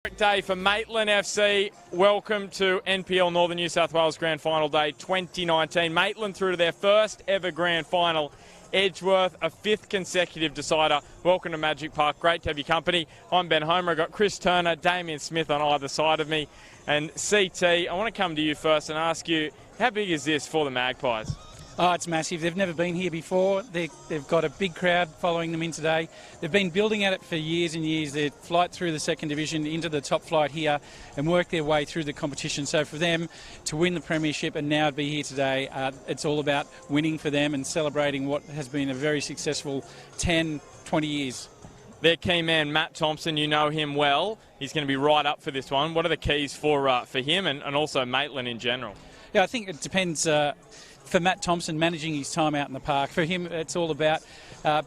Great day for Maitland FC. Welcome to NPL Northern New South Wales Grand Final Day 2019. Maitland through to their first ever Grand Final. Edgeworth, a fifth consecutive decider. Welcome to Magic Park. Great to have your company. I'm Ben Homer. I've got Chris Turner, Damian Smith on either side of me. And CT, I want to come to you first and ask you, how big is this for the Magpies? Oh, it's massive. They've never been here before. They've got a big crowd following them in today. They've been building at it for years and years. They flight through the second division into the top flight here and work their way through the competition. So for them to win the premiership and now be here today, it's all about winning for them and celebrating what has been a very successful 10, 20 years. Their key man, Matt Thompson, you know him well. He's going to be right up for this one. What are the keys for him and also Maitland in general? Yeah, I think it depends. For Matt Thompson, managing his time out in the park. For him, it's all about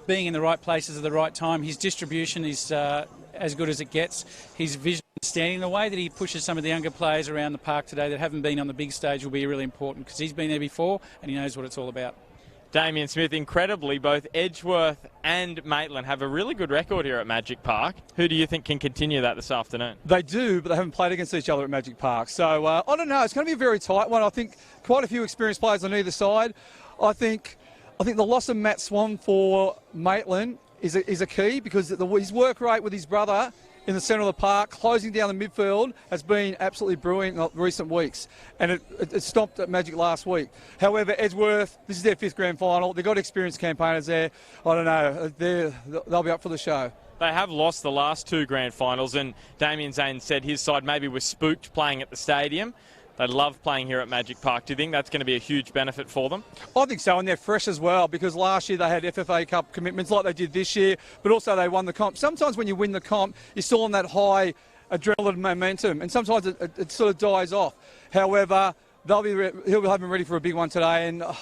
being in the right places at the right time. His distribution is as good as it gets. His vision, standing, the way that he pushes some of the younger players around the park today that haven't been on the big stage will be really important because he's been there before and he knows what it's all about. Damian Smith, incredibly, both Edgeworth and Maitland have a really good record here at Magic Park. Who do you think can continue that this afternoon? They do, but they haven't played against each other at Magic Park. So, I don't know. It's going to be a very tight one. I think quite a few experienced players on either side. I think the loss of Matt SWAN for Maitland is a key because his work rate with his brother in the centre of the park, closing down the midfield, has been absolutely brilliant in recent weeks. And it stopped at Magic last week. However, Edgeworth, this is their fifth grand final. They've got experienced campaigners there. I don't know. They'll be up for the show. They have lost the last two grand finals, and Damien ZANE said his side maybe was spooked playing at the stadium. They love playing here at Magic Park. Do you think that's going to be a huge benefit for them? I think so, and they're fresh as well because last year they had FFA Cup commitments like they did this year, but also they won the comp. Sometimes when you win the comp, you're still on that high adrenaline momentum, and sometimes it sort of dies off. However, he'll have them ready for a big one today, and I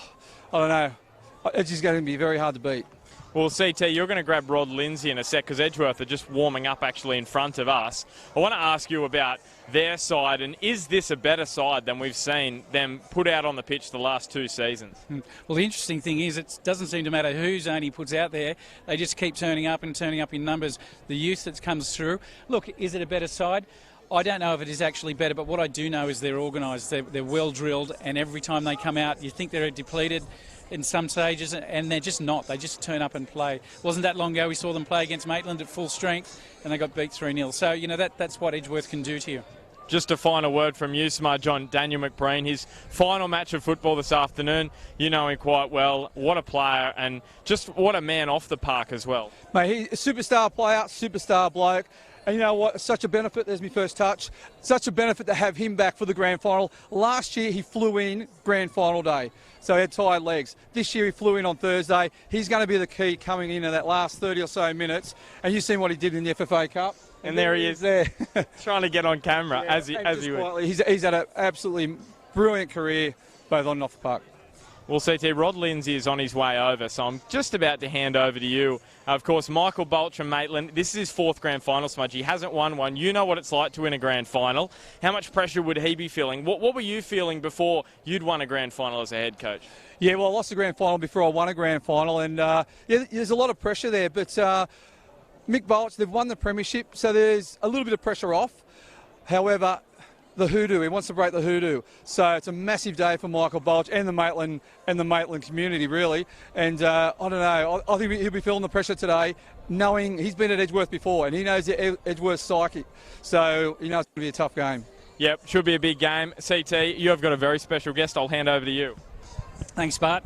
don't know. It's just going to be very hard to beat. Well, CT, you're going to grab Rod Lindsay in a sec because Edgeworth are just warming up actually in front of us. I want to ask you about their side, and is this a better side than we've seen them put out on the pitch the last two seasons? Well, the interesting thing is it doesn't seem to matter who ZANE he puts out there. They just keep turning up in numbers. The youth that comes through. Look, is it a better side? I don't know if it is actually better, but what I do know is they're organised, they're well drilled, and every time they come out, you think they're depleted in some stages, and they're just not. They just turn up and play. Wasn't that long ago we saw them play against Maitland at full strength, and they got beat 3-0. So, you know, that's what Edgeworth can do to you. Just a final word from you, Smudge, on Daniel McBreen. His final match of football this afternoon. You know him quite well. What a player, and just what a man off the park as well. Mate, he's a superstar player, superstar bloke. And you know what? Such a benefit. There's my first touch. Such a benefit to have him back for the grand final. Last year he flew in grand final day, so he had tired legs. This year he flew in on Thursday. He's going to be the key coming in that last 30 or so minutes. And you've seen what he did in the FFA Cup. And there he is there, trying to get on camera, yeah, as he would. He's had an absolutely brilliant career, both on and off the park. Well, CT, Rod Lindsay is on his way over, so I'm just about to hand over to you. Of course, Michael BOLCH from Maitland. This is his fourth grand final, Smudge. He hasn't won one. You know what it's like to win a grand final. How much pressure would he be feeling? What were you feeling before you'd won a grand final as a head coach? Yeah, well, I lost the grand final before I won a grand final, and yeah, there's a lot of pressure there, but Mick BOLCH, they've won the premiership, so there's a little bit of pressure off. However, the hoodoo, he wants to break the hoodoo. So it's a massive day for Michael BOLCH and the Maitland community, really. And I don't know, I think he'll be feeling the pressure today, knowing he's been at Edgeworth before and he knows the Edgeworth psychic. So he knows it's going to be a tough game. Yep, should be a big game. CT, you have got a very special guest. I'll hand over to you. Thanks, Bart.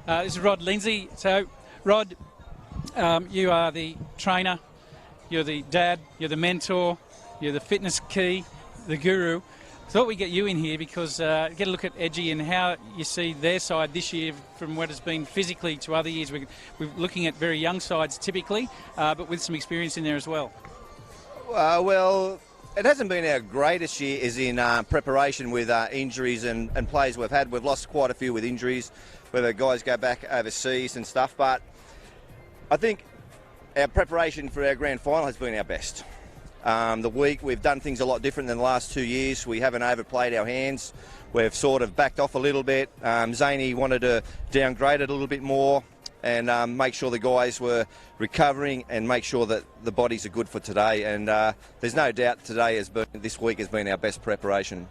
This is Rod Lindsay. So, Rod, you are the trainer, you're the dad, you're the mentor, you're the fitness key, the guru. Thought we'd get you in here because get a look at Edgy and how you see their side this year from what has been physically to other years. We're looking at very young sides typically, but with some experience in there as well. Well, it hasn't been our greatest year as in preparation with injuries and players we've had. We've lost quite a few with injuries, whether guys go back overseas and stuff, but I think our preparation for our grand final has been our best. The week we've done things a lot different than the last 2 years. We haven't overplayed our hands. We've sort of backed off a little bit. ZANE wanted to downgrade it a little bit more. and make sure the guys were recovering and make sure that the bodies are good for today. And there's no doubt this week has been our best preparation.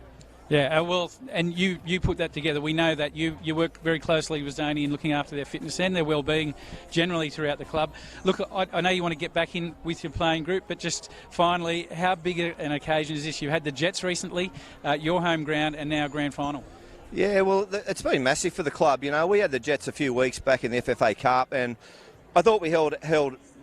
Yeah, well, and you put that together. We know that you work very closely with ZANE in looking after their fitness and their well-being generally throughout the club. Look, I know you want to get back in with your playing group, but just finally, how big an occasion is this? You had the Jets recently, your home ground, and now grand final. Yeah, well, it's been massive for the club. You know, we had the Jets a few weeks back in the FFA Cup, and I thought we held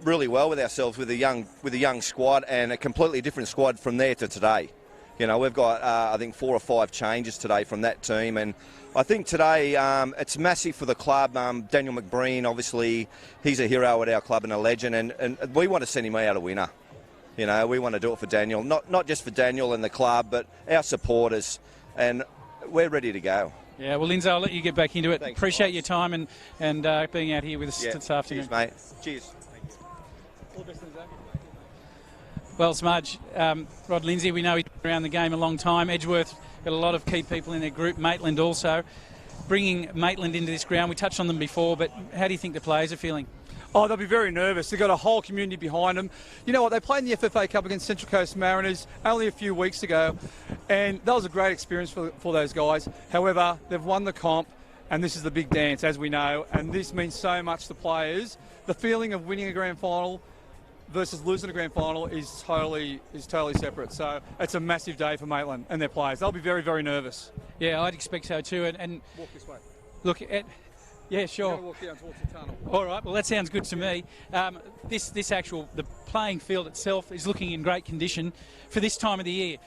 really well with ourselves with a young squad, and a completely different squad from there to today. You know, we've got, I think, 4 or 5 changes today from that team. And I think today it's massive for the club. Daniel McBreen, obviously, he's a hero at our club and a legend. And we want to send him out a winner. You know, we want to do it for Daniel. Not just for Daniel and the club, but our supporters. And we're ready to go. Yeah, well, Lindsay, I'll let you get back into it. Thanks, Appreciate guys. your time and being out here with us this afternoon. Cheers, mate. Cheers. All the best, Lindsay. Well, Smudge, Rod Lindsay, we know he's been around the game a long time. Edgeworth got a lot of key people in their group. Maitland also. Bringing Maitland into this ground, we touched on them before, but how do you think the players are feeling? Oh, they'll be very nervous. They've got a whole community behind them. You know what? They played in the FFA Cup against Central Coast Mariners only a few weeks ago, and that was a great experience for those guys. However, they've won the comp, and this is the big dance, as we know, and this means so much to players. The feeling of winning a grand final versus losing a grand final is totally separate. So it's a massive day for Maitland and their players. They'll be very, very nervous. Yeah, I'd expect so too. And walk this way. Look at. Yeah, sure. Walk down towards the tunnel. All right, well, that sounds good to me. The playing field itself is looking in great condition for this time of the year.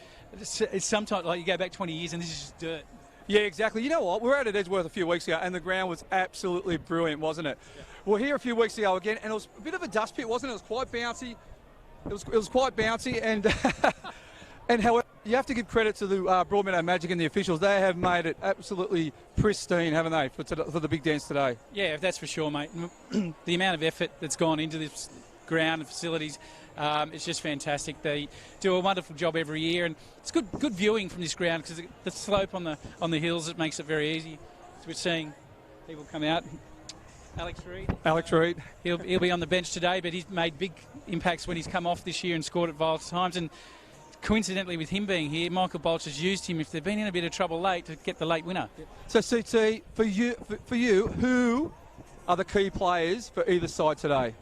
It's sometimes like you go back 20 years and this is just dirt. Yeah, exactly. You know what? We were out at Edgeworth a few weeks ago and the ground was absolutely brilliant, wasn't it? Yeah. We were here a few weeks ago again and it was a bit of a dust pit, wasn't it? It was quite bouncy. It was quite bouncy and and however, you have to give credit to the Broadmeadow Magic and the officials. They have made it absolutely pristine, haven't they, for the big dance today? Yeah, that's for sure, mate. The amount of effort that's gone into this ground and facilities, it's just fantastic. They do a wonderful job every year, and it's good viewing from this ground because the slope on the hills, it makes it very easy. So we're seeing people come out. Alex Reid. He'll be on the bench today, but he's made big impacts when he's come off this year and scored at vital times. And coincidentally, with him being here, Michael BOLCH has used him if they've been in a bit of trouble late to get the late winner. So, CT, for you, who are the key players for either side today?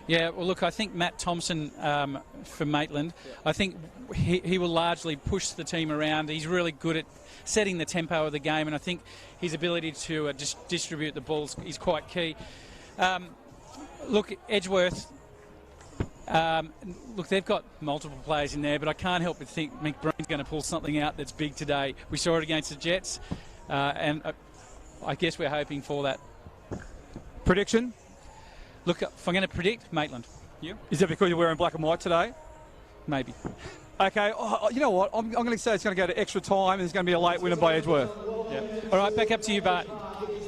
Yeah, well, look, I think Matt Thompson for Maitland, I think he will largely push the team around. He's really good at setting the tempo of the game, and I think his ability to distribute the balls is quite key. Look, Edgeworth, look, they've got multiple players in there, but I can't help but think McBreen's going to pull something out that's big today. We saw it against the Jets, and I guess we're hoping for that. Prediction? Look, if I'm going to predict, Maitland. You? Is that because you're wearing black and white today? Maybe. Okay, you know what? I'm going to say it's going to go to extra time and there's going to be a late winner by Edgeworth. Yeah. All right, back up to you, Bart.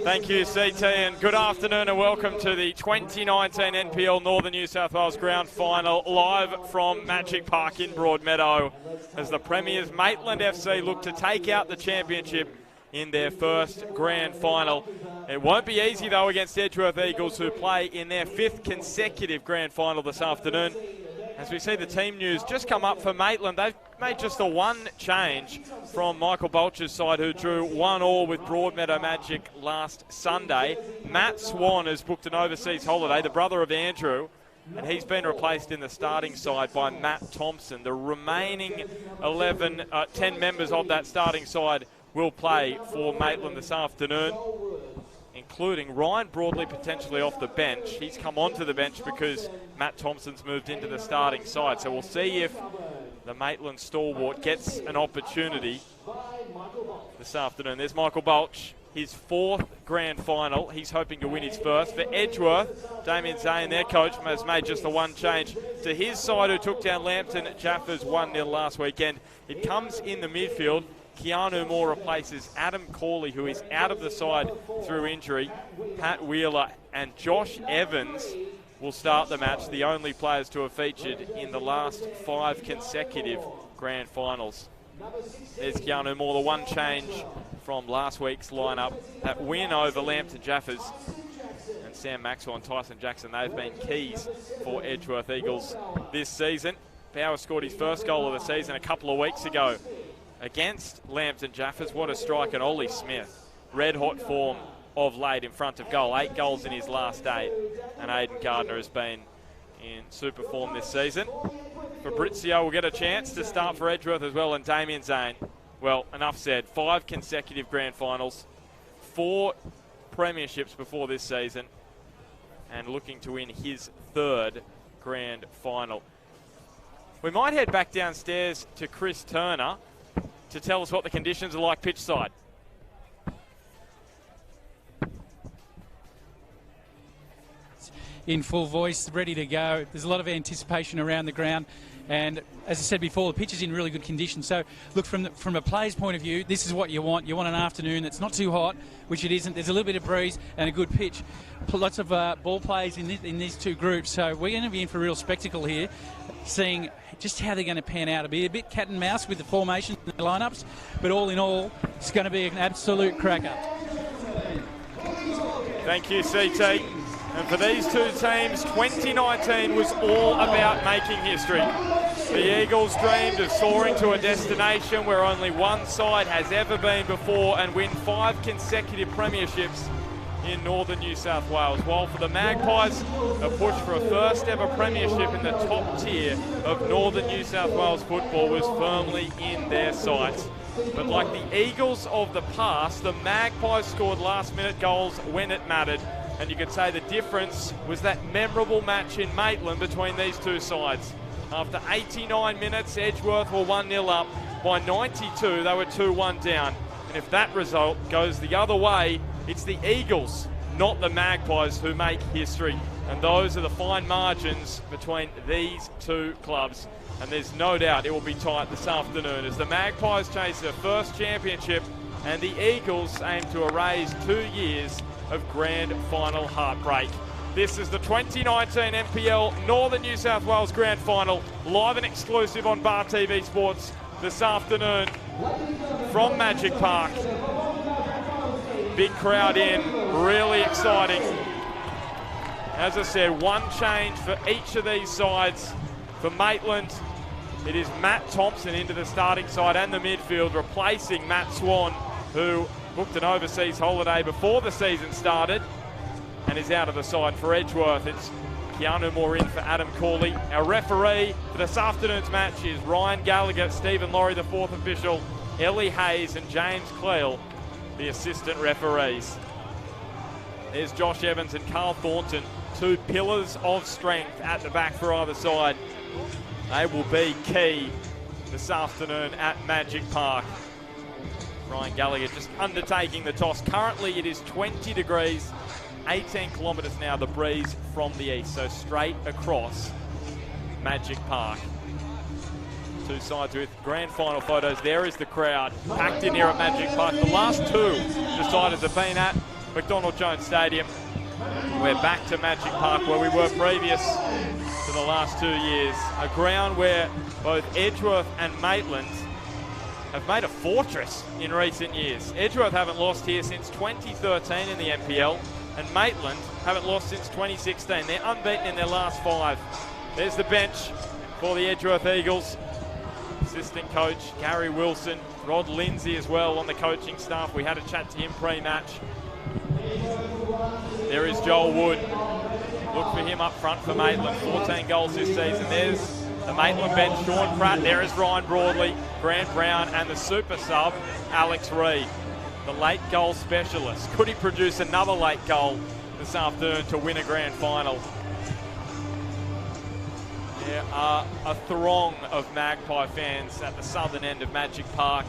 Thank you, CT, and good afternoon and welcome to the 2019 NPL Northern New South Wales Grand Final, live from Magic Park in Broadmeadow, as the Premiers Maitland FC look to take out the championship in their first grand final. It won't be easy, though, against Edgeworth Eagles, who play in their 5th consecutive grand final this afternoon. As we see the team news just come up for Maitland, they've made just the one change from Michael BOLCH's side, who drew 1-1 with Broadmeadow Magic last Sunday. Matt SWAN has booked an overseas holiday, the brother of Andrew, and he's been replaced in the starting side by Matt Thompson. The remaining 10 members of that starting side will play for Maitland this afternoon, including Ryan Broadley potentially off the bench. He's come onto the bench because Matt Thompson's moved into the starting side. So we'll see if the Maitland stalwart gets an opportunity this afternoon. There's Michael BOLCH, his 4th grand final. He's hoping to win his first. For Edgeworth, Damien ZANE, their coach, has made just the one change to his side, who took down Lambton Jaffers 1-0 last weekend. It comes in the midfield. KEANU Moore replaces Adam Corley, who is out of the side through injury. Pat Wheeler and Josh Evans will start the match, the only players to have featured in the last 5 consecutive grand finals. There's KEANU Moore, the one change from last week's lineup. That win over Lambton Jaffers. And and Sam Maxwell and Tyson Jackson, they've been keys for Edgeworth Eagles this season. Bauer scored his first goal of the season a couple of weeks ago against Lambton Jaffers. What a strike. And Ollie Smith, red hot form of late in front of goal. 8 goals in his last 8. And ADEN Gardner has been in super form this season. Fabrizio will get a chance to start for Edgeworth as well, and Damien Zane. Well, enough said. 5 consecutive grand finals, 4 premierships before this season, and looking to win his 3rd grand final. We might head back downstairs to Chris Turner to tell us what the conditions are like pitch side. In full voice, ready to go. There's a lot of anticipation around the ground, and as I said before, the pitch is in really good condition. So look, from a player's point of view, this is what you want. You want an afternoon that's not too hot, which it isn't. There's a little bit of breeze and a good pitch. Lots of ball players in these 2 groups, so we're going to be in for a real spectacle here, seeing just how they're going to pan out. It'll be a bit cat and mouse with the formation and the lineups, but all in all, it's going to be an absolute cracker. Thank you, CT. And for these 2 teams, 2019 was all about making history. The Eagles dreamed of soaring to a destination where only one side has ever been before and win 5 consecutive premierships in northern New South Wales. While for the Magpies, a push for a first ever premiership in the top tier of northern New South Wales football was firmly in their sights. But like the Eagles of the past, the Magpies scored last-minute goals when it mattered. And you could say the difference was that memorable match in Maitland between these 2 sides. After 89 minutes, Edgeworth were 1-0 up. By 92, they were 2-1 down. And if that result goes the other way, it's the Eagles, not the Magpies, who make history. And those are the fine margins between these 2 clubs. And there's no doubt it will be tight this afternoon as the Magpies chase their first championship and the Eagles aim to erase 2 years of grand final heartbreak. This is the 2019 NPL Northern New South Wales Grand Final, live and exclusive on Bar TV Sports this afternoon from Magic Park. Big crowd in, really exciting. As I said, 1 change for each of these sides. For Maitland, it is Matt Thompson into the starting side and the midfield, replacing Matt Swan, who booked an overseas holiday before the season started and is out of the side. For Edgeworth, it's KEANU Morin for Adam Corley. Our referee for this afternoon's match is Ryan Gallagher, Stephen Laurie, the 4th official, Ellie Hayes and James Cleal, the assistant referees. There's Josh Evans and Carl Thornton, 2 pillars of strength at the back for either side. They will be key this afternoon at Magic Park. Ryan Gallagher just undertaking the toss. Currently it is 20 degrees, 18 kilometres now, the breeze from the east, so straight across Magic Park. 2 sides with grand final photos. There is the crowd packed in here at Magic Park. The last 2 deciders have been at McDonald Jones Stadium. We're back to Magic Park where we were previous to the last 2 years. A ground where both Edgeworth and Maitland have made a fortress in recent years. Edgeworth haven't lost here since 2013 in the NPL, and Maitland haven't lost since 2016. They're unbeaten in their last 5. There's the bench for the Edgeworth Eagles. Assistant coach Gary Wilson, Rod Lindsay as well on the coaching staff. We had a chat to him pre-match. There is Joel Wood. Look for him up front for Maitland. 14 goals this season. There's the Maitland bench, Sean Pratt. There is Ryan Broadley, Grant Brown, and the super sub, Alex Reid, the late goal specialist. Could he produce another late goal this afternoon to win a grand final? There are a throng of Magpie fans at the southern end of Magic Park.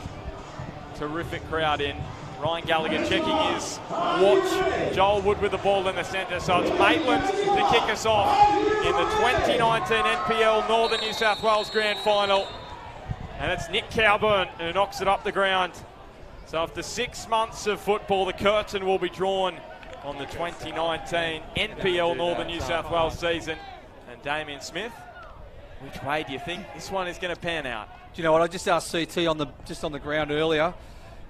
Terrific crowd in. Ryan Gallagher checking his watch. Joel Wood with the ball in the centre. So it's Maitland to kick us off in the 2019 NPL Northern New South Wales Grand Final. And it's Nick COWBURN who knocks it up the ground. So after 6 months of football, the curtain will be drawn on the 2019 NPL Northern New South Wales season. And Damien Smith, which way do you think this one is going to pan out? Do you know what? I just asked CT on the ground earlier.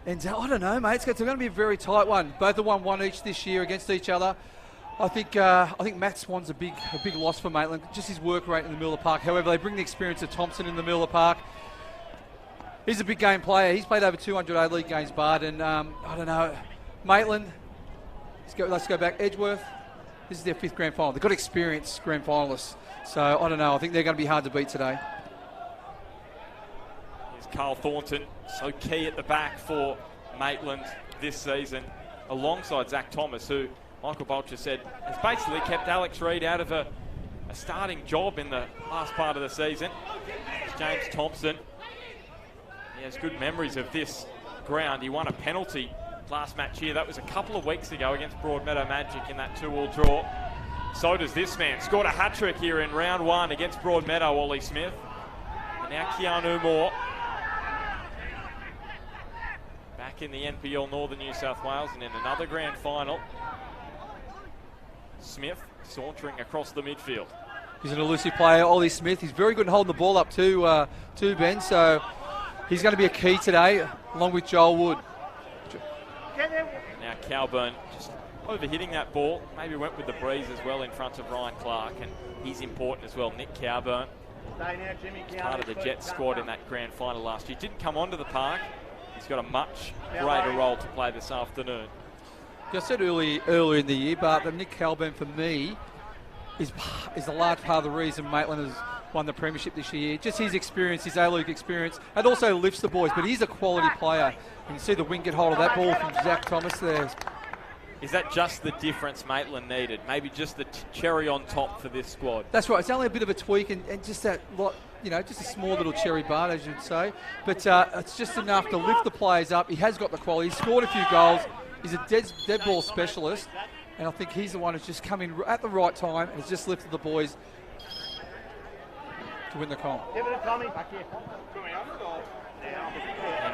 And I don't know, mate. It's going to be a very tight one. Both have won 1 each this year against each other. I think Matt Swan's a big loss for Maitland. Just his work rate in the middle of the park. However, they bring the experience of Thompson in the middle of the park. He's a big game player. He's played over 200 A-League games, Bard, and I don't know. Maitland, let's go back. Edgeworth, this is their 5th grand final. They've got experienced grand finalists. So, I don't know. I think they're going to be hard to beat today. Here's Carl Thornton, so key at the back for Maitland this season, alongside Zach Thomas, who Michael BOLCH said has basically kept Alex Reid out of a starting job in the last part of the season. It's James Thompson. He has good memories of this ground. He won a penalty last match here. That was a couple of weeks ago against Broadmeadow Magic in that 2-all draw. So does this man. Scored a hat-trick here in round 1 against Broadmeadow, Ollie Smith. And now KEANU Moore. Back in the NPL Northern New South Wales and in another grand final. Smith sauntering across the midfield. He's an elusive player, Ollie Smith. He's very good at holding the ball up too, Ben. So he's going to be a key today, along with Joel Wood. Now COWBURN just overhitting that ball. Maybe went with the breeze as well in front of Ryan Clark, and he's important as well. Nick COWBURN, part of the Jets squad in that grand final last year. Didn't come onto the park. He's got a much greater role to play this afternoon. I said earlier in the year, but Nick COWBURN for me is a large part of the reason Maitland has won the premiership this year. Just his experience, his A-League experience, and also lifts the boys. But he's a quality player. You can see the wing get hold of that ball from Zach Thomas there. Is that just the difference Maitland needed? Maybe just the cherry on top for this squad? That's right. It's only a bit of a tweak and just that lot, just a small little cherry bar, as you'd say. But it's just enough to lift the players up. He has got the quality. He's scored a few goals. He's a dead ball specialist. And I think he's the one who's just come in at the right time and has just lifted the boys to win the comp. And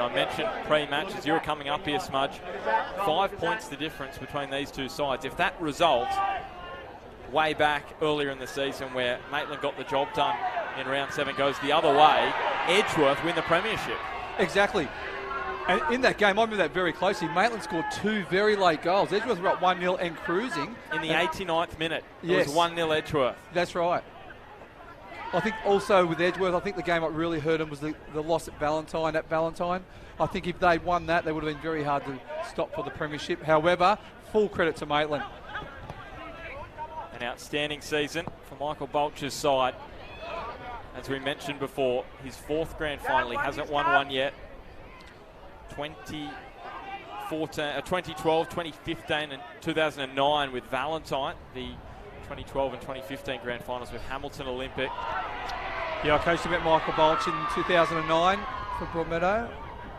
I mentioned pre-match as you were coming up here, Smudge, 5 points the difference between these two sides. If that result way back earlier in the season where Maitland got the job done in round 7 goes the other way, Edgeworth win the premiership. Exactly. And in that game, I remember that very closely. Maitland scored 2 very late goals. Edgeworth were up 1-0 and cruising. In the 89th minute, yes. It was 1-0 Edgeworth. That's right. I think also with Edgeworth, I think the game that really hurt them was the loss at Valentine. I think if they'd won that, they would have been very hard to stop for the premiership. However, full credit to Maitland. An outstanding season for Michael BOLCH's side. As we mentioned before, his 4th grand final. He hasn't won one yet. 2012, 2015 and 2009 with Valentine. The 2012 and 2015 grand finals with Hamilton Olympic. Yeah, I coached him at Michael BOLCH in 2009 for Broadmeadow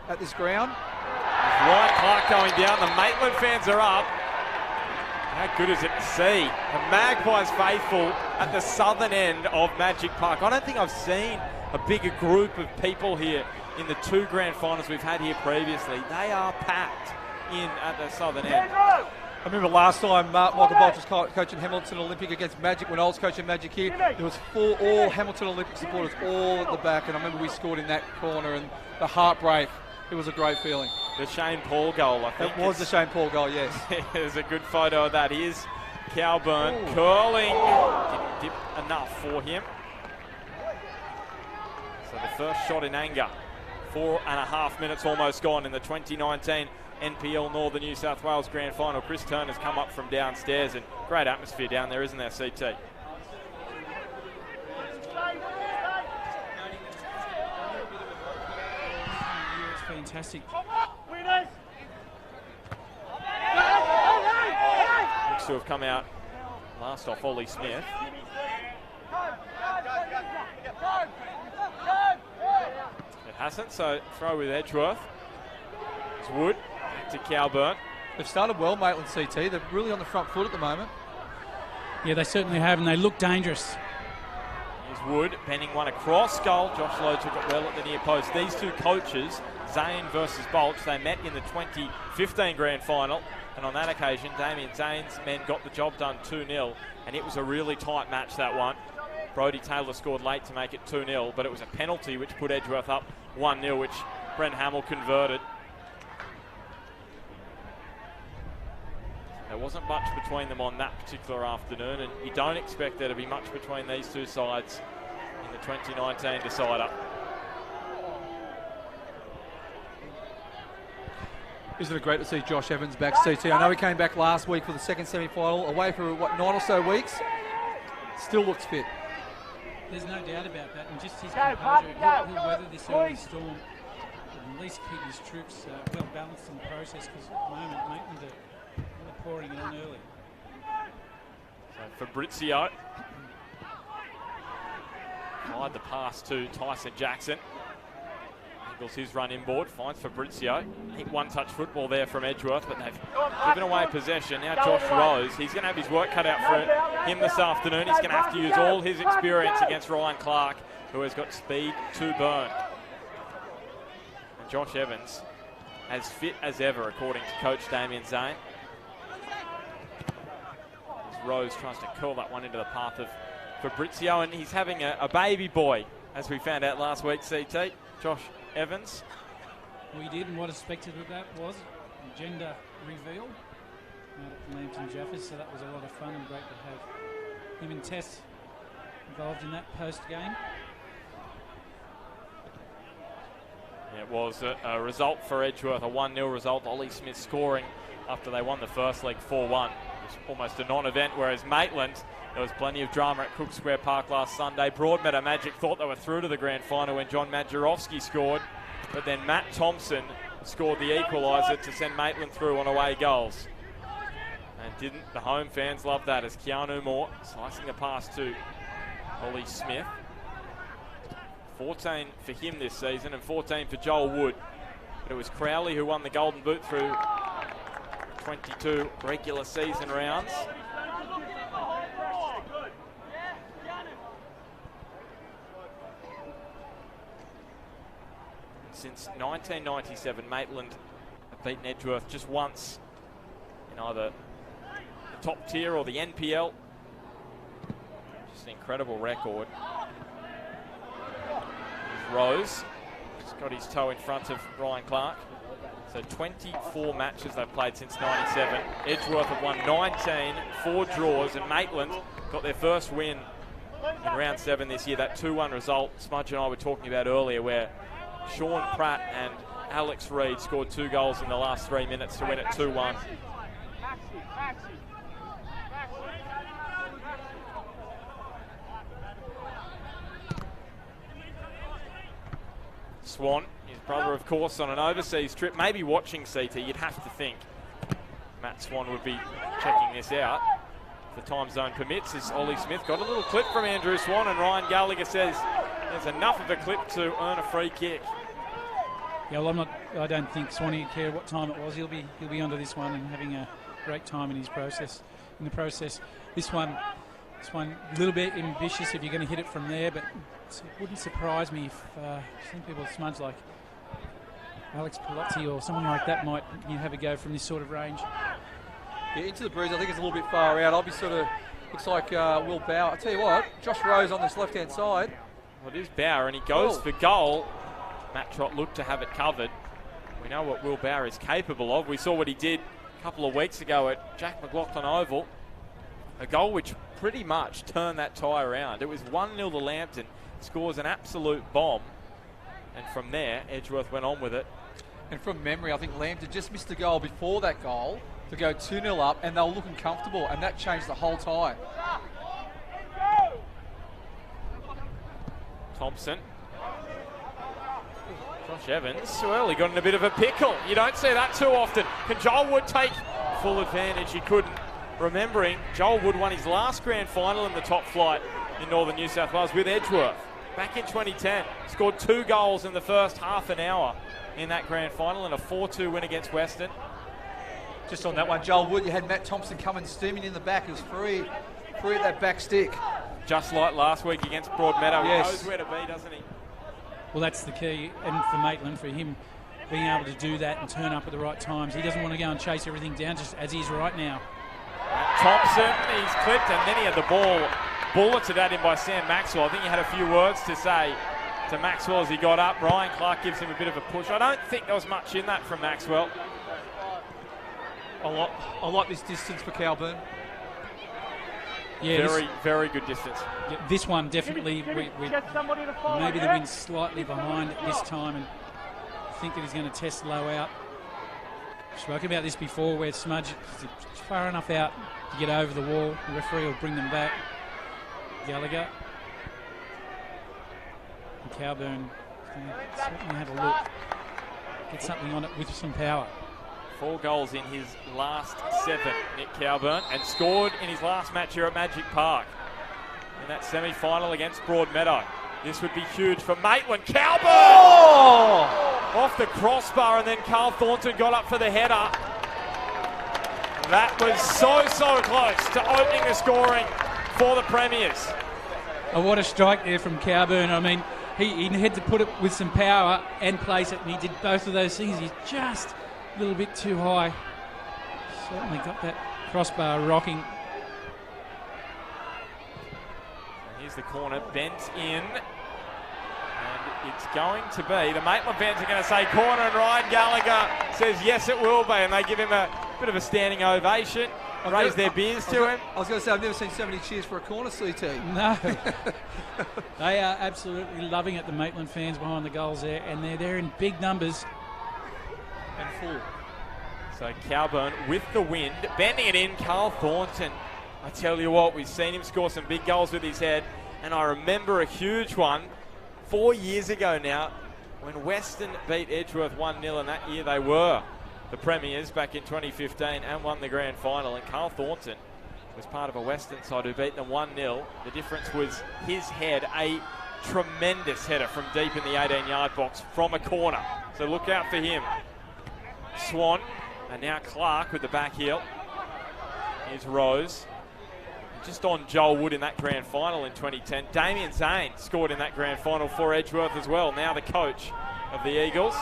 at this ground. Ryan Clark going down. The Maitland fans are up. How good is it to see the Magpies faithful at the southern end of Magic Park? I don't think I've seen a bigger group of people here in the 2 grand finals we've had here previously. They are packed in at the southern end. I remember last time Michael BOLCH was coaching Hamilton Olympic against Magic when I was coaching Magic here. There was all Hamilton Olympic supporters all at the back, and I remember we scored in that corner and the heartbreak. It was a great feeling. The Shane Paul goal, I think. It was the Shane Paul goal, yes. There's a good photo of that. Here's COWBURN curling. Didn't dip enough for him. So the first shot in anger. 4.5 minutes almost gone in the 2019 NPL Northern New South Wales Grand Final. Chris Turner's come up from downstairs, and great atmosphere down there, isn't there, CT? It's fantastic. Looks to have come out last off Ollie Smith. It hasn't, so throw with Edgeworth. It's Wood to COWBURN. They've started well, Maitland CT. They're really on the front foot at the moment. Yeah, they certainly have, and they look dangerous. Here's Wood, penning one across goal. Josh Lowe took it well at the near post. These two coaches, ZANE versus BOLCH, they met in the 2015 grand final, and on that occasion, DAMIAN ZANE's men got the job done 2-0, and it was a really tight match, that one. Brodie Taylor scored late to make it 2-0, but it was a penalty which put Edgeworth up 1-0, which Brent Hamill converted. They wasn't much between them on that particular afternoon, and you don't expect there to be much between these two sides in the 2019 decider. Isn't it great to see Josh Evans back, CT? I know he came back last week for the second semi-final, away for, 9 or so weeks. Still looks fit. There's no doubt about that, and just his composure, he'll weather this early storm and at least keep his troops well balanced in the process, because at the moment, Maitland are pouring it on early. So Fabrizio tried the pass to Tyson Jackson. Angles his run inboard, finds Fabrizio. I think one-touch football there from Edgeworth, but they've given away possession. Now Josh Rose, he's going to have his work cut out for him this afternoon. He's going to have to use all his experience against Ryan Clark, who has got speed to burn. And Josh Evans, as fit as ever, according to coach DAMIAN ZANE. As Rose tries to curl that one into the path of Fabrizio, and he's having a baby boy, as we found out last week, CT. Josh Evans. We did, and what expected of that was gender reveal out at Lambton Jaffers, so that was a lot of fun and great to have him and Tess involved in that post-game. It was a result for Edgeworth, a 1-0 result. Ollie Smith scoring after they won the first leg 4-1. It was almost a non-event, whereas Maitland, there was plenty of drama at Cook Square Park last Sunday. Broadmeadow Magic thought they were through to the grand final when John Majerowski scored, but then Matt Thompson scored the equaliser to send Maitland through on away goals. And didn't the home fans love that, as KEANU Moore slicing the pass to Ollie Smith. 14 for him this season and 14 for Joel Wood. But it was Crowley who won the Golden Boot through 22 regular season rounds. Since 1997, Maitland have beaten Edgeworth just once in either the top tier or the NPL. Just an incredible record. Rose has got his toe in front of Ryan Clark. So 24 matches they've played since 97. Edgeworth have won 19, 4 draws, and Maitland got their first win in round 7 this year. That 2-1 result Smudge and I were talking about earlier, where Sean Pratt and Alex Reid scored 2 goals in the last 3 minutes to win it 2-1. Swan, his brother, of course, on an overseas trip, maybe watching CT. You'd have to think Matt Swan would be checking this out. If the time zone permits, as Ollie Smith got a little clip from Andrew Swan, and Ryan Gallagher says there's enough of a clip to earn a free kick. Yeah, well, I don't think Swanee would care what time it was. He'll be onto this one and having a great time in his process. In the process, this one a little bit ambitious if you're going to hit it from there, but it wouldn't surprise me if some people smudge like Alex Palazzi or someone like that might have a go from this sort of range. Yeah, into the breeze, I think it's a little bit far out. I'll be sort of, looks like Will Bauer. I tell you what, Josh Rose on this left-hand side. Well, it is Bauer, and he goes for goal. Matt Trott looked to have it covered. We know what Will Bauer is capable of. We saw what he did a couple of weeks ago at Jack McLaughlin Oval. A goal which pretty much turned that tie around. It was 1-0 to Lambton. Scores an absolute bomb. And from there, Edgeworth went on with it. And from memory, I think Lambton just missed a goal before that goal to go 2-0 up, and they were looking comfortable, and that changed the whole tie. Thompson. Josh Evans so early got in a bit of a pickle. You don't see that too often. Can Joel Wood take full advantage? He couldn't. Remembering, Joel Wood won his last grand final in the top flight in northern New South Wales with Edgeworth back in 2010. Scored 2 goals in the first half an hour in that grand final in a 4-2 win against Western. Just on that one, Joel Wood, you had Matt Thompson coming steaming in the back. It was free at that back stick. Just like last week against Broadmeadow. Yes. He knows where to be, doesn't he? Well, that's the key, and for Maitland, for him being able to do that and turn up at the right times. He doesn't want to go and chase everything down just as he is right now. Thompson, he's clipped, and then he had the ball bulleted at him by Sam Maxwell. I think he had a few words to say to Maxwell as he got up. Ryan Clark gives him a bit of a push. I don't think there was much in that from Maxwell. I like this distance for COWBURN. Yeah, very good distance. yeah, this one definitely, maybe the wind's slightly behind this time, and I think that he's going to test low out. Spoken about this before, where Smudge is far enough out to get over the wall. The referee will bring them back. Gallagher. And COWBURN certainly have a look. Get something on it with some power. 4 goals in his last 7, Nick COWBURN, and scored in his last match here at Magic Park in that semi-final against Broadmeadow. This would be huge for Maitland. COWBURN! Oh! Off the crossbar, and then Carl Thornton got up for the header. That was so close to opening the scoring for the Premiers. Oh, what a strike there from COWBURN. I mean, he had to put it with some power and place it, and he did both of those things. He's just a little bit too high. Certainly got that crossbar rocking. Here's the corner, bent in. And it's going to be, the Maitland fans are going to say corner, and Ryan Gallagher says yes it will be, and they give him a bit of a standing ovation, raise their beers to him. I was going to say, I've never seen so many cheers for a corner, CT. No. They are absolutely loving it, the Maitland fans behind the goals there, and they're there in big numbers. And full. So COWBURN with the wind, bending it in, Carl Thornton. I tell you what, we've seen him score some big goals with his head, and I remember a huge one 4 years ago now when Western beat Edgeworth 1-0, and that year they were the Premiers back in 2015 and won the grand final, and Carl Thornton was part of a Western side who beat them 1-0. The difference was his head, a tremendous header from deep in the 18-yard box from a corner. So look out for him. Swan, and now Clark with the back heel. Here's Rose. Just on Joel Wood in that grand final in 2010. DAMIAN ZANE scored in that grand final for Edgeworth as well. Now the coach of the Eagles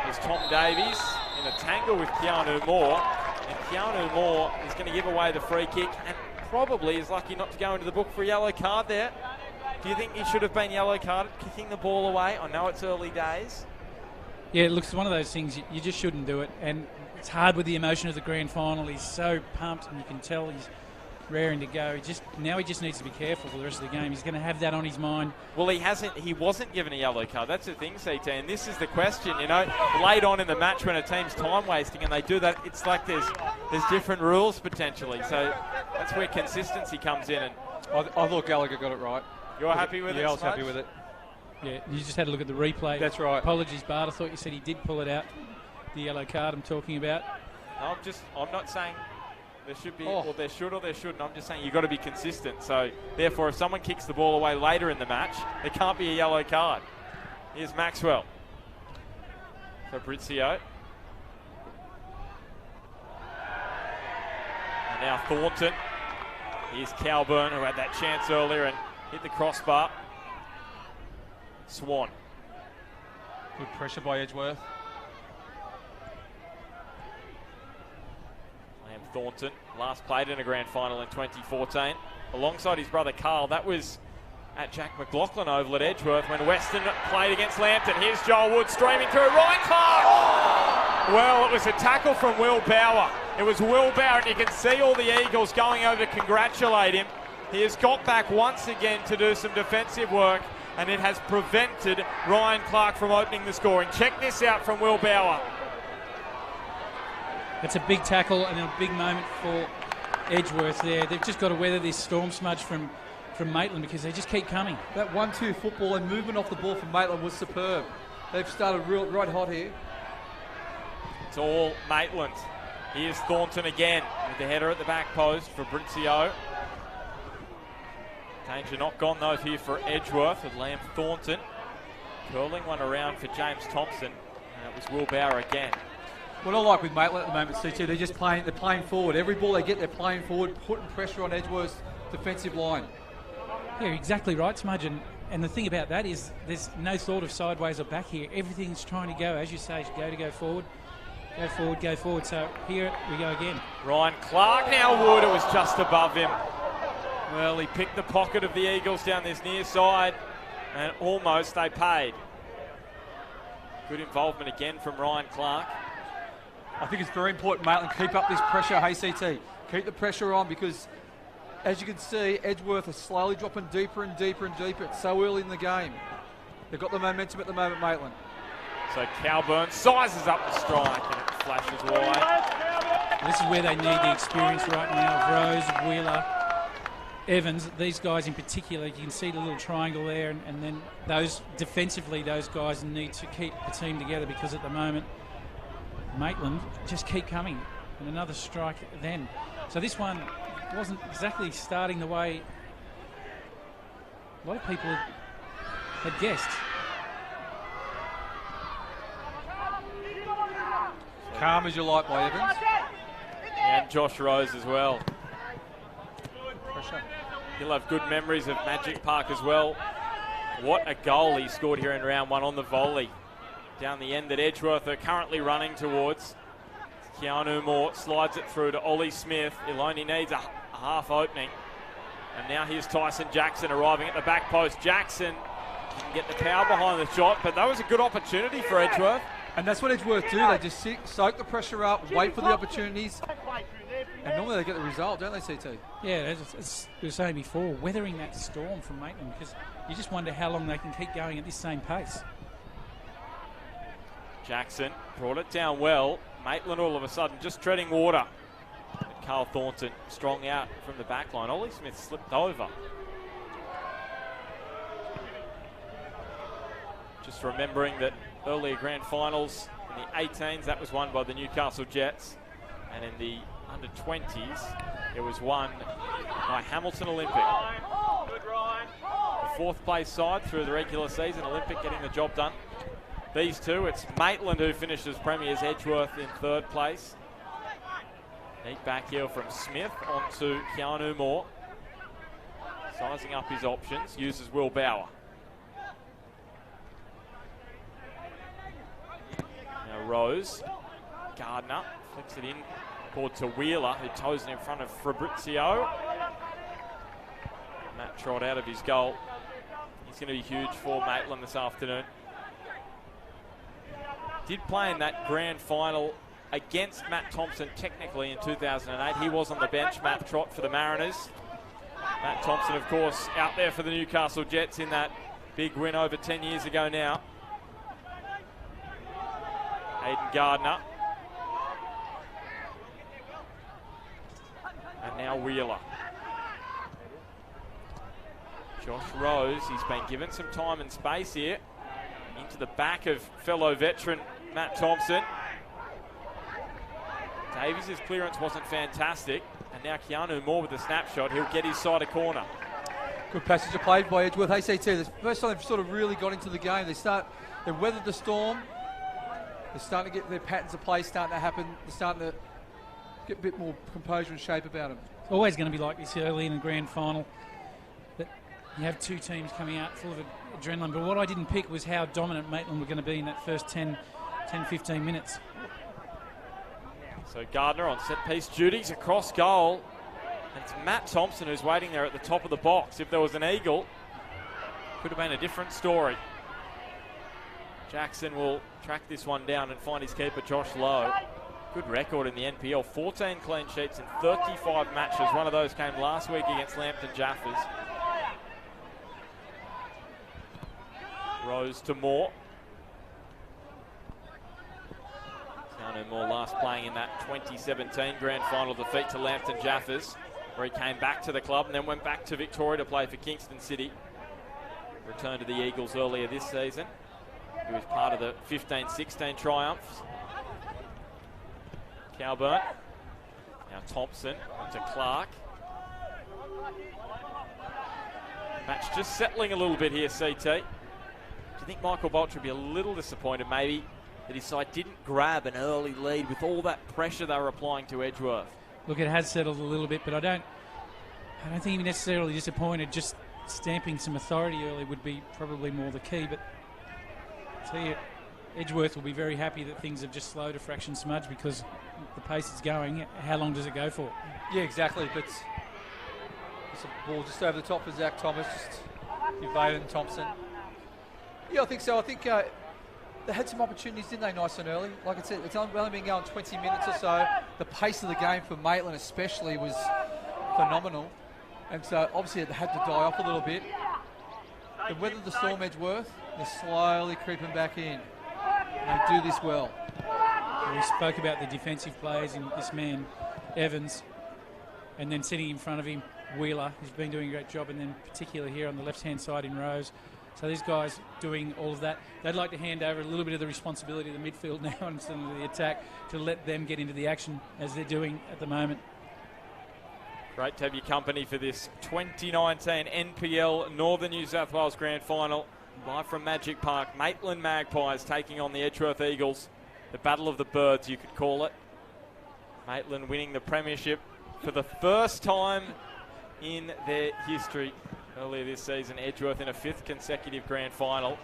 is Tom Davies in a tangle with KEANU Moore. And KEANU Moore is going to give away the free kick and probably is lucky not to go into the book for a yellow card there. Do you think he should have been yellow carded, kicking the ball away? I know it's early days. Yeah, it looks one of those things you just shouldn't do it, and it's hard with the emotion of the grand final. He's so pumped, and you can tell he's raring to go. Now he just needs to be careful for the rest of the game. He's going to have that on his mind. Well, he wasn't given a yellow card. That's the thing, CT, and this is the question, you know, late on in the match when a team's time wasting and they do that, it's like there's different rules potentially. So that's where consistency comes in. And I thought Gallagher got it right. You're happy with it? Yeah, I was happy with it. Yeah, you just had a look at the replay. That's right. Apologies, Bart. I thought you said he did pull it out. The yellow card I'm talking about. I'm not saying there should be, or there should or there shouldn't. I'm just saying you've got to be consistent. So, therefore, if someone kicks the ball away later in the match, there can't be a yellow card. Here's Maxwell. Fabrizio. And now Thornton. Here's COWBURN, who had that chance earlier and hit the crossbar. Swan. Good pressure by Edgeworth. Thornton, last played in a grand final in 2014, alongside his brother Carl. That was at Jack McLaughlin Oval at Edgeworth when Western played against Lambton. Here's Joel Wood streaming through. Ryan Clark! Well, it was a tackle from Will Bauer. It was Will Bauer, and you can see all the Eagles going over to congratulate him. He has got back once again to do some defensive work, and it has prevented Ryan Clark from opening the scoring. Check this out from Will Bauer. It's a big tackle and a big moment for Edgeworth there. They've just got to weather this storm, Smudge, from Maitland, because they just keep coming. That 1-2 football and movement off the ball from Maitland was superb. They've started right hot here. It's all Maitland. Here's Thornton again with the header at the back post for Fabrizio. Danger not gone though here for Edgeworth with Liam Thornton. Curling one around for James Thompson. And it was Will Bauer again. What I like with Maitland at the moment, CT, they're playing forward. Every ball they get, they're playing forward, putting pressure on Edgeworth's defensive line. Yeah, exactly right, Smudge. And the thing about that is there's no thought of sideways or back here. Everything's trying to go, as you say, go forward. Go forward, go forward. So here we go again. Ryan Clark now Wood. It was just above him. Well, he picked the pocket of the Eagles down this near side, and almost they paid. Good involvement again from Ryan Clark. I think it's very important, Maitland, keep up this pressure, hey CT. Keep the pressure on because, as you can see, Edgeworth is slowly dropping deeper and deeper and deeper. It's so early in the game. They've got the momentum at the moment, Maitland. So COWBURN sizes up the strike and it flashes wide. This is where they need the experience right now. Rose, Wheeler, Evans, these guys in particular, you can see the little triangle there, and then those defensively, those guys need to keep the team together because at the moment, Maitland just keep coming. And another strike then. So this one wasn't exactly starting the way a lot of people had guessed. Calm as you like by Evans. And Josh Rose as well. Pressure. He'll have good memories of Magic Park as well. What a goal he scored here in round one on the volley. Down the end that Edgeworth are currently running towards. KEANU Moore slides it through to Ollie Smith. He'll only needs a half opening. And now here's Tyson Jackson arriving at the back post. Jackson can get the power behind the shot, but that was a good opportunity for Edgeworth. And that's what Edgeworth do. They just soak the pressure up, wait for the opportunities. And normally they get the result, don't they, CT? Yeah, as we were saying before, weathering that storm from Maitland, because you just wonder how long they can keep going at this same pace. Jackson brought it down well. Maitland all of a sudden just treading water. And Carl Thornton strong out from the back line. Ollie Smith slipped over. Just remembering that earlier grand finals in the 18s, that was won by the Newcastle Jets. And in the under 20s, it was won by Hamilton Olympic. The fourth place side through the regular season, Olympic getting the job done. These two, it's Maitland who finished as premiers, Edgeworth in third place. Neat back heel from Smith onto KEANU Moore. Sizing up his options, uses Will Bauer. Now Rose, Gardner, flicks it in forward to Wheeler, who toes it in front of Fabrizio. Matt Trott out of his goal. He's going to be huge for Maitland this afternoon. Did play in that grand final against Matt Thompson technically in 2008. He was on the bench, Matt Trott for the Mariners. Matt Thompson, of course, out there for the Newcastle Jets in that big win over 10 years ago now. Aiden Gardner. And now Wheeler. Josh Rose, he's been given some time and space here. Into the back of fellow veteran Matt Thompson. Davies' clearance wasn't fantastic. And now KEANU Moore with the snapshot. He'll get his side of corner. Good passage of play by Edgeworth. ACT, the first time they've sort of really got into the game. They've weathered the storm. They're starting to get their patterns of play starting to happen. They're starting to get a bit more composure and shape about them. Always going to be like this early in a grand final. That you have two teams coming out full of adrenaline. But what I didn't pick was how dominant Maitland were going to be in that first 10, 15 minutes. So Gardner on set-piece duties across goal. And it's Matt Thompson who's waiting there at the top of the box. If there was an eagle, could have been a different story. Jackson will track this one down and find his keeper, Josh Lowe. Good record in the NPL, 14 clean sheets in 35 matches. One of those came last week against Lambton Jaffers. Rose to Moore. KEANU Moore last playing in that 2017 grand final defeat to Lambton Jaffers, where he came back to the club and then went back to Victoria to play for Kingston City. Returned to the Eagles earlier this season. He was part of the 15-16 triumphs. COWBURN. Now Thompson onto Clark. Match just settling a little bit here, CT. Do you think Michael BOLCH would be a little disappointed maybe that his side didn't grab an early lead with all that pressure they were applying to Edgeworth? Look, it has settled a little bit, but I don't think he'd be necessarily disappointed. Just stamping some authority early would be probably more the key. But I tell you, Edgeworth will be very happy that things have just slowed a fraction smudge because the pace is going. How long does it go for? Yeah, exactly. But it's a ball just over the top of Zach Thomas, just evading Thompson. Yeah, I think so. I think they had some opportunities, didn't they, nice and early? Like I said, it's only been going 20 minutes or so. The pace of the game for Maitland especially was phenomenal. And so obviously it had to die off a little bit. But whether the storm Edgeworth, they're slowly creeping back in. They do this well. We spoke about the defensive plays in this man, Evans, and then sitting in front of him, Wheeler, who's been doing a great job, and then particularly here on the left-hand side in Rose. So these guys doing all of that. They'd like to hand over a little bit of the responsibility of the midfield now instead of the attack to let them get into the action as they're doing at the moment. Great to have your company for this 2019 NPL Northern New South Wales Grand Final. Live from Magic Park, Maitland Magpies taking on the Edgeworth Eagles. The Battle of the Birds, you could call it. Maitland winning the premiership for the first time in their history earlier this season. Edgeworth in a 5th consecutive grand final.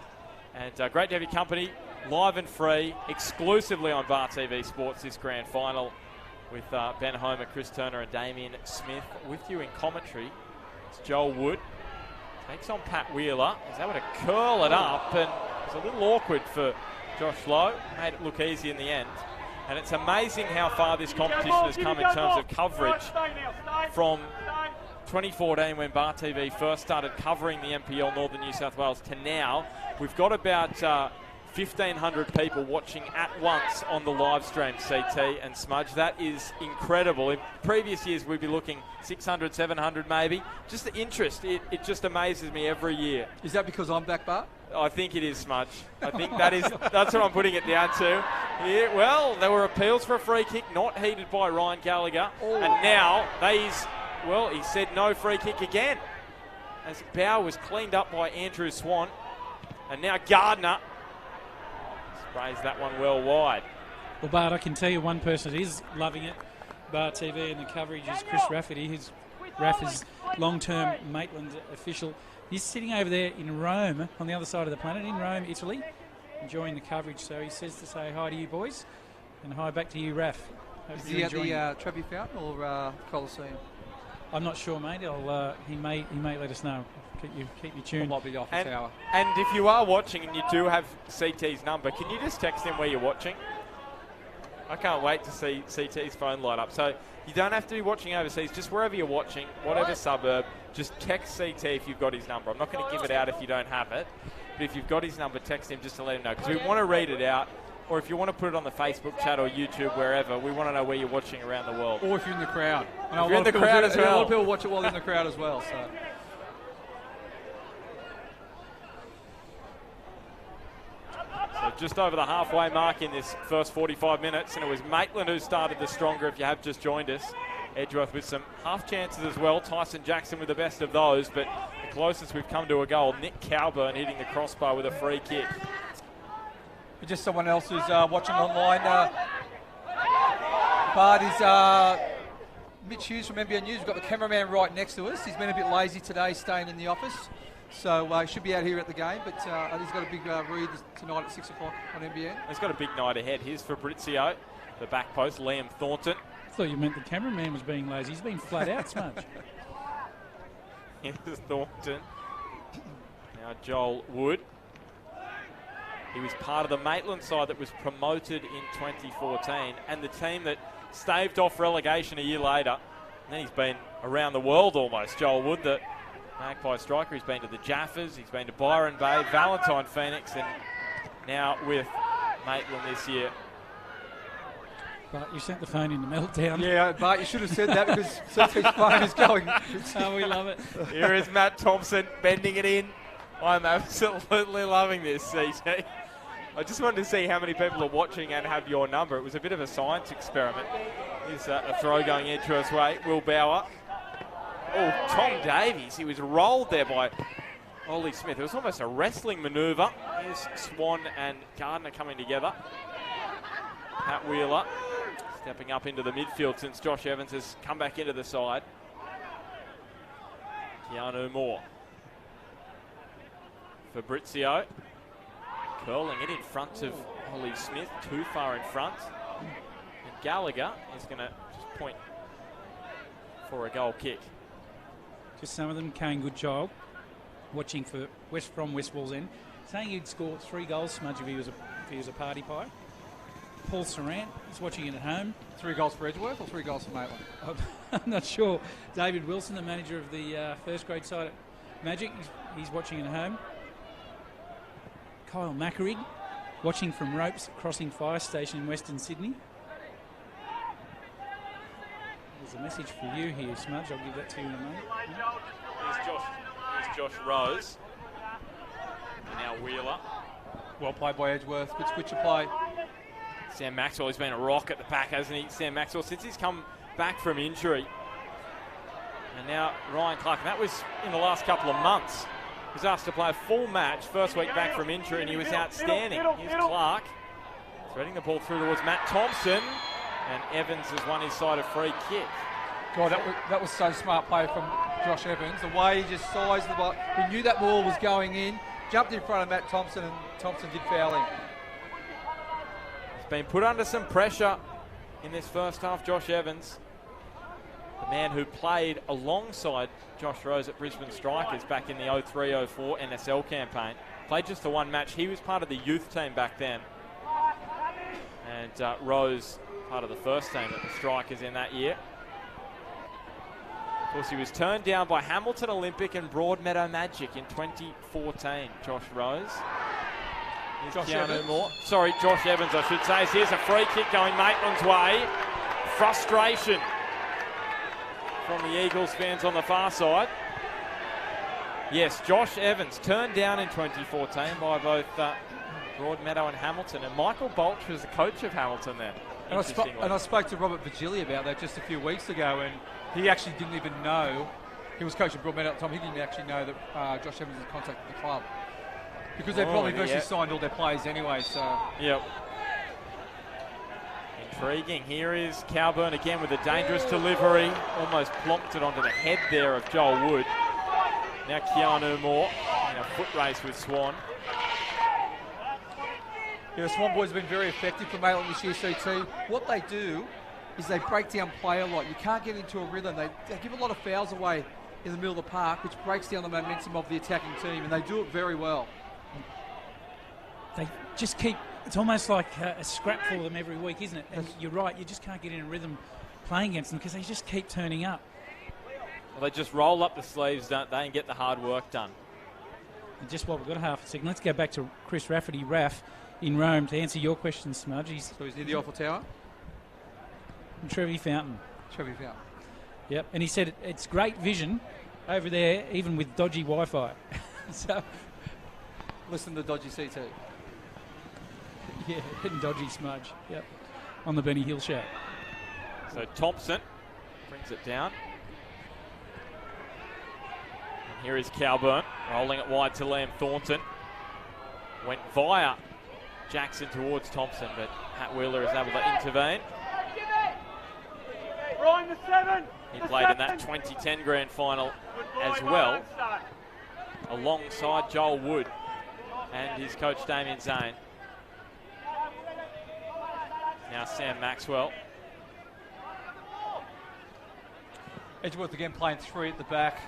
And great to have your company, live and free, exclusively on Bar TV Sports, this grand final, with Ben Homer, Chris Turner and Damian Smith. With you in commentary, it's Joel Wood. Takes on Pat Wheeler. He's able to curl it up, and it's a little awkward for Josh Lowe. Made it look easy in the end. And it's amazing how far this competition has come in terms of coverage from 2014, when Bar TV first started covering the NPL Northern New South Wales, to now. We've got about 1,500 people watching at once on the live stream, CT and Smudge. That is incredible. In previous years, we'd be looking 600, 700 maybe. Just the interest, it just amazes me every year. Is that because I'm back, Bart? I think it is, Smudge. I think that's what I'm putting it down to. Yeah, well, there were appeals for a free kick, not heeded by Ryan Gallagher. Oh. And now he said no free kick again, as Bow was cleaned up by Andrew Swan. And now Gardner sprays that one well wide. Well, Bart, I can tell you one person that is loving it, Bar TV, and the coverage is Chris Rafferty, who's Raff's long-term Maitland official. He's sitting over there in Rome, on the other side of the planet, in Rome, Italy, enjoying the coverage. So he says to say hi to you boys, and hi back to you, Raff. Is he at the Trevi Fountain or Coliseum? I'm not sure, mate. He may let us know. Keep you tuned. Might be off the tower. And if you are watching and you do have CT's number, can you just text him where you're watching? I can't wait to see CT's phone light up. So you don't have to be watching overseas. Just wherever you're watching, whatever suburb, just text CT if you've got his number. I'm not going to give it out if you don't have it. But if you've got his number, text him just to let him know. Because we want to read it out. Or if you want to put it on the Facebook chat or YouTube, wherever, we want to know where you're watching around the world. Or if you're in the crowd. If you're in the crowd as well. A lot of people watch it while in the crowd as well. So just over the halfway mark in this first 45 minutes, and it was Maitland who started the stronger, if you have just joined us. Edgeworth with some half chances as well. Tyson Jackson with the best of those, but the closest we've come to a goal, Nick COWBURN hitting the crossbar with a free kick. Just someone else who's watching online. Bart is Mitch Hughes from NBN News. We've got the cameraman right next to us. He's been a bit lazy today, staying in the office. So he should be out here at the game, but he's got a big read tonight at 6 o'clock on NBN. He's got a big night ahead. Here's Fabrizio, the back post, Liam Thornton. I thought you meant the cameraman was being lazy. He's been flat out, Smudge. Here's Thornton. Now Joel Wood. He was part of the Maitland side that was promoted in 2014, and the team that staved off relegation a year later. And then he's been around the world almost, Joel Wood, the Magpie striker. He's been to the Jaffas, he's been to Byron Bay, Valentine Phoenix, and now with Maitland this year. Bart, you sent the phone in the meltdown. Yeah, Bart, you should have said that because CT's phone is going. Oh, we love it. Here is Matt Thompson bending it in. I'm absolutely loving this, CT. I just wanted to see how many people are watching and have your number. It was a bit of a science experiment. Here's a throw going Edgeworth's way. Will Bauer. Oh, Tom Davies. He was rolled there by Ollie Smith. It was almost a wrestling manoeuvre. Here's Swan and Gardner coming together. Pat Wheeler stepping up into the midfield since Josh Evans has come back into the side. Keanu Moore. Fabrizio curling it in front of Ollie Smith, too far in front. And Gallagher is going to just point for a goal kick. Just some of them, Kane, good job. Watching for from West Wall's end. Saying he'd score 3 goals, Smudge, if he was if he was a party pie. Paul Sarant is watching it at home. 3 goals for Edgeworth or 3 goals for Maitland? I'm not sure. David Wilson, the manager of the first grade side at Magic, he's watching it at home. Kyle Mackerig, watching from ropes crossing fire station in Western Sydney. There's a message for you here, Smudge. I'll give that to you in a moment. Here's Josh Rose. And now Wheeler. Well played by Edgeworth. Good switch of play. Sam Maxwell has been a rock at the pack, hasn't he? Sam Maxwell, since he's come back from injury. And now Ryan Clark. And that was in the last couple of months. He was asked to play a full match, first week back from injury, and he was outstanding. Here's Clark. Threading the ball through towards Matt Thompson. And Evans has won his side a free kick. God, that was so smart play from Josh Evans. The way he just sized the ball. He knew that ball was going in. Jumped in front of Matt Thompson, and Thompson did foul him. He's been put under some pressure in this first half, Josh Evans. The man who played alongside Josh Rose at Brisbane Strikers back in the 03-04 NSL campaign. Played just the one match. He was part of the youth team back then. And Rose, part of the first team at the Strikers in that year. Of course, he was turned down by Hamilton Olympic and Broadmeadow Magic in 2014, Josh Rose. Here's Keanu Moore. Sorry, Josh Evans, I should say. Here's a free kick going Maitland's way. Frustration from the Eagles fans on the far side. Yes, Josh Evans turned down in 2014 by both Broadmeadow and Hamilton. And Michael BOLCH was the coach of Hamilton then. And I spoke to Robert Virgili about that just a few weeks ago, and he actually didn't even know. He was coaching Broadmeadow at the time. He didn't actually know that Josh Evans had contacted the club. Because they probably virtually signed all their players anyway, so... Yep. Intriguing. Here is COWBURN again with a dangerous delivery. Almost plonked it onto the head there of Joel Wood. Now Keanu Moore in a foot race with SWAN. Yeah, the SWAN boys have been very effective for Maitland this year, CT. What they do is they break down play a lot. You can't get into a rhythm. They give a lot of fouls away in the middle of the park, which breaks down the momentum of the attacking team, and they do it very well. They just keep, it's almost like a scrap for them every week, isn't it? And you're right, you just can't get in a rhythm playing against them because they just keep turning up. Well, they just roll up the sleeves, don't they, and get the hard work done. And just while we've got a half a second, let's go back to Chris Rafferty, Raff, in Rome to answer your question, Smudge. So he's near the Eiffel Tower? Trevi Fountain. Trevi Fountain. Yep, and he said it's great vision over there, even with dodgy Wi-Fi. So, listen to dodgy CT. Yeah, hitting dodgy Smudge. Yep, on the Benny Hill show. So Thompson brings it down. And here is COWBURN rolling it wide to Liam Thornton. Went via Jackson towards Thompson, but Pat Wheeler is able to intervene. He played in that 2010 grand final as well, alongside Joel Wood and his coach Damian ZANE. Now Sam Maxwell. Edgeworth again playing 3 at the back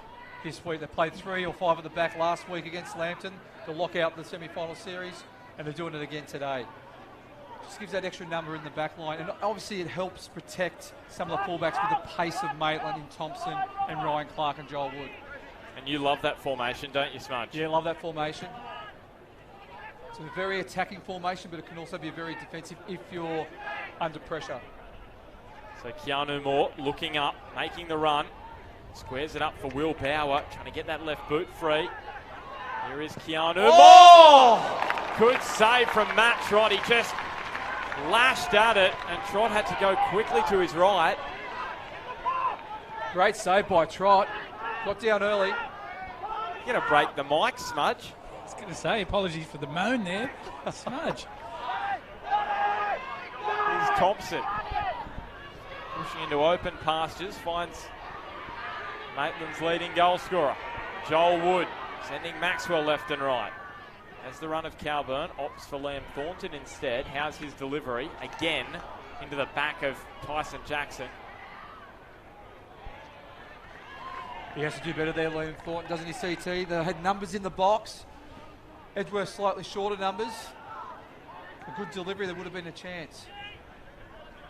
this week. They played 3 or 5 at the back last week against Lambton to lock out the semi-final series, and they're doing it again today. Just gives that extra number in the back line, and obviously it helps protect some of the fullbacks with the pace of Maitland and Thompson and Ryan Clark and Joel Wood. And you love that formation, don't you, Smudge? Yeah, love that formation. It's a very attacking formation, but it can also be very defensive if you're under pressure. So Keanu Moore looking up, making the run. Squares it up for Will Bauer, trying to get that left boot free. Here is Keanu Moore! Good save from Matt Trott. He just lashed at it, and Trott had to go quickly to his right. Great save by Trott. Got down early. You're going to break the mic, Smudge. I was going to say, apologies for the moan there. Smudge. Here's Thompson. Pushing into open pastures, finds Maitland's leading goal scorer, Joel Wood, sending Maxwell left and right. As the run of COWBURN opts for Liam Thornton instead. How's his delivery? Again, into the back of Tyson Jackson. He has to do better there, Liam Thornton, doesn't he, CT? They had numbers in the box. Edgeworth slightly shorter numbers. a good delivery, there would have been a chance.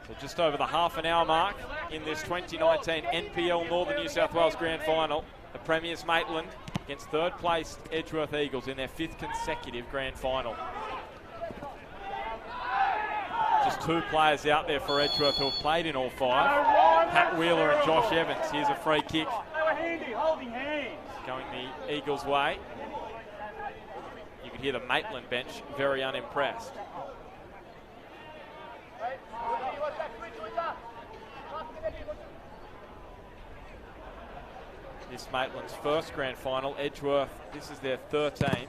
So just over the half-an-hour mark in this 2019 NPL Northern New South Wales Grand Final. The premiers Maitland against third-placed Edgeworth Eagles in their 5th consecutive Grand Final. Just 2 players out there for Edgeworth who have played in all 5. Pat Wheeler and Josh Evans. Here's a free kick going the Eagles' way. You could hear the Maitland bench very unimpressed. This Maitland's first Grand Final. Edgeworth, this is their 13th.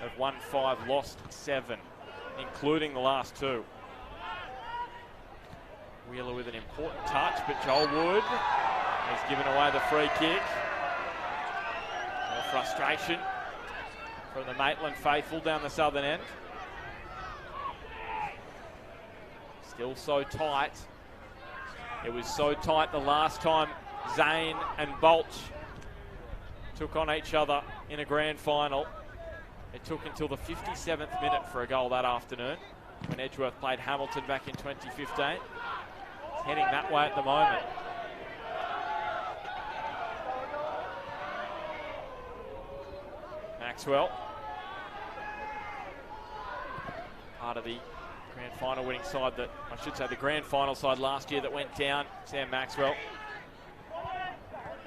They've won 5, lost 7, including the last 2. Wheeler with an important touch, but Joel Wood has given away the free kick. More frustration from the Maitland faithful down the southern end. Still so tight. It was so tight the last time ZANE and BOLCH took on each other in a grand final. It took until the 57th minute for a goal that afternoon when Edgeworth played Hamilton back in 2015. It's heading that way at the moment. Maxwell, part of the grand final winning side that, I should say the grand final side last year that went down, Sam Maxwell.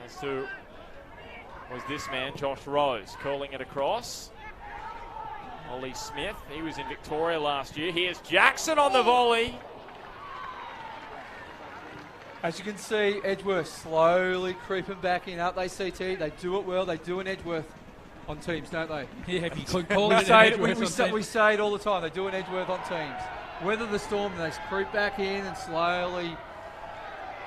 As to was this man, Josh Rose, curling it across. Ollie Smith, he was in Victoria last year. Here's Jackson on the volley. As you can see, Edgeworth slowly creeping back in, aren't they, CT? They do it well. They do an Edgeworth on teams, don't they? Yeah, if you could call it an Edgeworth on teams. We say it all the time. They do an Edgeworth on teams. Weather the storm, they creep back in and slowly.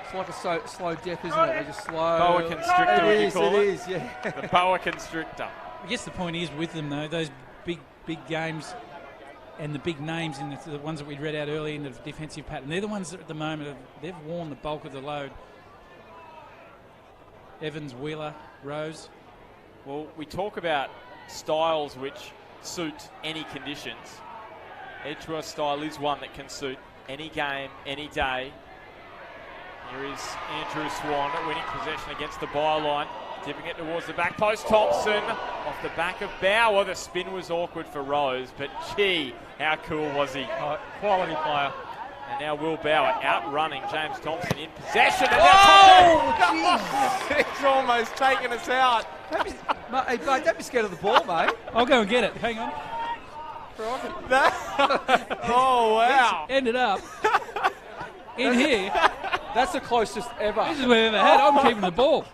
It's like a slow death, isn't it? They just slow. Boa constrictor, would you call it? It is, yeah. The boa constrictor. I guess the point is with them, though, those big games and the big names in the ones that we read out earlier in the defensive pattern, they're the ones that at the moment they've worn the bulk of the load. Evans, Wheeler, Rose. Well, we talk about styles which suit any conditions. Edgeworth style is one that can suit any game, any day. Here is Andrew SWAN winning possession against the byline. Tipping it towards the back post. Thompson off the back of Bauer. The spin was awkward for Rose, but gee, how cool was he? Quality player. And now Will Bauer outrunning James Thompson in possession. And it's almost taken us out. Hey, mate, don't be scared of the ball, mate. I'll go and get it. Hang on. Oh, wow. Ended up in here. That's the closest ever. This is what we've ever had. I'm keeping the ball.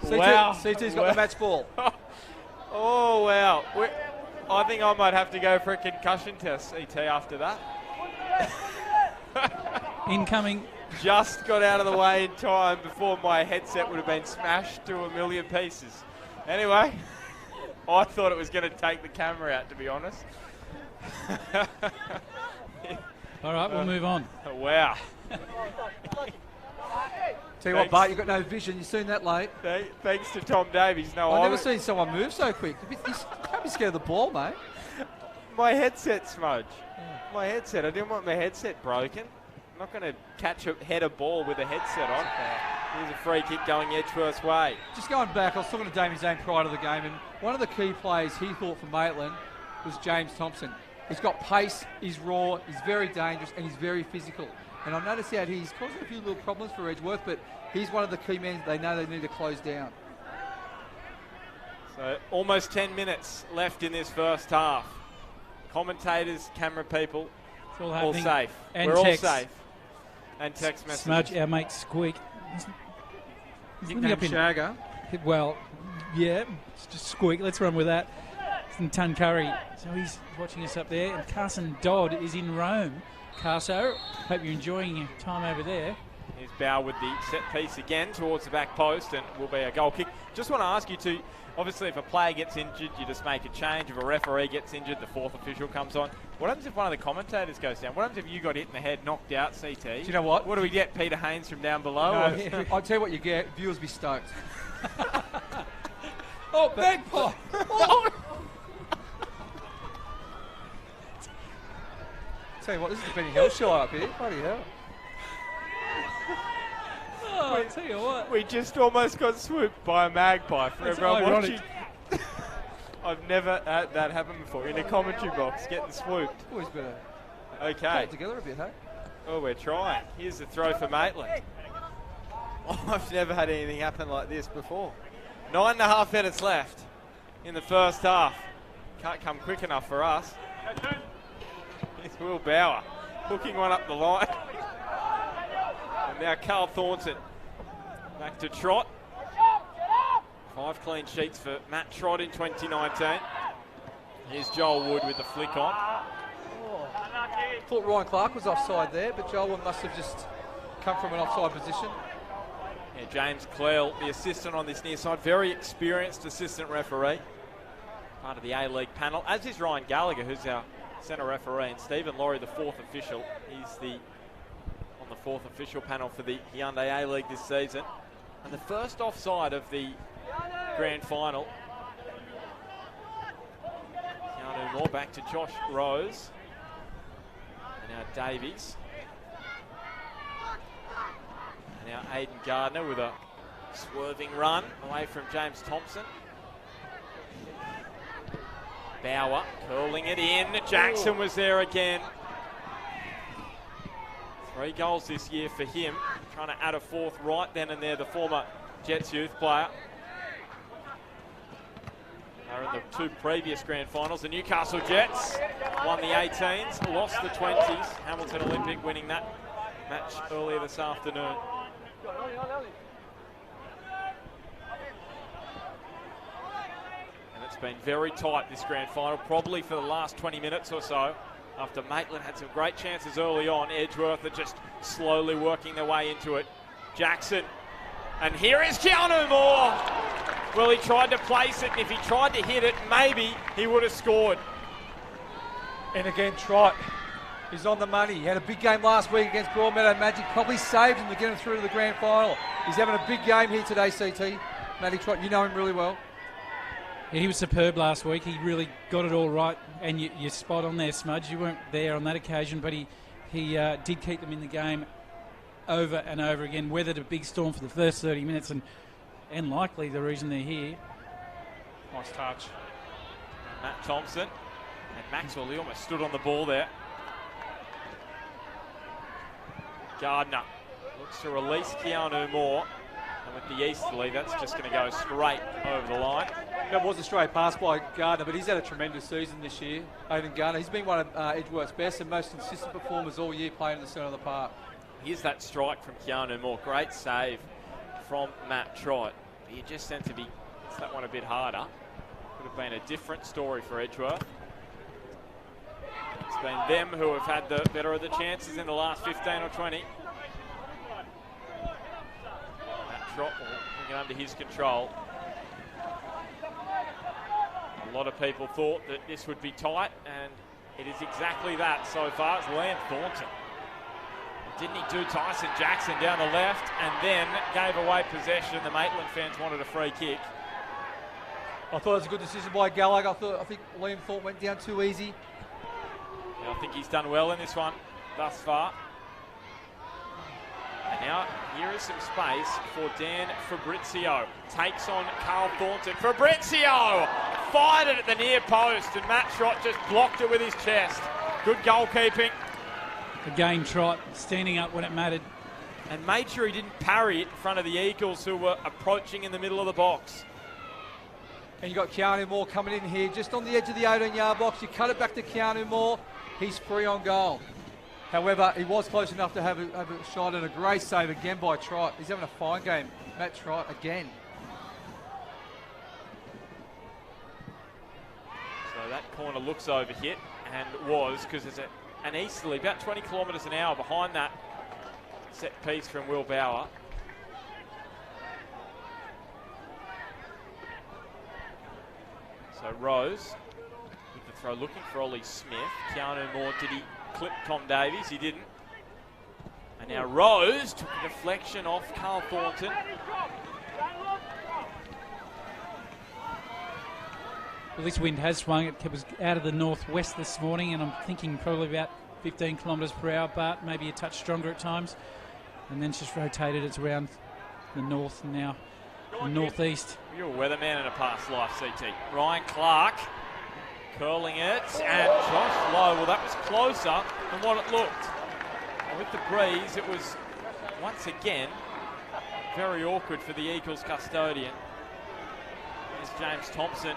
Wow. CT's got the match ball. Oh, wow. I think I might have to go for a concussion test, CT, after that. Incoming. Just got out of the way in time before my headset would have been smashed to a million pieces. Anyway, I thought it was going to take the camera out, to be honest. All right, we'll move on. Wow. Tell you what, Bart, you've got no vision. You've seen that late. Thanks to Tom Davies. No, I've never seen someone move so quick. Don't be scared of the ball, mate. My headset, Smudge. My headset. I didn't want my headset broken. I'm not going to catch a header ball with a headset on. Here's a free kick going Edgeworth's way. Just going back, I was talking to Damien Zane prior to the game, and one of the key plays he thought for Maitland was James Thompson. He's got pace, he's raw, he's very dangerous, and he's very physical. And I've noticed that he's causing a few little problems for Edgeworth, but he's one of the key men they know they need to close down. So almost 10 minutes left in this first half. Commentators, camera people, all safe. And we're text. all safe. And text messages. Smudge, our mate Squeak. Nickname Shagger. Well, yeah, it's just Squeak. Let's run with that. It's in Tuncurry. So he's watching us up there. And Carson Dodd is in Rome. Carso, hope you're enjoying your time over there. Here's Bauer with the set piece again towards the back post, and will be a goal kick. Just want to ask you to, obviously if a player gets injured, you just make a change. If a referee gets injured, the fourth official comes on. What happens if one of the commentators goes down? What happens if you got hit in the head, knocked out, CT? Do you know what? What do we get, Peter Haynes from down below? No, I'll tell you what you get. Viewers be stoked. Oh, bagpipe! Tell you what, this is the Benny Hill show up here. Bloody hell. Oh, I tell you what. We just almost got swooped by a magpie for That's everyone ironic. watching. I've never had that happen before in a commentary box, getting swooped. Always better. Okay. Pull together a bit, hey? Oh, we're trying. Here's the throw for Maitland. Oh, I've never had anything happen like this before. 9.5 minutes left in the first half. Can't come quick enough for us. It's Will Bauer hooking one up the line. And now Carl Thornton back to TROTT. 5 clean sheets for Matt TROTT in 2019. Here's Joel Wood with the flick on. Thought Ryan Clark was offside there, but Joel must have just come from an offside position. Yeah, James Clell, the assistant on this near side, very experienced assistant referee. Part of the A-League panel, as is Ryan Gallagher, who's our centre referee, and Stephen Laurie, the 4th official. He's on the 4th official panel for the Hyundai A-League this season. And the first offside of the grand final. KEANU Moore back to Josh Rose. And now Davies. And now Aiden Gardner with a swerving run away from James Thompson. Bauer curling it in. Jackson was there again. 3 goals this year for him. Trying to add a 4th right then and there, the former Jets youth player. They were in the 2 previous grand finals. The Newcastle Jets won the 18s, lost the 20s. Hamilton Olympic winning that match earlier this afternoon. And it's been very tight, this grand final, probably for the last 20 minutes or so. After Maitland had some great chances early on, Edgeworth are just slowly working their way into it. Jackson, and here is KEANU Moore. Well, he tried to place it, and if he tried to hit it, maybe he would have scored. And again, TROTT is on the money. He had a big game last week against Broadmeadow Magic. Probably saved him to get him through to the grand final. He's having a big game here today, CT. Matty TROTT, you know him really well. Yeah, he was superb last week. He really got it all right. And you're spot on there, Smudge. You weren't there on that occasion, but he did keep them in the game over and over again. Weathered a big storm for the first 30 minutes and likely the reason they're here. Nice touch. Matt Thompson and Maxwell, he almost stood on the ball there. Gardner looks to release KEANU Moore. And with the easterly, that's just going to go straight over the line. That was a straight pass by Gardner, but he's had a tremendous season this year, Aiden Gardner. He's been one of Edgeworth's best and most consistent performers all year playing in the centre of the park. Here's that strike from KEANU Moore. Great save from Matt TROTT. But you just sent to be that one a bit harder. Could have been a different story for Edgeworth. It's been them who have had the better of the chances in the last 15 or 20. Matt TROTT will bring it under his control. A lot of people thought that this would be tight, and it is exactly that so far. It's Liam Thornton. Didn't he do Tyson Jackson down the left and then gave away possession? The Maitland fans wanted a free kick. I thought it was a good decision by Gallagher. I think Liam Thornton went down too easy. Yeah, I think he's done well in this one thus far. And now here is some space for Dan Fabrizio. Takes on Carl Thornton. Fabrizio fired it at the near post, and Matt TROTT just blocked it with his chest. Good goalkeeping. Again, TROTT standing up when it mattered. And made sure he didn't parry it in front of the Eagles, who were approaching in the middle of the box. And you've got KEANU Moore coming in here just on the edge of the 18-yard box. You cut it back to KEANU Moore. He's free on goal. However, he was close enough to have a shot, and a great save again by TROTT. He's having a fine game. Matt TROTT again. So that corner looks overhit, and was, because there's an easterly about 20 kilometres an hour behind that set piece from Will Bauer. So Rose with the throw, looking for Ollie Smith. KEANU Moore, did he clip Tom Davies? He didn't. And now Rose took a deflection off Carl Thornton. Well, this wind has swung. It was out of the northwest this morning, and I'm thinking probably about 15 kilometres per hour, but maybe a touch stronger at times. And then it's just rotated. It's around the north and now the northeast. You're a weatherman in a past life, CT. Ryan Clark curling it, and Josh Lowe. Well, that was closer than what it looked. And with the breeze, it was once again very awkward for the Eagles custodian. There's James Thompson.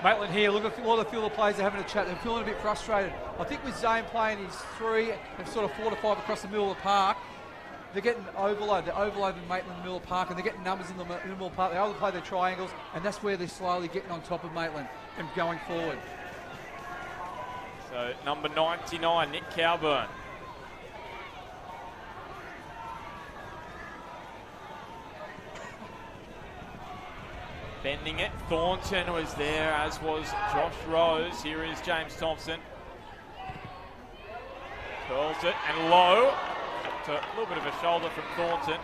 Maitland here, look at a lot of the field players are having a chat. They're feeling a bit frustrated. I think with ZANE playing his 3 and sort of 4 to 5 across the middle of the park, they're getting overloaded. They're overloading Maitland in the middle of the park, and they're getting numbers in the middle of the park. They're able to play their triangles, and that's where they're slowly getting on top of Maitland and going forward. So number 99, Nick COWBURN. Bending it, Thornton was there, as was Josh Rose. Here is James Thompson. Curls it, and Lowe. To a little bit of a shoulder from Thornton.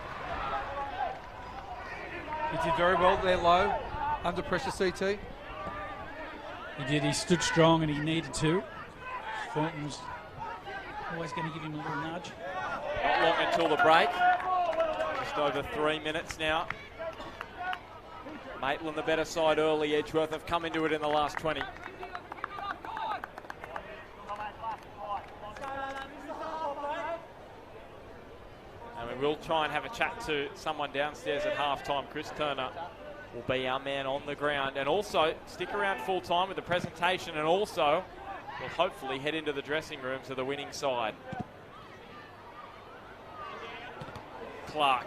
He did very well there, Lowe, under pressure, CT. He did. He stood strong, and he needed to. Thornton's always going to give him a little nudge. Not long until the break. Just over 3 minutes now. Maitland the better side early. Edgeworth have come into it in the last 20. And we will try and have a chat to someone downstairs at halftime. Chris Turner will be our man on the ground. And also stick around full time with the presentation, and also we'll hopefully head into the dressing rooms of the winning side. Clark.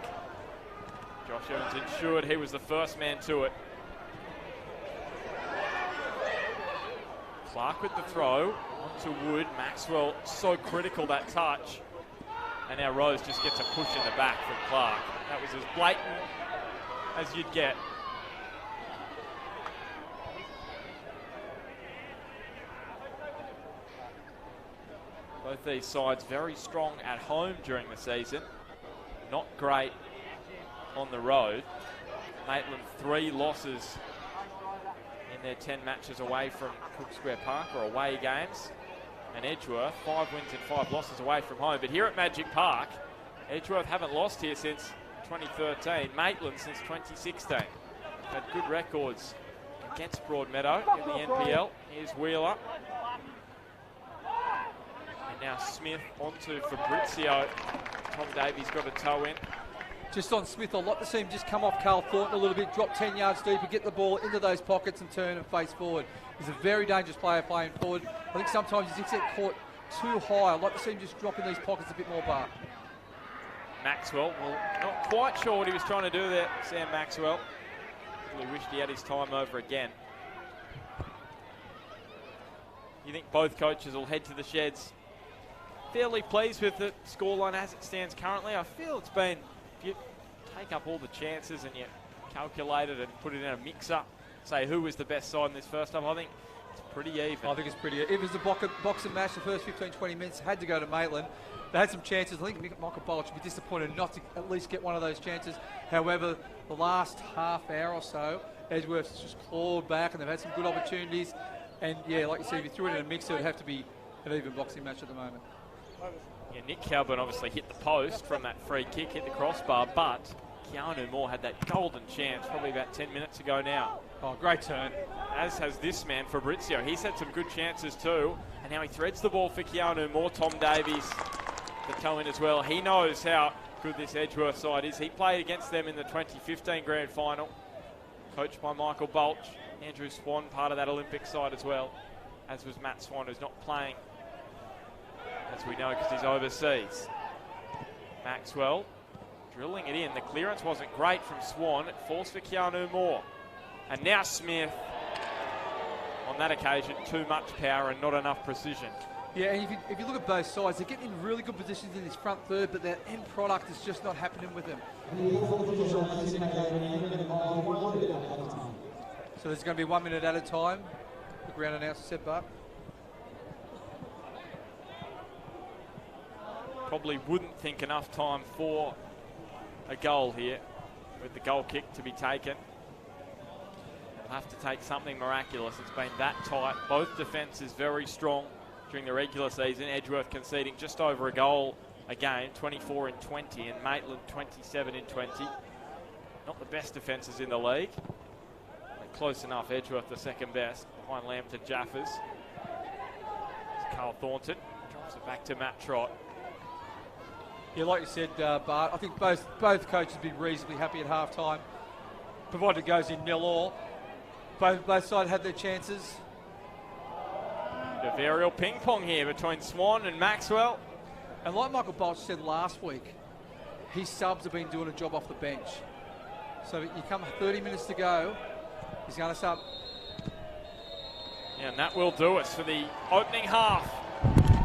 Josh Evans ensured he was the first man to it. Clark with the throw onto Wood. Maxwell so critical, that touch. And now Rose just gets a push in the back from Clark. That was as blatant as you'd get. Both these sides very strong at home during the season. Not great on the road. Maitland 3 losses in their 10 matches away from Cook Square Park, or away games. And Edgeworth 5 wins and 5 losses away from home. But here at Magic Park, Edgeworth haven't lost here since 2013. Maitland since 2016. Had good records against Broadmeadow in the NPL. Here's Wheeler. And now Smith onto Fabrizio. Tom Davies got a toe in. Just on Smith, I'd like to see him just come off Carl Thornton a little bit, drop 10 yards deeper, get the ball into those pockets and turn and face forward. He's a very dangerous player playing forward. I think sometimes he gets caught too high. I'd like to see him just drop in these pockets a bit more, Bart. Maxwell, well, not quite sure what he was trying to do there, Sam Maxwell. Really wished he had his time over again. You think both coaches will head to the sheds fairly pleased with the scoreline as it stands currently? I feel it's been, if you take up all the chances and you calculate it and put it in a mix-up, say who was the best side in this first half, I think it's pretty even. I think it's pretty even. If it was a boxing match, the first 15-20 minutes had to go to Maitland. They had some chances. I think Michael BOLCH would be disappointed not to at least get one of those chances. However, the last half hour or so, Edgeworth has just clawed back and they've had some good opportunities. And yeah, like you said, if you threw it in a mixer, it would have to be an even boxing match at the moment. Yeah, Nick COWBURN obviously hit the post from that free kick, hit the crossbar, but KEANU Moore had that golden chance probably about 10 minutes ago now. Oh, great turn. As has this man, Fabrizio. He's had some good chances too, and now he threads the ball for KEANU Moore. Tom Davies, the toe in as well. He knows how good this Edgeworth side is. He played against them in the 2015 grand final, coached by Michael BOLCH. Andrew SWAN, part of that Olympic side as well, as was Matt Swan, who's not playing, as we know, because he's overseas. Maxwell drilling it in. The clearance wasn't great from Swan. It falls for KEANU Moore. And now Smith, on that occasion, too much power and not enough precision. Yeah, and if you look at both sides, they're getting in really good positions in this front third, but their end product is just not happening with them. So there's going to be 1 minute at a time. The ground announcer said, Bart. Probably wouldn't think enough time for a goal here with the goal kick to be taken. They'll have to take something miraculous. It's been that tight. Both defences very strong during the regular season. Edgeworth conceding just over a goal a game, 24 in 20, and Maitland 27 in 20. Not the best defences in the league. Close enough. Edgeworth the second best, behind Lambton Jaffers. Carl Thornton drops it back to Matt Trott. Yeah, like you said, Bart, I think both coaches would be reasonably happy at half-time, provided it goes in 0-0. Both sides had their chances. A aerial ping-pong here between Swan and Maxwell. And like Michael BOLCH said last week, his subs have been doing a job off the bench. So you come 30 minutes to go, he's going to sub. Yeah, and that will do us for the opening half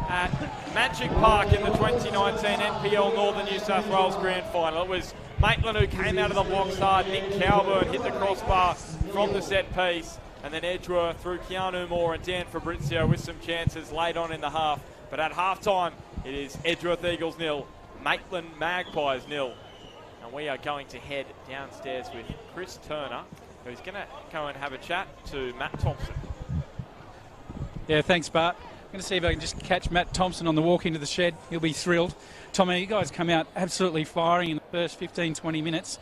at Magic Park in the 2019 NPL Northern New South Wales Grand Final. It was Maitland who came out of the blocks hard. Nick COWBURN hit the crossbar from the set piece. And then Edgeworth through KEANU Moore and Dan Fabrizio with some chances late on in the half. But at half-time, it is Edgeworth Eagles 0, Maitland Magpies 0. And we are going to head downstairs with Chris Turner, who's going to go and have a chat to Matt Thompson. Yeah, thanks, Bart. I'm going to see if I can just catch Matt Thompson on the walk into the shed. He'll be thrilled. Tommy, you guys come out absolutely firing in the first 15, 20 minutes.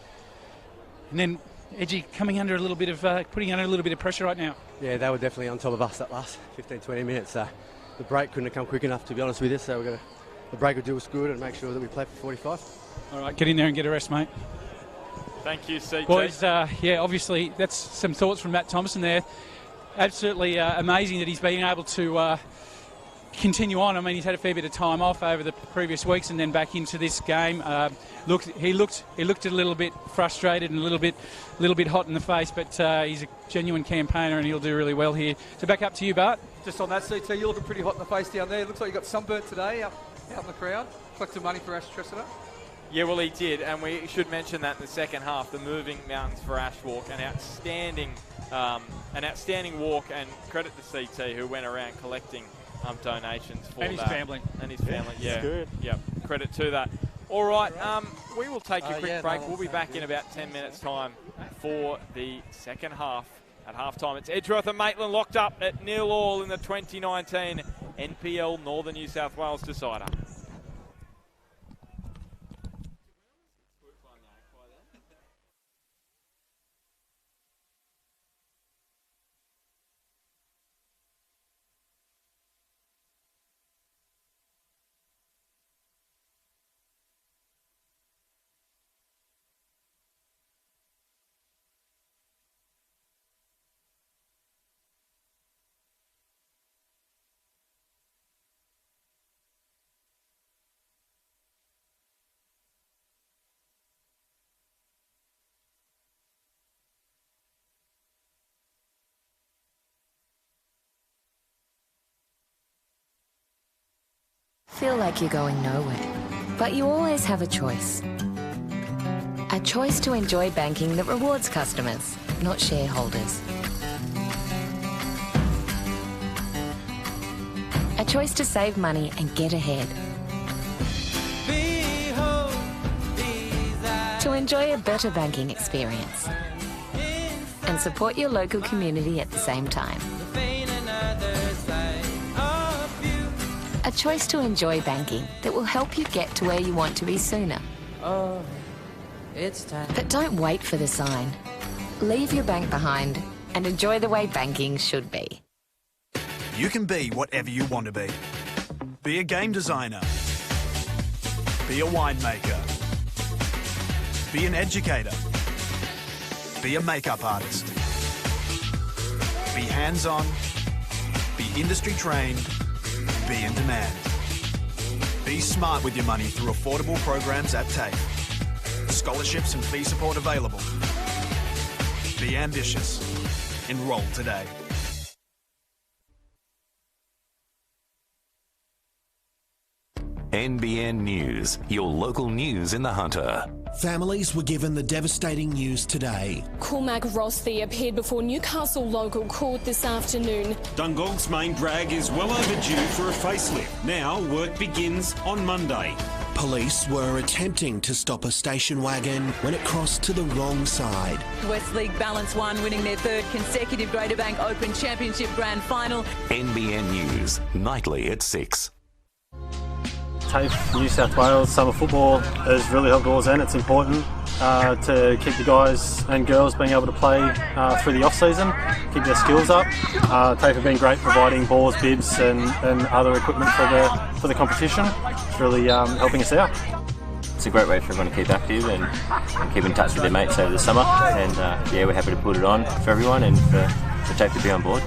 And then Edgy coming under a little bit of, putting under a little bit of pressure right now. Yeah, they were definitely on top of us that last 15, 20 minutes. The break couldn't have come quick enough, to be honest with you. So the break would do us good and make sure that we play for 45. All right, get in there and get a rest, mate. Thank you, CT. Boys, yeah, obviously that's some thoughts from Matt Thompson there. Absolutely amazing that he's been able to continue on. I mean, he's had a fair bit of time off over the previous weeks and then back into this game. He looked a little bit frustrated and a little bit hot in the face, but he's a genuine campaigner and he'll do really well here. So back up to you, Bart. Just on that, CT, you're looking pretty hot in the face down there. Looks like you got sunburnt today out in the crowd. Collected money for Ash Tressida. Yeah, well, he did, and we should mention that in the second half, the Moving Mountains for Ash walk, an outstanding walk, and credit to CT who went around collecting donations for and that. And his family, yeah. Good. Yep, credit to that. All right, we will take a quick break. We'll be back in about 10 minutes' time for the second half. At halftime, it's Edgeworth and Maitland locked up at 0-0 in the 2019 NPL Northern New South Wales decider. Feel like you're going nowhere, but you always have a choice. A choice to enjoy banking that rewards customers, not shareholders. A choice to save money and get ahead. To enjoy a better banking experience and support your local community at the same time. A choice to enjoy banking that will help you get to where you want to be sooner. Oh, it's time. But don't wait for the sign. Leave your bank behind and enjoy the way banking should be. You can be whatever you want to be. Be a game designer. Be a winemaker. Be an educator. Be a makeup artist. Be hands-on. Be industry trained. Be in demand. Be smart with your money through affordable programs at TAFE. Scholarships and fee support available. Be ambitious. Enroll today. NBN News, your local news in the Hunter. Families were given the devastating news today. Cormac Rossi appeared before Newcastle local court this afternoon. Dungog's main drag is well overdue for a facelift. Now work begins on Monday. Police were attempting to stop a station wagon when it crossed to the wrong side. West League Balance One winning their third consecutive Greater Bank Open Championship Grand Final. NBN News, nightly at 6. TAFE New South Wales summer football has really helped all ZANE. It's important to keep the guys and girls being able to play through the off-season, keep their skills up. TAFE have been great providing balls, bibs and other equipment for the competition. It's really helping us out. It's a great way for everyone to keep active and keep in touch with their mates over the summer, and yeah, we're happy to put it on for everyone and for TAFE to be on board.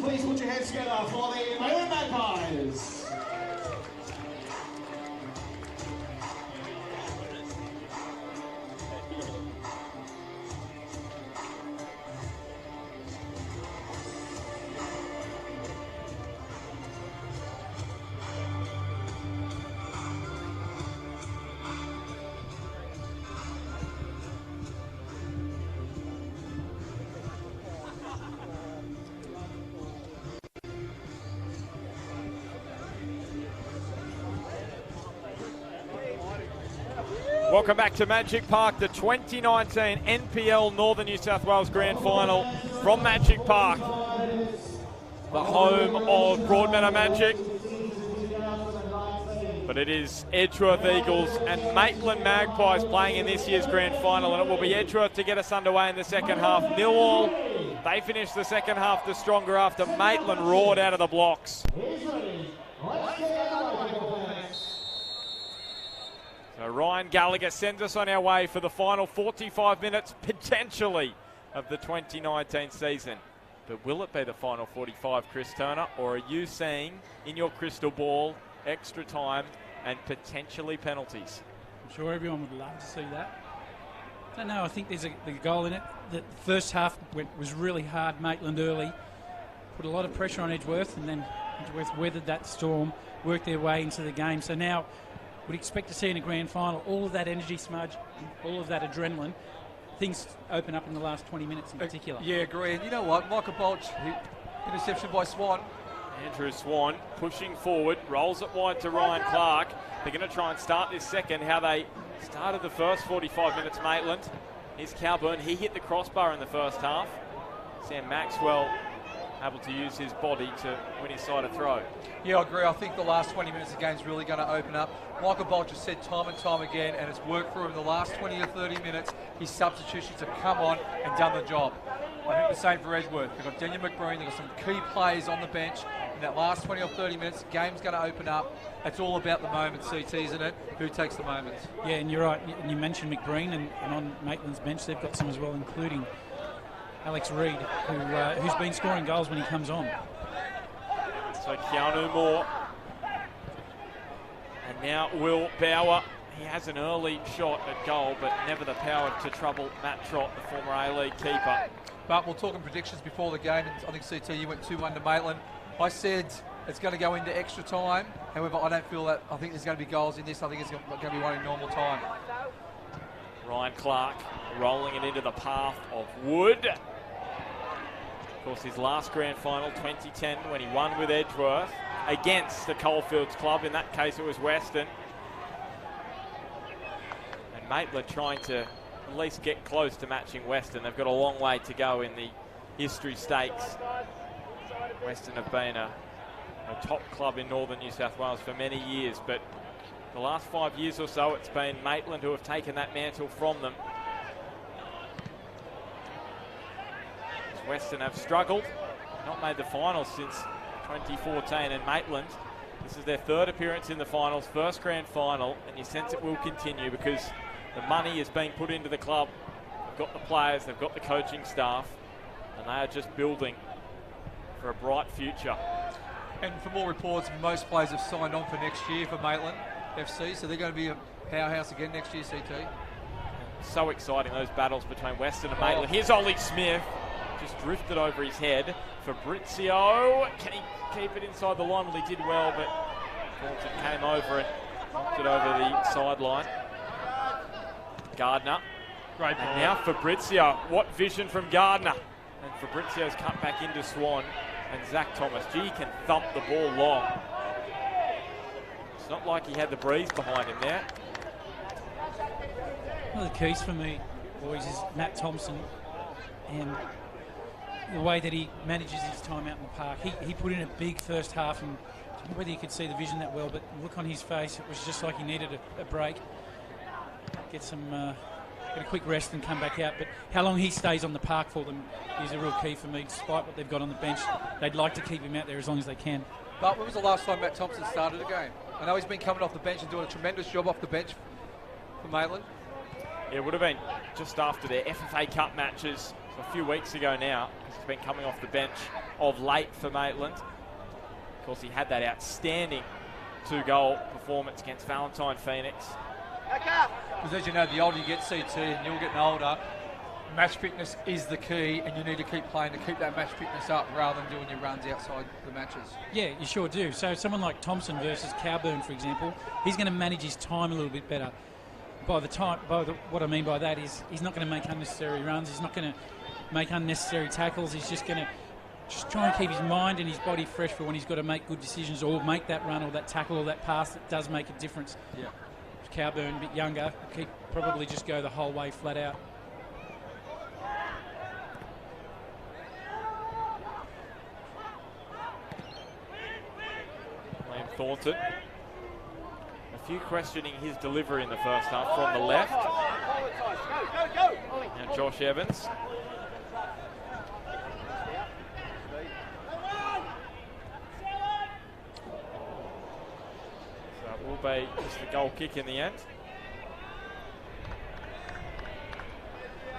please put your hands together for the Maitland Magpies. Welcome back to Magic Park, the 2019 NPL Northern New South Wales Grand Final from Magic Park, the home of Broadmeadow Magic. But it is Edgeworth Eagles and Maitland Magpies playing in this year's Grand Final, and it will be Edgeworth to get us underway in the second half. 0-0. They finished the second half the stronger after Maitland roared out of the blocks. So Ryan Gallagher sends us on our way for the final 45 minutes, potentially, of the 2019 season. But will it be the final 45, Chris Turner, or are you seeing in your crystal ball extra time and potentially penalties? I'm sure everyone would love to see that. I don't know, I think there's a goal in it. The first half was really hard. Maitland early put a lot of pressure on Edgeworth, and then Edgeworth weathered that storm, worked their way into the game. So now we'd expect to see in a grand final all of that energy smudge, all of that adrenaline. Things open up in the last 20 minutes in particular. Yeah, agree. And you know what? Michael BOLCH, interception by Swan. Andrew Swan pushing forward, rolls it wide to Ryan Clark. They're going to try and start this second how they started the first 45 minutes, Maitland. Here's COWBURN. He hit the crossbar in the first half. Sam Maxwell able to use his body to win his side a throw. Yeah, I agree. I think the last 20 minutes of the game is really going to open up. Michael BOLCH has said time and time again, and it's worked for him the last 20 or 30 minutes. His substitutions have come on and done the job. I think the same for Edgeworth. They've got Daniel McBreen, they've got some key players on the bench. In that last 20 or 30 minutes, the game's going to open up. It's all about the moment, CT, isn't it? Who takes the moments? Yeah, and you're right. And you mentioned McBreen, and on Maitland's bench, they've got some as well, including Alex Reid, who's been scoring goals when he comes on. So KEANU Moore. And now Will Bauer. He has an early shot at goal, but never the power to trouble Matt Trott, the former A-League keeper. But we're talking predictions before the game, and I think CT, you went 2-1 to Maitland. I said it's going to go into extra time. However, I don't feel that. I think there's going to be goals in this. I think it's going to be one in normal time. Ryan Clark rolling it into the path of Wood. Of course, his last grand final, 2010, when he won with Edgeworth against the Coalfields club. In that case, it was Western. And Maitland trying to at least get close to matching Western. They've got a long way to go in the history stakes. Western have been a top club in northern New South Wales for many years, but the last 5 years or so, it's been Maitland who have taken that mantle from them. Western have struggled, not made the finals since 2014, and Maitland, this is their third appearance in the finals, first grand final, and you sense it will continue because the money is being put into the club. They've got the players, they've got the coaching staff, and they are just building for a bright future. And for more reports, most players have signed on for next year for Maitland FC, so they're going to be a powerhouse again next year, CT. So exciting, those battles between Western and Maitland. Here's Ollie Smith, just drifted over his head. Fabrizio, can he keep it inside the line? Well, he did well, but Thornton came over and knocked it over the sideline. Gardner. Great ball. And now Fabrizio, what vision from Gardner. And Fabrizio's cut back into Swan. And Zach Thomas, gee, he can thump the ball long. It's not like he had the breeze behind him there. One of the keys for me, boys, is Matt Thompson and the way that he manages his time out in the park. He put in a big first half, and I don't know whether you could see the vision that well, but look on his face, it was just like he needed a break. Get a quick rest and come back out. But how long he stays on the park for them is a real key for me. Despite what they've got on the bench, they'd like to keep him out there as long as they can. But when was the last time Matt Thompson started a game? I know he's been coming off the bench and doing a tremendous job off the bench for Maitland. It would have been just after their FFA Cup matches So a few weeks ago now, because he's been coming off the bench of late for Maitland. Of course, he had that outstanding 2-goal performance against Valentine Phoenix. Because as you know, the older you get, CT, and you're getting older, match fitness is the key, and you need to keep playing to keep that match fitness up rather than doing your runs outside the matches. Yeah, you sure do. So someone like Thompson versus COWBURN, for example, he's going to manage his time a little bit better. What I mean by that is he's not going to make unnecessary runs. He's not going to make unnecessary tackles. He's just going to try and keep his mind and his body fresh for when he's got to make good decisions or make that run or that tackle or that pass that does make a difference. Yeah. COWBURN, a bit younger, probably just go the whole way flat out. Liam Thornton. A few questioning his delivery in the first half from the left. Now Josh Evans. So it will be just the goal kick in the end.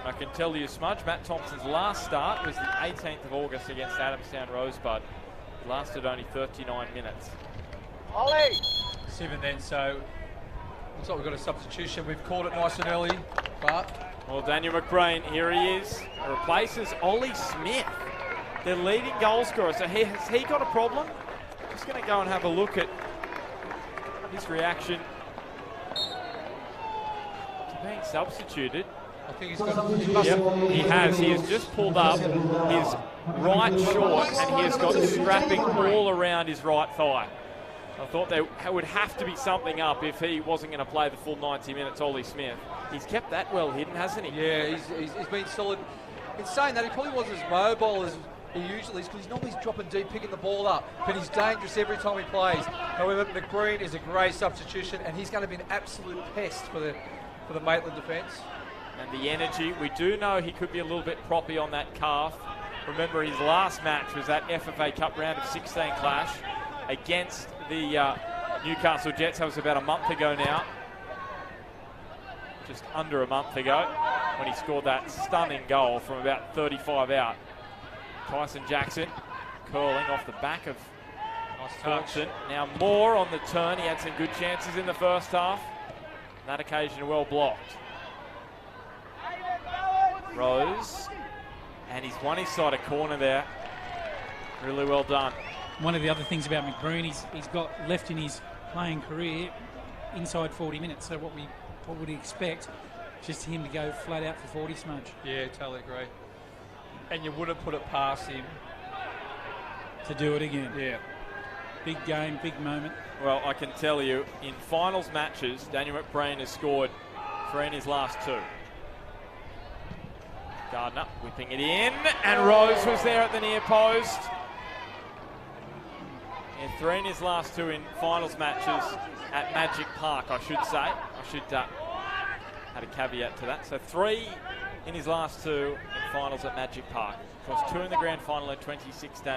I can tell you, Smudge, Matt Thompson's last start was the 18th of August against Adamstown Rosebud. It lasted only 39 minutes. Ollie! 7 then, so looks like we've got a substitution. We've called it nice and early, but... Well, Daniel McBreen, here he is, replaces Ollie Smith, their leading goal scorer. So has he got a problem? Just going to go and have a look at his reaction to being substituted. I think he's got... Yep, he has. He has just pulled up his right short and he has got strapping all around his right thigh. I thought there would have to be something up if he wasn't going to play the full 90 minutes, Ollie Smith. He's kept that well hidden, hasn't he? Yeah, he's been solid. In saying that, he probably wasn't as mobile as he usually is because he's normally dropping deep, picking the ball up, but he's dangerous every time he plays. However, McBreen is a great substitution and he's going to be an absolute pest for the Maitland defence. And the energy, we do know he could be a little bit proppy on that calf. Remember, his last match was that FFA Cup round of 16 clash against the Newcastle Jets. That was about a month ago now. Just under a month ago when he scored that stunning goal from about 35 out. Tyson Jackson curling off the back of Thompson. Now Moore on the turn. He had some good chances in the first half. On that occasion well blocked. Rose. And he's won his side of corner there. Really well done. One of the other things about McBreen, he's got left in his playing career inside 40 minutes. So what would he expect? Just him to go flat out for 40, Smudge. Yeah, totally agree. And you wouldn't put it past him to do it again. Yeah. Big game, big moment. Well, I can tell you, in finals matches, Daniel McBreen has scored 3 in his last 2. Gardner whipping it in, and Rose was there at the near post. And 3 in his last 2 in finals matches at Magic Park, I should say. I should add a caveat to that. So 3 in his last 2 in finals at Magic Park. Of course, 2 in the grand final in 2016.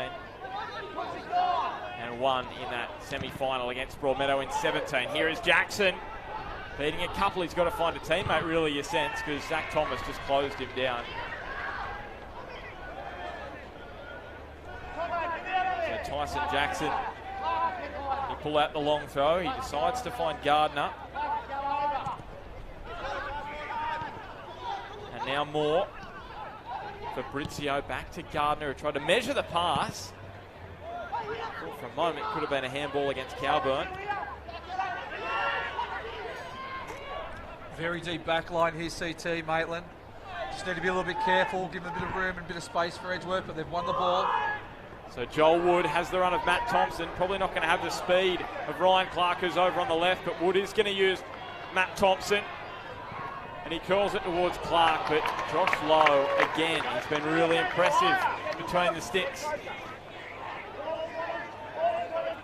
And 1 in that semi-final against Broadmeadow in 17. Here is Jackson. Beating a couple, he's got to find a teammate, really, you sense, because Zach Thomas just closed him down. So Tyson Jackson, he pull out the long throw. He decides to find Gardner. And now Moore. Fabrizio back to Gardner, who tried to measure the pass. Thought for a moment it could have been a handball against COWBURN. Very deep back line here, CT, Maitland. Just need to be a little bit careful, give them a bit of room and a bit of space for Edgeworth, but they've won the ball. So Joel Wood has the run of Matt Thompson. Probably not going to have the speed of Ryan Clark, who's over on the left, but Wood is going to use Matt Thompson. And he curls it towards Clark, but Josh Lowe, again, he's been really impressive between the sticks.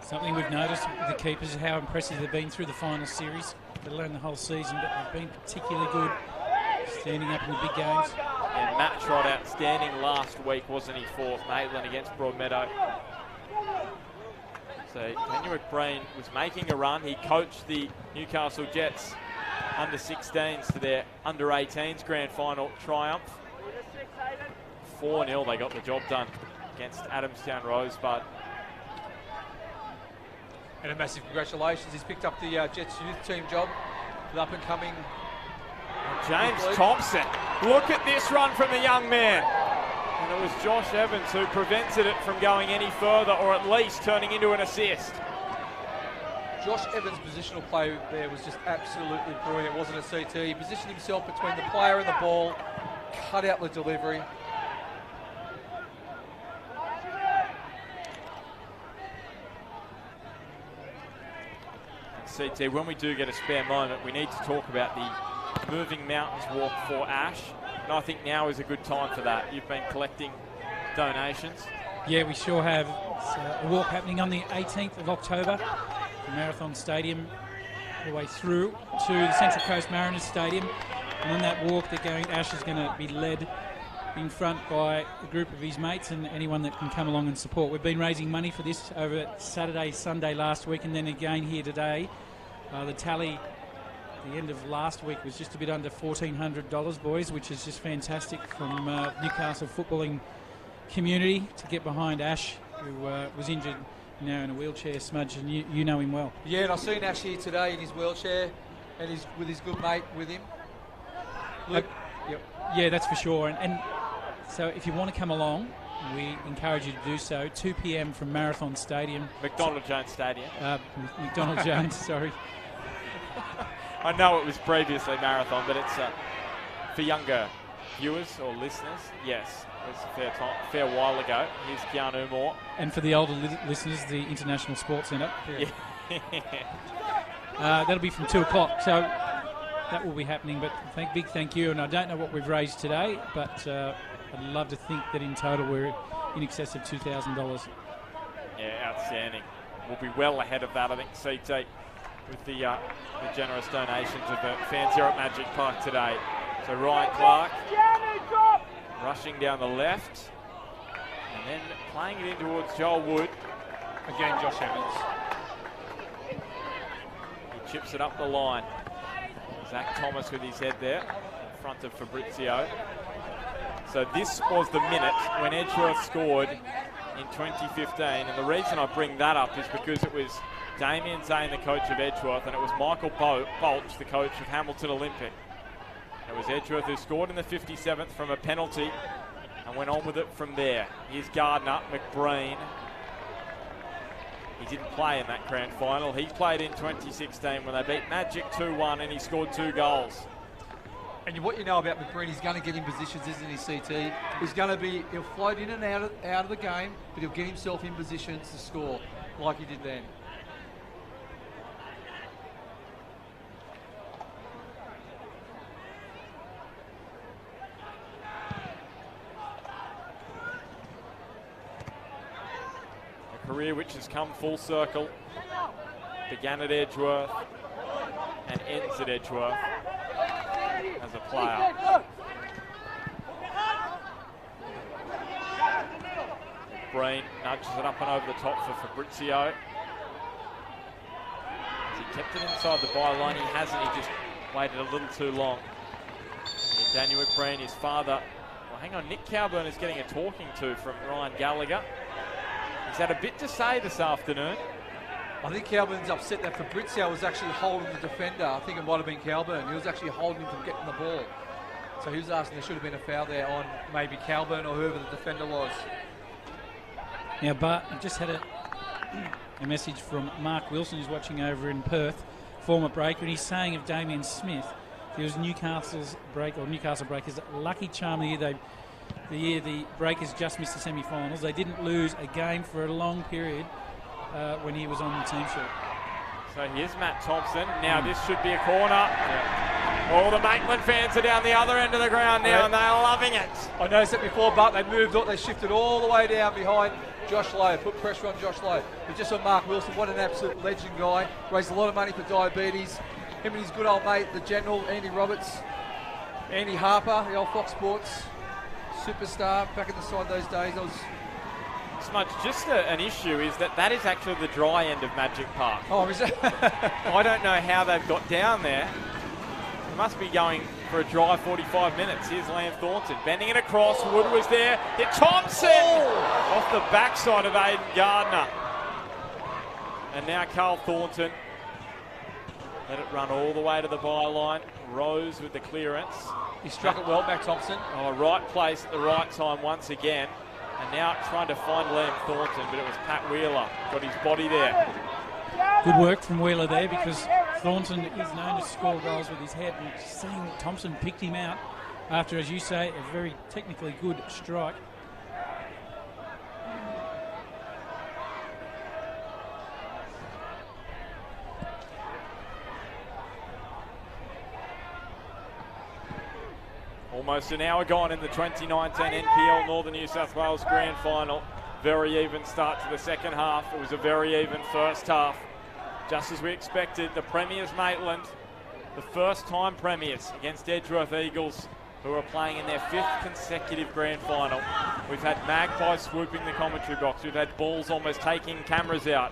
Something we've noticed with the keepers is how impressive they've been through the final series, let alone the whole season, but they've been particularly good standing up in the big games. And Matt Trott outstanding last week, wasn't he, for Maitland against Broadmeadow. So Daniel McBreen was making a run. He coached the Newcastle Jets under 16s to their under 18s grand final triumph. 4-0. They got the job done against Adamstown Rosebud. And a massive congratulations. He's picked up the Jets youth team job for the up-and-coming James Thompson. Look at this run from the young man. And it was Josh Evans who prevented it from going any further, or at least turning into an assist. Josh Evans' positional play there was just absolutely brilliant. It wasn't a CT. He positioned himself between the player and the ball, cut out the delivery. CT, when we do get a spare moment, we need to talk about the Moving Mountains walk for Ash. And I think now is a good time for that. You've been collecting donations. Yeah, we sure have. It's a walk happening on the 18th of October from Marathon Stadium all the way through to the Central Coast Mariners Stadium. And on that walk, Ash is going to be led in front by a group of his mates and anyone that can come along and support. We've been raising money for this over Saturday, Sunday last week, and then again here today. The tally at the end of last week was just a bit under $1,400, boys, which is just fantastic from Newcastle footballing community to get behind Ash, who was injured now in a wheelchair. Smudge, and you know him well. Yeah, and I've seen Ash here today in his wheelchair and he's with his good mate with him. Luke. Yep. Yeah, that's for sure. And so if you want to come along, we encourage you to do so. 2 p.m. from Marathon Stadium. McDonald Jones Stadium. McDonald Jones, sorry. I know it was previously Marathon, but it's for younger viewers or listeners. Yes, it was a fair while ago. Here's KEANU Moore. And for the older listeners, the International Sports Centre. Yeah. That'll be from 2 o'clock. So that will be happening. But big thank you. And I don't know what we've raised today, but I'd love to think that in total we're in excess of $2,000. Yeah, outstanding. We'll be well ahead of that, I think, CT, with the generous donations of the fans here at Magic Park today. So Ryan Clark rushing down the left and then playing it in towards Joel Wood. Again, Josh Evans. He chips it up the line. Zach Thomas with his head there in front of Fabrizio. So this was the minute when Edgeworth scored in 2015, and the reason I bring that up is because it was Damian Zane, the coach of Edgeworth, and it was Michael BOLCH, the coach of Hamilton Olympic. It was Edgeworth who scored in the 57th from a penalty and went on with it from there. Here's Gardner, McBreen. He didn't play in that grand final. He played in 2016 when they beat Magic 2-1 and he scored 2 goals. And what you know about McBreen, he's going to get in positions, isn't he, CT? He'll float in and out of the game, but he'll get himself in positions to score like he did then. A career which has come full circle. Began at Edgeworth and ends at Edgeworth as a player. Breen nudges it up and over the top for Fabrizio. He kept it inside the byline. He hasn't. He just waited a little too long. And Daniel McBreen, his father. Well, hang on. Nick COWBURN is getting a talking to from Ryan Gallagher. He's had a bit to say this afternoon. I think COWBURN's upset that Fabrizio was actually holding the defender. I think it might have been COWBURN. He was actually holding him from getting the ball. So he was asking there should have been a foul there on maybe COWBURN or whoever the defender was. Now, Bart, I just had a message from Mark Wilson, who's watching over in Perth, former breaker, and he's saying of Damian Smith, he was Newcastle Breakers' lucky charm of the year the Breakers just missed the semi-finals. They didn't lose a game for a long period when he was on the team sheet. So here's Matt Thompson. Now this should be a corner. Yeah. All the Maitland fans are down the other end of the ground now, and they're loving it. I noticed it before, but they shifted all the way down behind Josh Lowe, put pressure on Josh Lowe. But just on Mark Wilson, what an absolute legend guy. Raised a lot of money for diabetes. Him and his good old mate, the General, Andy Roberts, Andy Harper, the old Fox Sports superstar back in the side those days. Smudge, just an issue is that is actually the dry end of Magic Park. Oh, is it? I don't know how they've got down there. We must be going for a dry 45 minutes. Here's Liam Thornton bending it across. Wood was there. Hit Thompson off the backside of Aiden Gardner. And now Carl Thornton. Let it run all the way to the byline. Rose with the clearance. He struck it well, Matt Thompson. Oh, right place at the right time once again. And now trying to find Liam Thornton, but it was Pat Wheeler. Got his body there. Good work from Wheeler there, because Thornton is known to score goals with his head. And seeing Thompson picked him out after, as you say, a very technically good strike. Almost an hour gone in the 2019 NPL Northern New South Wales Grand Final. Very even start to the second half. It was a very even first half. Just as we expected, the premiers Maitland, the first time premiers against Edgeworth Eagles, who are playing in their 5th consecutive grand final. We've had Magpies swooping the commentary box. We've had balls almost taking cameras out.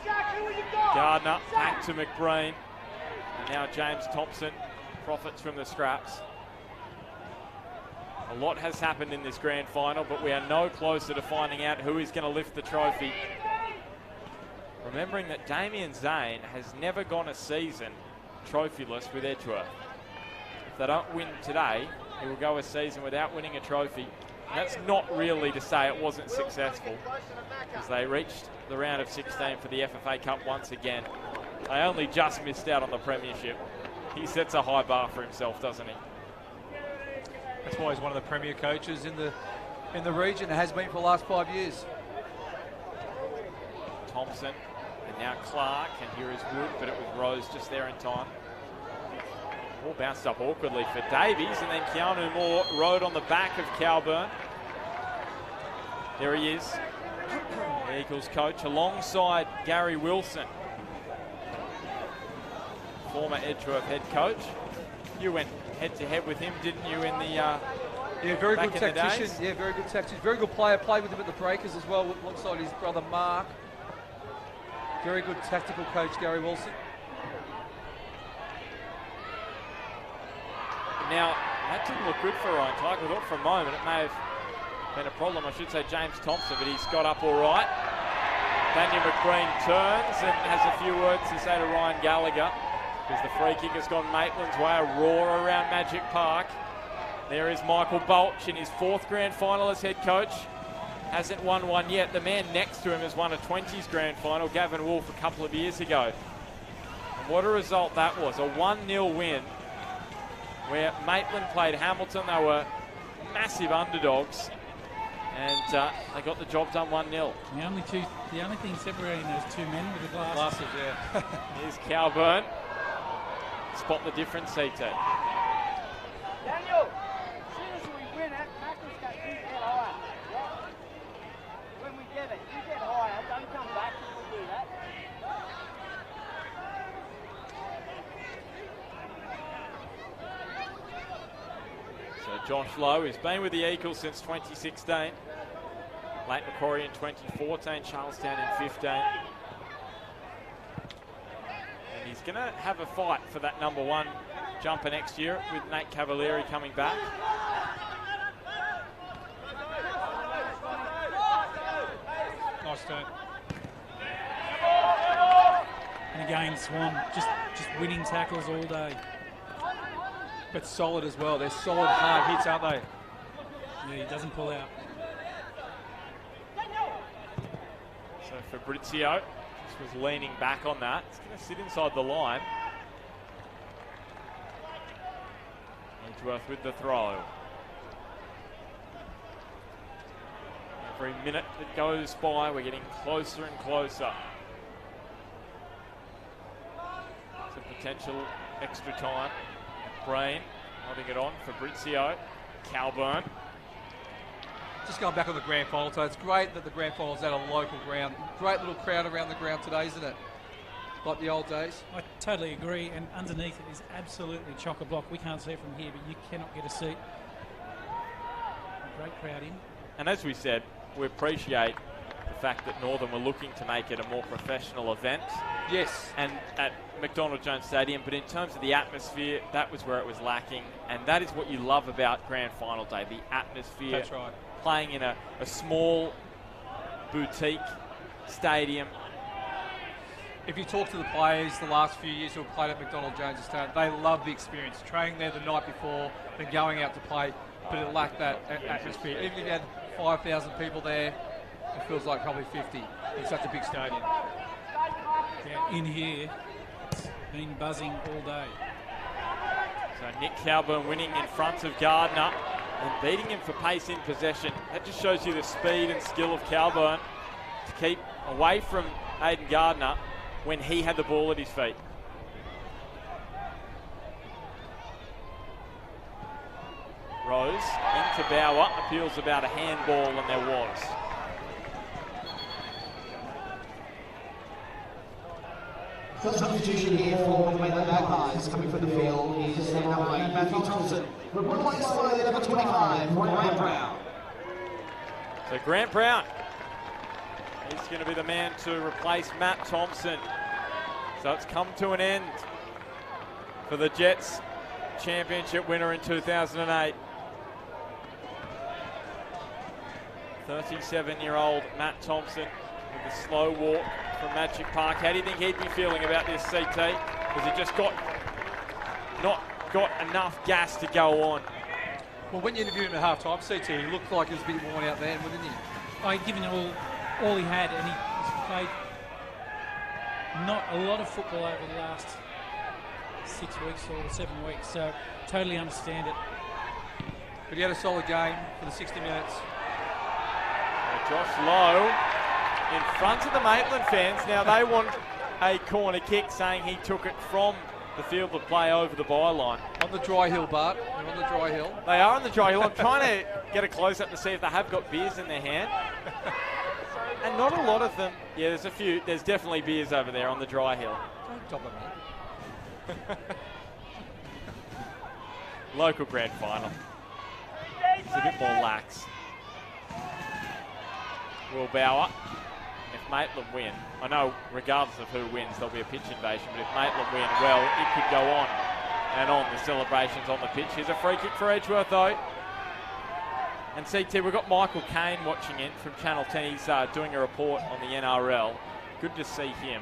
Gardner back to McBreen. And now James Thompson profits from the scraps. A lot has happened in this grand final, but we are no closer to finding out who is going to lift the trophy. Remembering that Damian Zane has never gone a season trophyless with Edgeworth. If they don't win today, he will go a season without winning a trophy. And that's not really to say it wasn't successful, because they reached the round of 16 for the FFA Cup once again. They only just missed out on the premiership. He sets a high bar for himself, doesn't he? That's why he's one of the premier coaches in the region. It has been for the last 5 years. Thompson, and now Clark, and here is Wood, but it was Rose just there in time. All bounced up awkwardly for Davies, and then Keanu Moore rode on the back of COWBURN. There he is, the Eagles coach, alongside Gary Wilson, former Edgeworth head coach. You went head-to-head with him, didn't you, in the yeah, very back good in the tactician. days? Yeah, very good tactician. Very good player. Played with him at the Breakers as well, alongside his brother Mark. Very good tactical coach, Gary Wilson. Now, that didn't look good for Ryan Clark. I thought for a moment it may have been a problem. I should say James Thompson, but he's got up all right. Daniel McBreen turns and has a few words to say to Ryan Gallagher, because the free kick has gone Maitland's way, a roar around Magic Park. There is Michael BOLCH in his 4th grand final as head coach. Hasn't won one yet. The man next to him has won a 20s grand final, Gavin Wolfe, a couple of years ago. And what a result that was, a 1-0 win where Maitland played Hamilton. They were massive underdogs, and they got the job done 1-0. The only thing separating those two men were the glasses. Glasses, yeah. Here's COWBURN. Spot the difference, CT. Daniel, as soon as we win it, Mackle's got to get higher. Yeah? When we get it, you get higher. Don't come back if we do that. So Josh Lowe has been with the Eagles since 2016. Late Macquarie in 2014, Charlestown in 15. And he's going to have a fight for that #1 jumper next year with Nate Cavalieri coming back. Nice turn. And again, Swan just winning tackles all day. But solid as well. They're solid, hard hits, aren't they? Yeah, he doesn't pull out. So Fabrizio just was leaning back on that. He's going to sit inside the line. Edgeworth with the throw. Every minute that goes by, we're getting closer and closer to potential extra time. Brain holding it on. Fabrizio, COWBURN. Just going back on the grand final, so it's great that the grand final's at a local ground. Great little crowd around the ground today, isn't it? Like the old days. I totally agree, and underneath it is absolutely chock-a-block. We can't see it from here, but you cannot get a seat. A great crowd in. And as we said, we appreciate the fact that Northern were looking to make it a more professional event. Yes. And at McDonald Jones Stadium, but in terms of the atmosphere, that was where it was lacking. And that is what you love about Grand Final Day, the atmosphere. That's right. Playing in a small boutique stadium. If you talk to the players the last few years who have played at McDonald Jones Stadium, they love the experience. Training there the night before, then going out to play, but it lacked that atmosphere. Even if you had 5,000 people there, it feels like probably 50 in such a big stadium. Yeah, in here, it's been buzzing all day. So Nick COWBURN winning in front of Gardner and beating him for pace in possession. That just shows you the speed and skill of COWBURN to keep away from Aiden Gardner when he had the ball at his feet. Rose into Bauer, appeals about a handball, and there was. First substitution here for the Maitland Magpies coming from the field is Matthew Thompson. Replaced by number 25, Grant Brown. So Grant Brown, he's going to be the man to replace Matt Thompson. So it's come to an end for the Jets championship winner in 2008. 37-year-old Matt Thompson with a slow walk from Magic Park. How do you think he'd be feeling about this, CT? Because he just not got enough gas to go on. Well, when you interviewed him at half-time, CT, he looked like he was a bit worn out then, wouldn't he? He'd given it all he had, and he's played not a lot of football over the last 6 weeks or 7 weeks, so totally understand it. But he had a solid game for the 60 minutes. Josh Lowe in front of the Maitland fans. Now they want a corner kick, saying he took it from the field of play over the byline. On the dry hill, Bart. They're on the dry hill. They are on the dry hill. I'm trying to get a close-up to see if they have got beers in their hand. And not a lot of them. Yeah, there's a few. There's definitely beers over there on the dry hill. Don't top of me. Local grand final. It's a bit more lax. Will Bauer, if Maitland win, I know regardless of who wins there'll be a pitch invasion, but if Maitland win, well, it could go on and on, the celebrations on the pitch. Here's a free kick for Edgeworth though. And CT, we've got Michael Kane watching in from Channel 10. He's doing a report on the NRL. Good to see him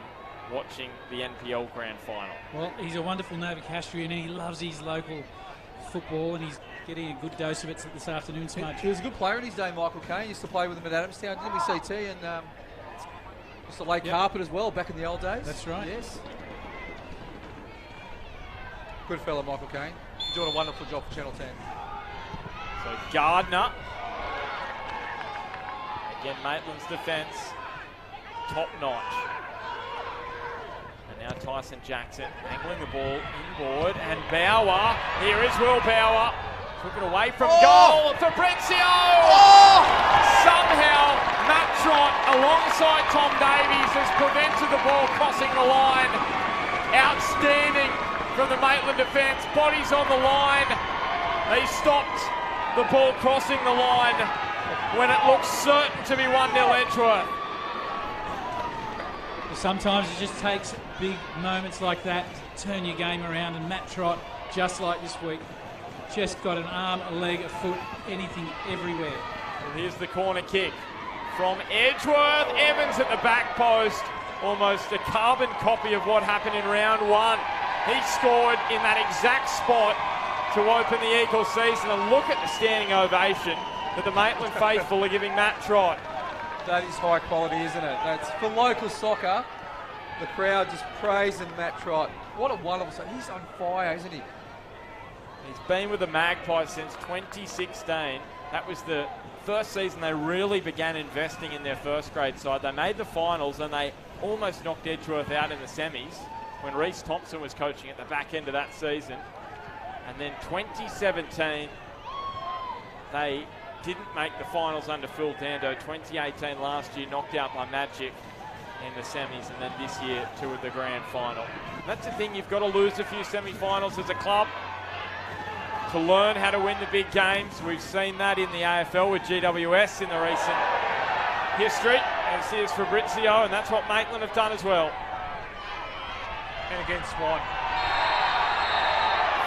watching the NPL grand final. Well, he's a wonderful Novocastrian and he loves his local football, and he's getting a good dose of it this afternoon, Smudge. He was a good player in his day, Michael Kane. Used to play with him at Adamstown, didn't we, CT? And used to lay carpet as well back in the old days. That's right. Yes. Good fella, Michael Kane. He's doing a wonderful job for Channel 10. So Gardner. Again, Maitland's defence, top notch. And now Tyson Jackson angling the ball inboard, and Bauer. Here is Will Bauer. Took it away from goal. Fabrizio! Somehow, Matt Trott, alongside Tom Davies, has prevented the ball crossing the line. Outstanding from the Maitland defence. Bodies on the line. They stopped the ball crossing the line when it looks certain to be 1-0 Edgeworth. Sometimes it just takes big moments like that to turn your game around, and Matt Trott, just like this week, just got an arm, a leg, a foot, anything, everywhere. Well, here's the corner kick from Edgeworth. Evans at the back post. Almost a carbon copy of what happened in round one. He scored in that exact spot to open the Eagles season. And look at the standing ovation that the Maitland faithful are giving Matt Trott. That is high quality, isn't it? That's for local soccer. The crowd just praising Matt Trott. What a wonderful... He's on fire, isn't he? He's been with the Magpies since 2016. That was the first season they really began investing in their first grade side. They made the finals and they almost knocked Edgeworth out in the semis when Reece Thompson was coaching at the back end of that season. And then 2017, they didn't make the finals under Phil Dando. 2018 last year, knocked out by Magic in the semis, and then this year two of the grand final. And that's the thing, you've got to lose a few semi-finals as a club to learn how to win the big games. We've seen that in the AFL with GWS in the recent history. It's here's Fabrizio, and that's what Maitland have done as well. And again, Swan.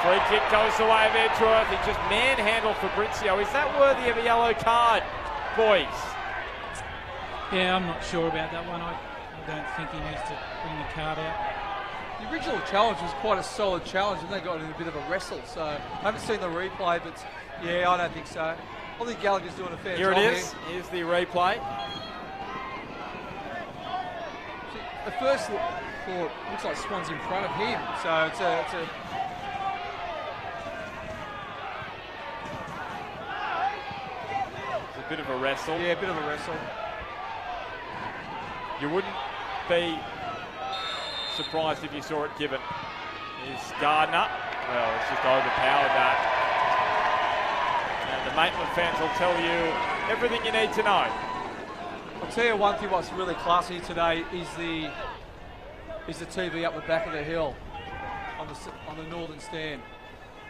Free kick goes the way of Edgeworth. He just manhandled Fabrizio. Is that worthy of a yellow card, boys? Yeah, I'm not sure about that one. I don't think he needs to bring the card out. The original challenge was quite a solid challenge, and they got in a bit of a wrestle. So I haven't seen the replay, but yeah, I don't think so. I think Gallagher's doing a fair Here job it is. Here's the replay. At first thought, looks like Swan's in front of him. So it's a bit of a wrestle. Yeah, a bit of a wrestle. You wouldn't be surprised if you saw it given. Is Gardner. Well, it's just overpowered that. And the Maitland fans will tell you everything you need to know. I'll tell you one thing what's really classy today is the TV up the back of the hill on the northern stand.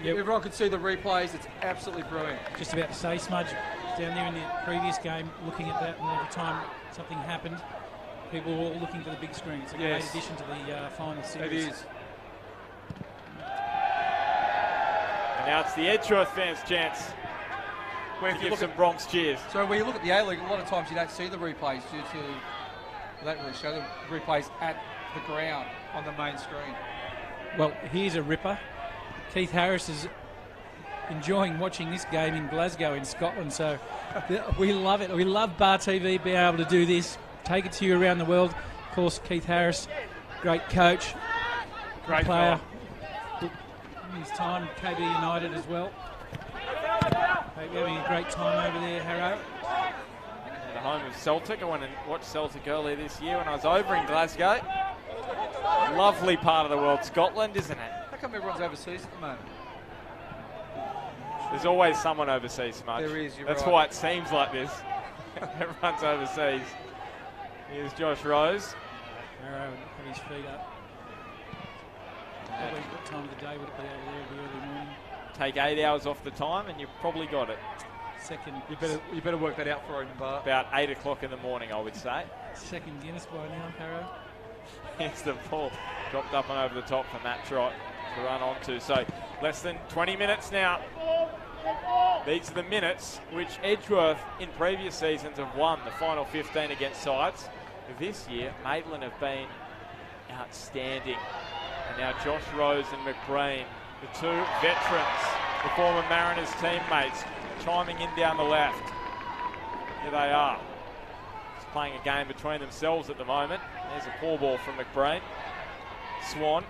Yep. Everyone can see the replays. It's absolutely brilliant. Just about to say, Smudge, down there in the previous game, looking at that, and every time something happened, people were all looking for the big screen. It's a great addition to the final series. It is. And now it's the Edgeworth fans' chance to give some Bronx cheers. So when you look at the A-League, a lot of times you don't see the replays due to they don't really show the replays at the ground on the main screen. Well, here's a ripper. Keith Harris is enjoying watching this game in Glasgow in Scotland, so we love it. We love Bar TV being able to do this, take it to you around the world. Of course, Keith Harris, great coach, great player. His time at KB United as well. Hope you're having a great time over there, Harrow. The home of Celtic. I went and watched Celtic earlier this year when I was over in Glasgow. Lovely part of the world, Scotland, isn't it? How come everyone's overseas at the moment? There's always someone overseas, Smudge. There is, you're That's right. why it seems like this. Everyone's overseas. Here's Josh Rose. Harrow put his feet up. Probably what time of the day would it be over there? It'd be early morning. Take 8 hours off the time and you've probably got it. Second. You better work that out for him, Bart. About 8 o'clock in the morning, I would say. Second Guinness by now, Harrow. Here's the ball dropped up and over the top for Matt Trott to run onto. So less than 20 minutes now. These are the minutes which Edgeworth in previous seasons have won the final 15 against sides. This year, Maitland have been outstanding. And now Josh Rose and McBreen, the two veterans, the former Mariners teammates, chiming in down the left. Here they are. Just playing a game between themselves at the moment. There's a poor ball from McBreen. Swan,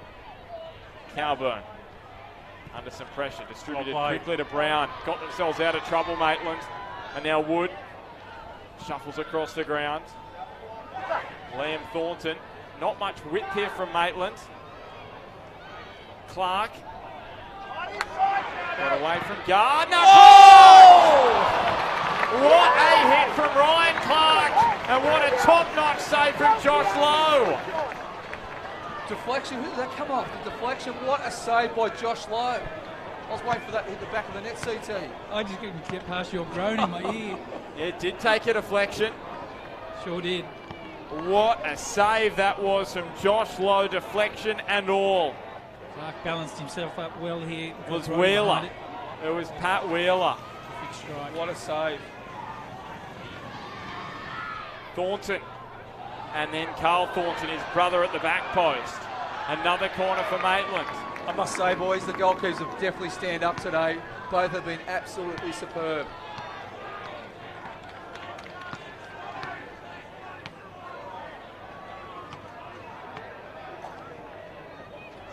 COWBURN. Under some pressure, distributed quickly to Brown. Got themselves out of trouble, Maitland. And now Wood shuffles across the ground. Liam Thornton, not much width here from Maitland. Clark. Got away from Gardner. Oh! What a hit from Ryan Clark. And what a top-notch save from Josh Lowe. Deflection, who did that come off? The deflection, what a save by Josh Lowe. I was waiting for that to hit the back of the net, CT. I just couldn't get past your groan in my ear. Yeah, it did take a deflection. Sure did. What a save that was from Josh Lowe, deflection and all. Clark balanced himself up well here. It was Wheeler. It was Pat Wheeler. Big strike. What a save. Thornton. And then Carl Thornton, his brother at the back post. Another corner for Maitland. I must say, boys, the goalkeepers have definitely stand up today. Both have been absolutely superb.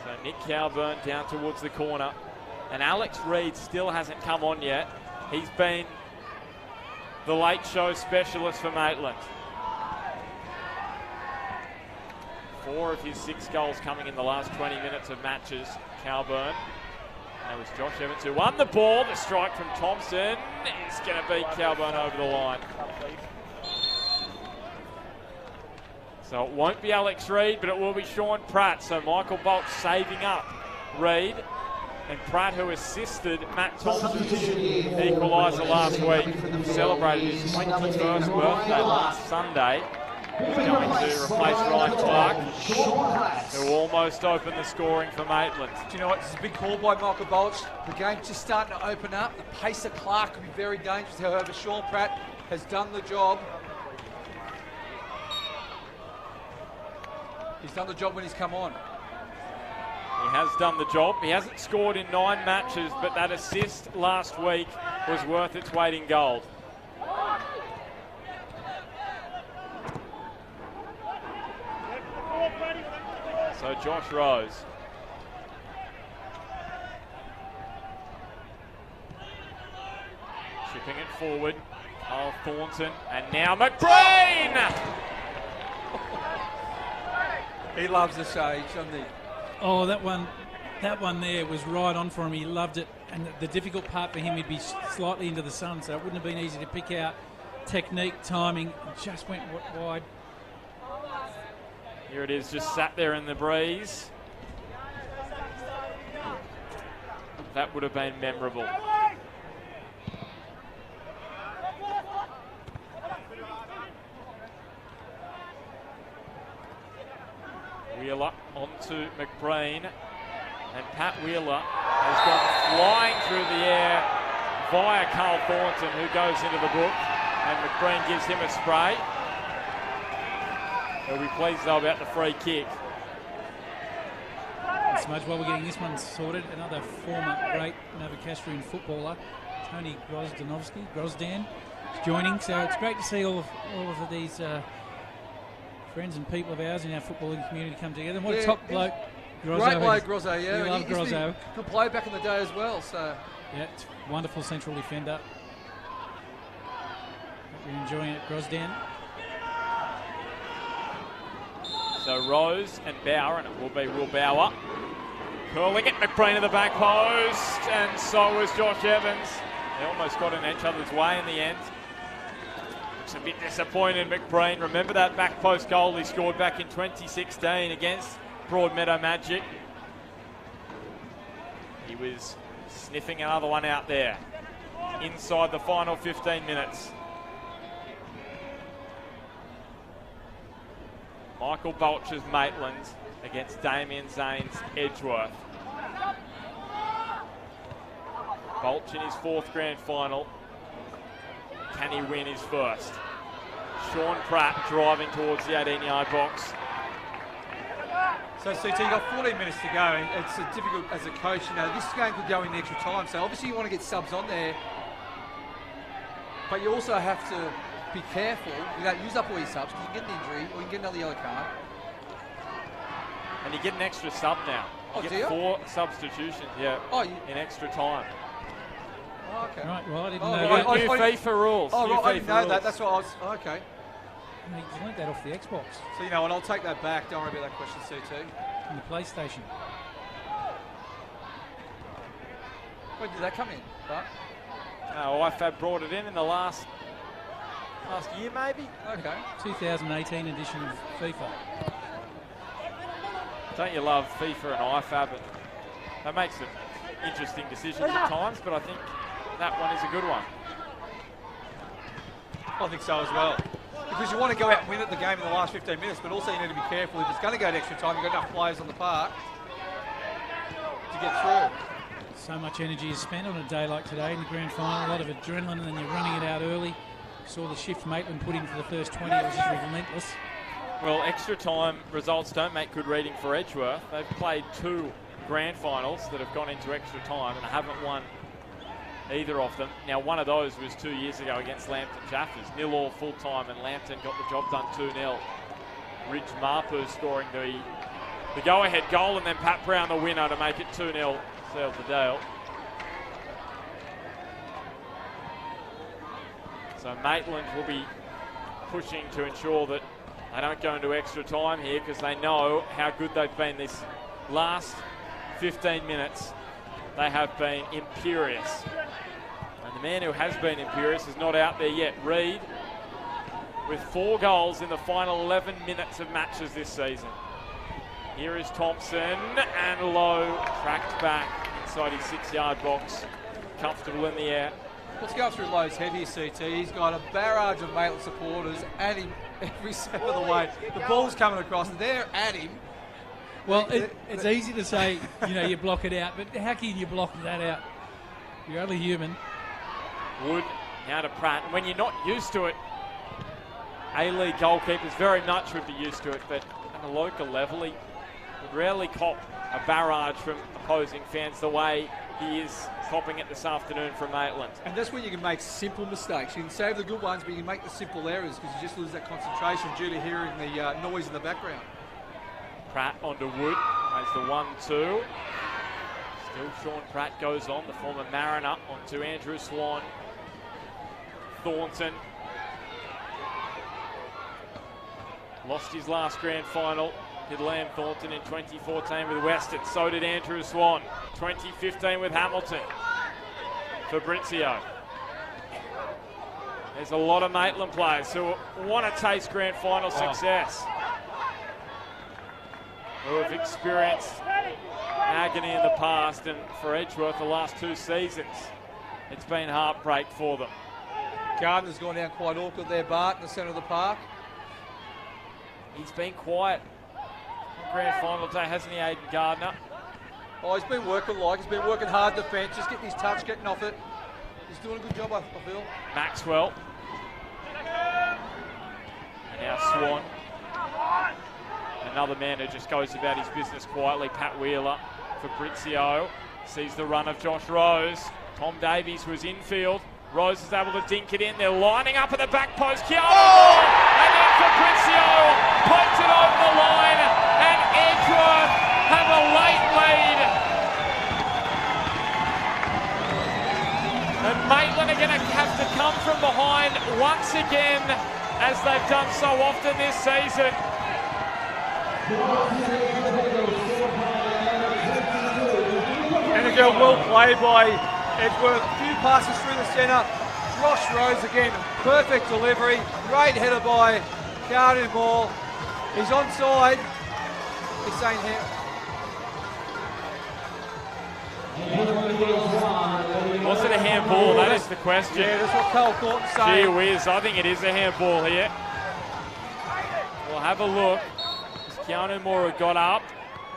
So Nick COWBURN down towards the corner. And Alex Reid still hasn't come on yet. He's been the late show specialist for Maitland. 4 of his 6 goals coming in the last 20 minutes of matches, COWBURN. And it was Josh Evans who won the ball. The strike from Thompson is going to beat COWBURN over the line. So it won't be Alex Reid, but it will be Sean Pratt. So Michael BOLCH saving up Reid. And Pratt, who assisted Matt Thompson's equaliser last week, celebrated his 21st birthday last Sunday. He's going to replace Ryan Clark, who almost opened the scoring for Maitland. Do you know what? This is a big call by Michael BOLCH. The game's just starting to open up. The pace of Clark could be very dangerous. However, Sean Pratt has done the job. He's done the job when he's come on. He has done the job. He hasn't scored in 9 matches, but that assist last week was worth its weight in gold. So Josh Rose. Chipping it forward. Kyle Thornton. And now McBrain! He loves the stage, doesn't he? Oh, that one there was right on for him. He loved it. And the difficult part for him, he'd be slightly into the sun, so it wouldn't have been easy to pick out technique, timing. Just went wide. Here it is, just sat there in the breeze. That would have been memorable. Wheeler onto McBrain, and Pat Wheeler has gone flying through the air via Carl Thornton, who goes into the book, and McBrain gives him a spray. He'll be pleased though about the free kick. And Smudge, while we're getting this one sorted, another former great Novocastrian footballer, Tony Grosdan, is joining. So it's great to see all of these friends and people of ours in our footballing community come together. And what a top bloke Grozzo. Great bloke, Grozzo, yeah. We love Grozzo. Good play back in the day as well. So yeah, it's wonderful central defender. Hope you're enjoying it, Grosdan. So Rose and Bauer, and it will be Will Bauer. Curling it, McBrain to the back post, and so was Josh Evans. They almost got in each other's way in the end. Looks a bit disappointed, McBrain. Remember that back post goal he scored back in 2016 against Broadmeadow Magic? He was sniffing another one out there inside the final 15 minutes. Michael BOLCH's Maitland against Damien Zane's Edgeworth. BOLCH in his 4th grand final. Can he win his first? Sean Pratt driving towards the 18-yard box. So, CT, you've got 14 minutes to go, and it's difficult as a coach. You know, this game could go in extra time, so obviously you want to get subs on there, but you also have to be careful. You don't use up all your subs because you get an injury or you get another yellow card. And you get an extra sub now. You get 4 substitutions, yeah, in extra time. Oh, okay. Right, well, I didn't know New that. FIFA rules. Oh, New right, I FIFA didn't know that. rules. That's what I was. Oh, okay. You learned that off the Xbox. So, you know what, I'll take that back. Don't worry about that question, CT. And the PlayStation. When did that come in, Bart? IFAB brought it in the last year, maybe? Okay. 2018 edition of FIFA. Don't you love FIFA and IFAB? That makes some interesting decisions at times, but I think that one is a good one. I think so as well. Because you want to go out and win at the game in the last 15 minutes, but also you need to be careful. If it's going to go to extra time, you've got enough players on the park to get through. So much energy is spent on a day like today in the grand final. A lot of adrenaline, and then you're running it out early. Saw the shift Maitland put in for the first 20. It was just relentless. Well, extra time results don't make good reading for Edgeworth. They've played 2 grand finals that have gone into extra time and haven't won either of them. Now, one of those was 2 years ago against Lambton Chaffers. 0-0 full time, and Lambton got the job done 2-0. Ridge Marpu scoring the go-ahead goal, and then Pat Brown the winner to make it 2-0. Sealed the deal. So Maitland will be pushing to ensure that they don't go into extra time here, because they know how good they've been this last 15 minutes. They have been imperious. And the man who has been imperious is not out there yet. Reid with 4 goals in the final 11 minutes of matches this season. Here is Thompson, and Lowe tracked back inside his 6-yard box. Comfortable in the air. Let's go through Lowe's head here, CT. He's got a barrage of Maitland supporters and every step of the way. The ball's coming across, and they're at him. Well, it's easy to say, you block it out, but how can you block that out? You're only human. Wood now to Pratt. And when you're not used to it, A-League goalkeepers very much would be used to it, but at a local level, he would rarely cop a barrage from opposing fans the way he is copping it this afternoon from Maitland. And that's when you can make simple mistakes. You can save the good ones, but you can make the simple errors because you just lose that concentration due to hearing the noise in the background. Pratt onto Wood, plays the 1-2. Still Sean Pratt goes on, the former Mariner, onto Andrew Swan. Thornton lost his last grand final. Did Liam Thornton in 2014 with Western. So did Andrew Swan. 2015 with Hamilton. Fabrizio. There's a lot of Maitland players who want to taste grand final success. Who have experienced agony in the past, and for Edgeworth the last 2 seasons, it's been heartbreak for them. Gardner's gone down quite awkward there, Bart, in the centre of the park. He's been quiet on grand final day, hasn't he, Aiden Gardner? Oh, he's been working he's been working hard defence, just getting his touch, getting off it. He's doing a good job, I feel. Maxwell. And now Swan. Another man who just goes about his business quietly, Pat Wheeler. Fabrizio sees the run of Josh Rose. Tom Davies was infield. Rose is able to dink it in. They're lining up at the back post. KEANU! And then Fabrizio pokes it over the line, and Edgeworth have a late lead. And Maitland are going to have to come from behind once again, as they've done so often this season. And again, well played by Edgeworth. A few passes through the centre. Josh Rose again, perfect delivery. Great header by KEANU Ball. He's onside. He's saying here. Was it a handball? That is the question. Yeah, that's what Cole Thornton's saying. Gee whiz, I think it is a handball here. We'll have a look. KEANU Moore got up.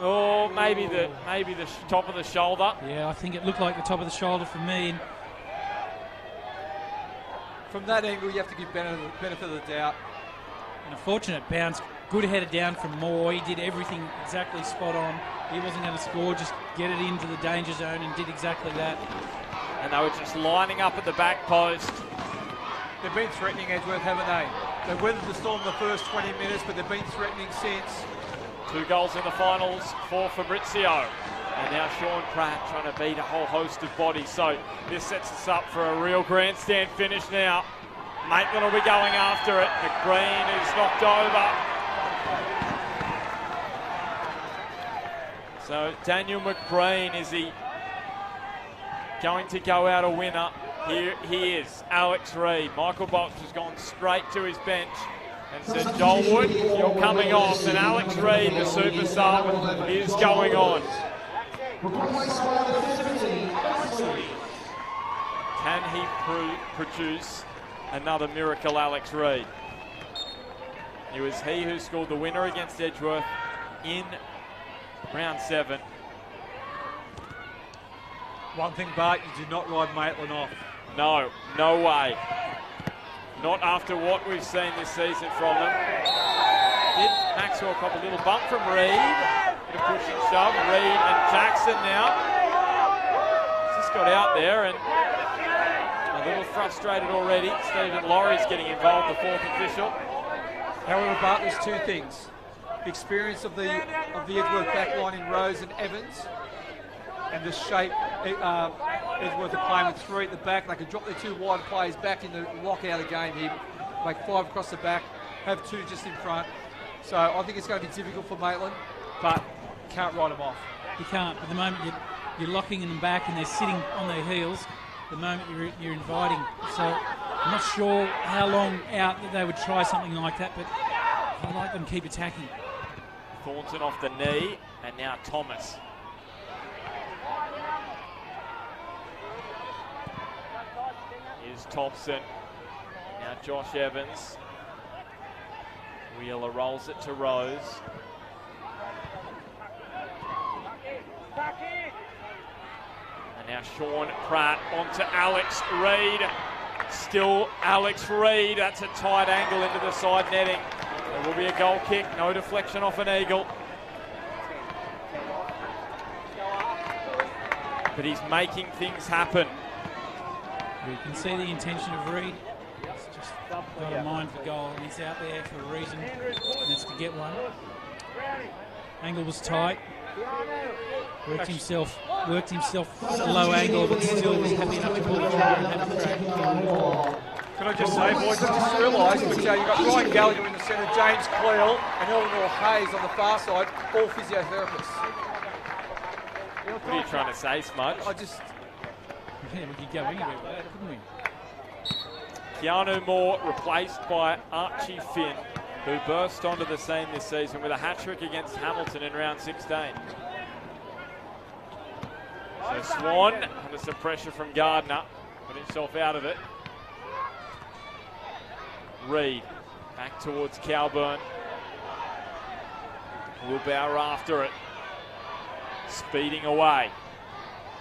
Oh, maybe the top of the shoulder. Yeah, I think it looked like the top of the shoulder for me. From that angle, you have to give benefit of the doubt. And a fortunate bounce. Good header down from Moore. He did everything exactly spot on. He wasn't going to score, just get it into the danger zone, and did exactly that. And they were just lining up at the back post. They've been threatening Edgeworth, haven't they? They weathered the storm the first 20 minutes, but they've been threatening since. 2 goals in the finals for Fabrizio. And now Sean Pratt trying to beat a whole host of bodies. So this sets us up for a real grandstand finish now. Maitland will be going after it. McBreen is knocked over. So Daniel McBreen, is he going to go out a winner? Here he is, Alex Reid. Michael BOLCH has gone straight to his bench and said, Joel Wood, you're coming off. And Alex Reid, the super sub, is going on. Can he produce another miracle, Alex Reid? It was he who scored the winner against Edgeworth in round 7. One thing, Bart, you do not ride Maitland off. No, no way. Not after what we've seen this season from them. Did Maxwell cop a little bump from Reid? Bit of push and shove. Reid and Jackson now. Just got out there and a little frustrated already. Stephen Laurie's getting involved, the 4th official. However, Bart, there's 2 things. The experience of the Edgeworth backline in Rose and Evans, and the shape Edgeworth are playing with 3 at the back. They can drop their 2 wide players back in the lockout of the game here, make 5 across the back, have 2 just in front. So I think it's going to be difficult for Maitland, but can't write them off. You can't. At the moment you're locking them back and they're sitting on their heels. The moment you're inviting. So I'm not sure how long out that they would try something like that, but I like them keep attacking. Thornton off the knee, and now Thomas. Here's Thompson. Now Josh Evans. Wheeler rolls it to Rose. And now Sean Pratt onto Alex Reid. Still Alex Reid. That's a tight angle into the side netting. There will be a goal kick. No deflection off an eagle. But he's making things happen. You can see the intention of Reid. He's just got a mind for goal, and he's out there for a reason, and that's to get one. Angle was tight. Worked himself at a low angle, but still was happy enough to pull it through and have a crack. Can I just say, boys, I just realised that you've got Ryan Gallagher in the centre, James Cleal and Eleanor Hayes on the far side, all physiotherapists. What are you trying to say, Smudge? I just... Yeah, we could go anywhere with that, couldn't we? Keanu Moore replaced by Archie Finn, who burst onto the scene this season with a hat-trick against Hamilton in round 16. So Swan under some pressure from Gardner, got himself out of it. Reid back towards COWBURN. Wilbauer after it. Speeding away.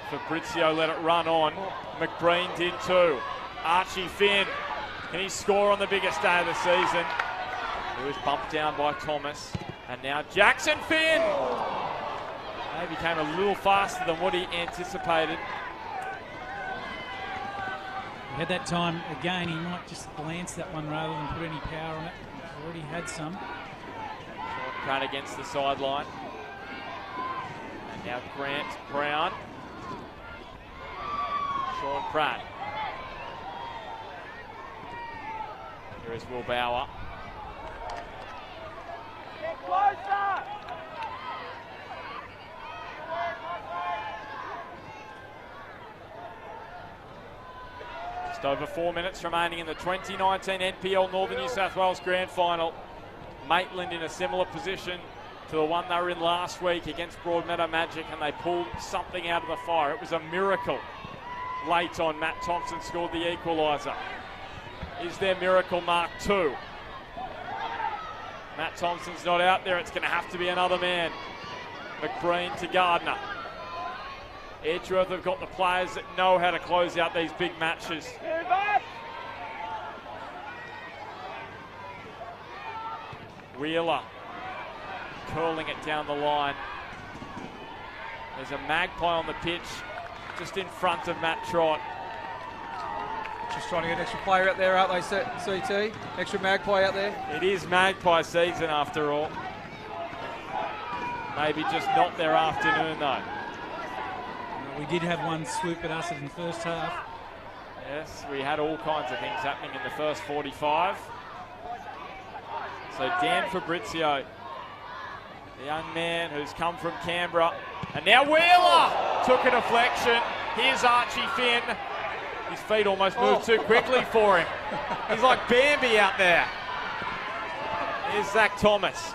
Fabrizio let it run on. McBreen did too. Archie Finn. Can he score on the biggest day of the season? He was bumped down by Thomas. And now Jackson Finn. Maybe came a little faster than what he anticipated. He had that time again. He might just glance that one rather than put any power on it. He's already had some. Short Pratt against the sideline. And now Grant Brown. Sean Pratt. Here is Wilbauer. Get closer! Just over 4 minutes remaining in the 2019 NPL Northern New South Wales Grand Final. Maitland in a similar position to the one they were in last week against Broadmeadow Magic, and they pulled something out of the fire. It was a miracle. Late on, Matt Thompson scored the equaliser. Is their miracle mark 2? Matt Thompson's not out there. It's going to have to be another man. McBreen to Gardner. Edgeworth have got the players that know how to close out these big matches. Wheeler curling it down the line. There's a magpie on the pitch just in front of Matt Trott. Just trying to get an extra player out there, aren't they, CT? Extra magpie out there. It is magpie season after all. Maybe just not their afternoon though. We did have one swoop at us in the first half. Yes, we had all kinds of things happening in the first 45. So Dan Fabrizio, the young man who's come from Canberra. And now Wheeler took a deflection. Here's Archie Finn. His feet almost moved too quickly for him. He's like Bambi out there. Here's Zach Thomas.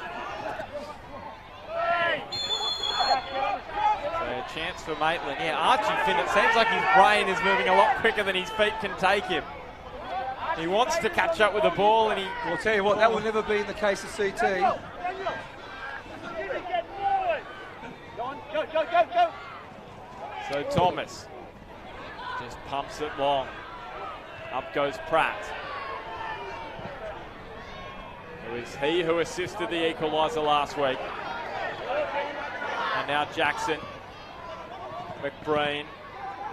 So a chance for Maitland. Yeah, Archie Finn, it seems like his brain is moving a lot quicker than his feet can take him. He wants to catch up with the ball, and he... Well, I'll tell you what, that will never be in the case of CT. Go. So Thomas just pumps it long. Up goes Pratt. It was he who assisted the equaliser last week. And now Jackson. McBreen.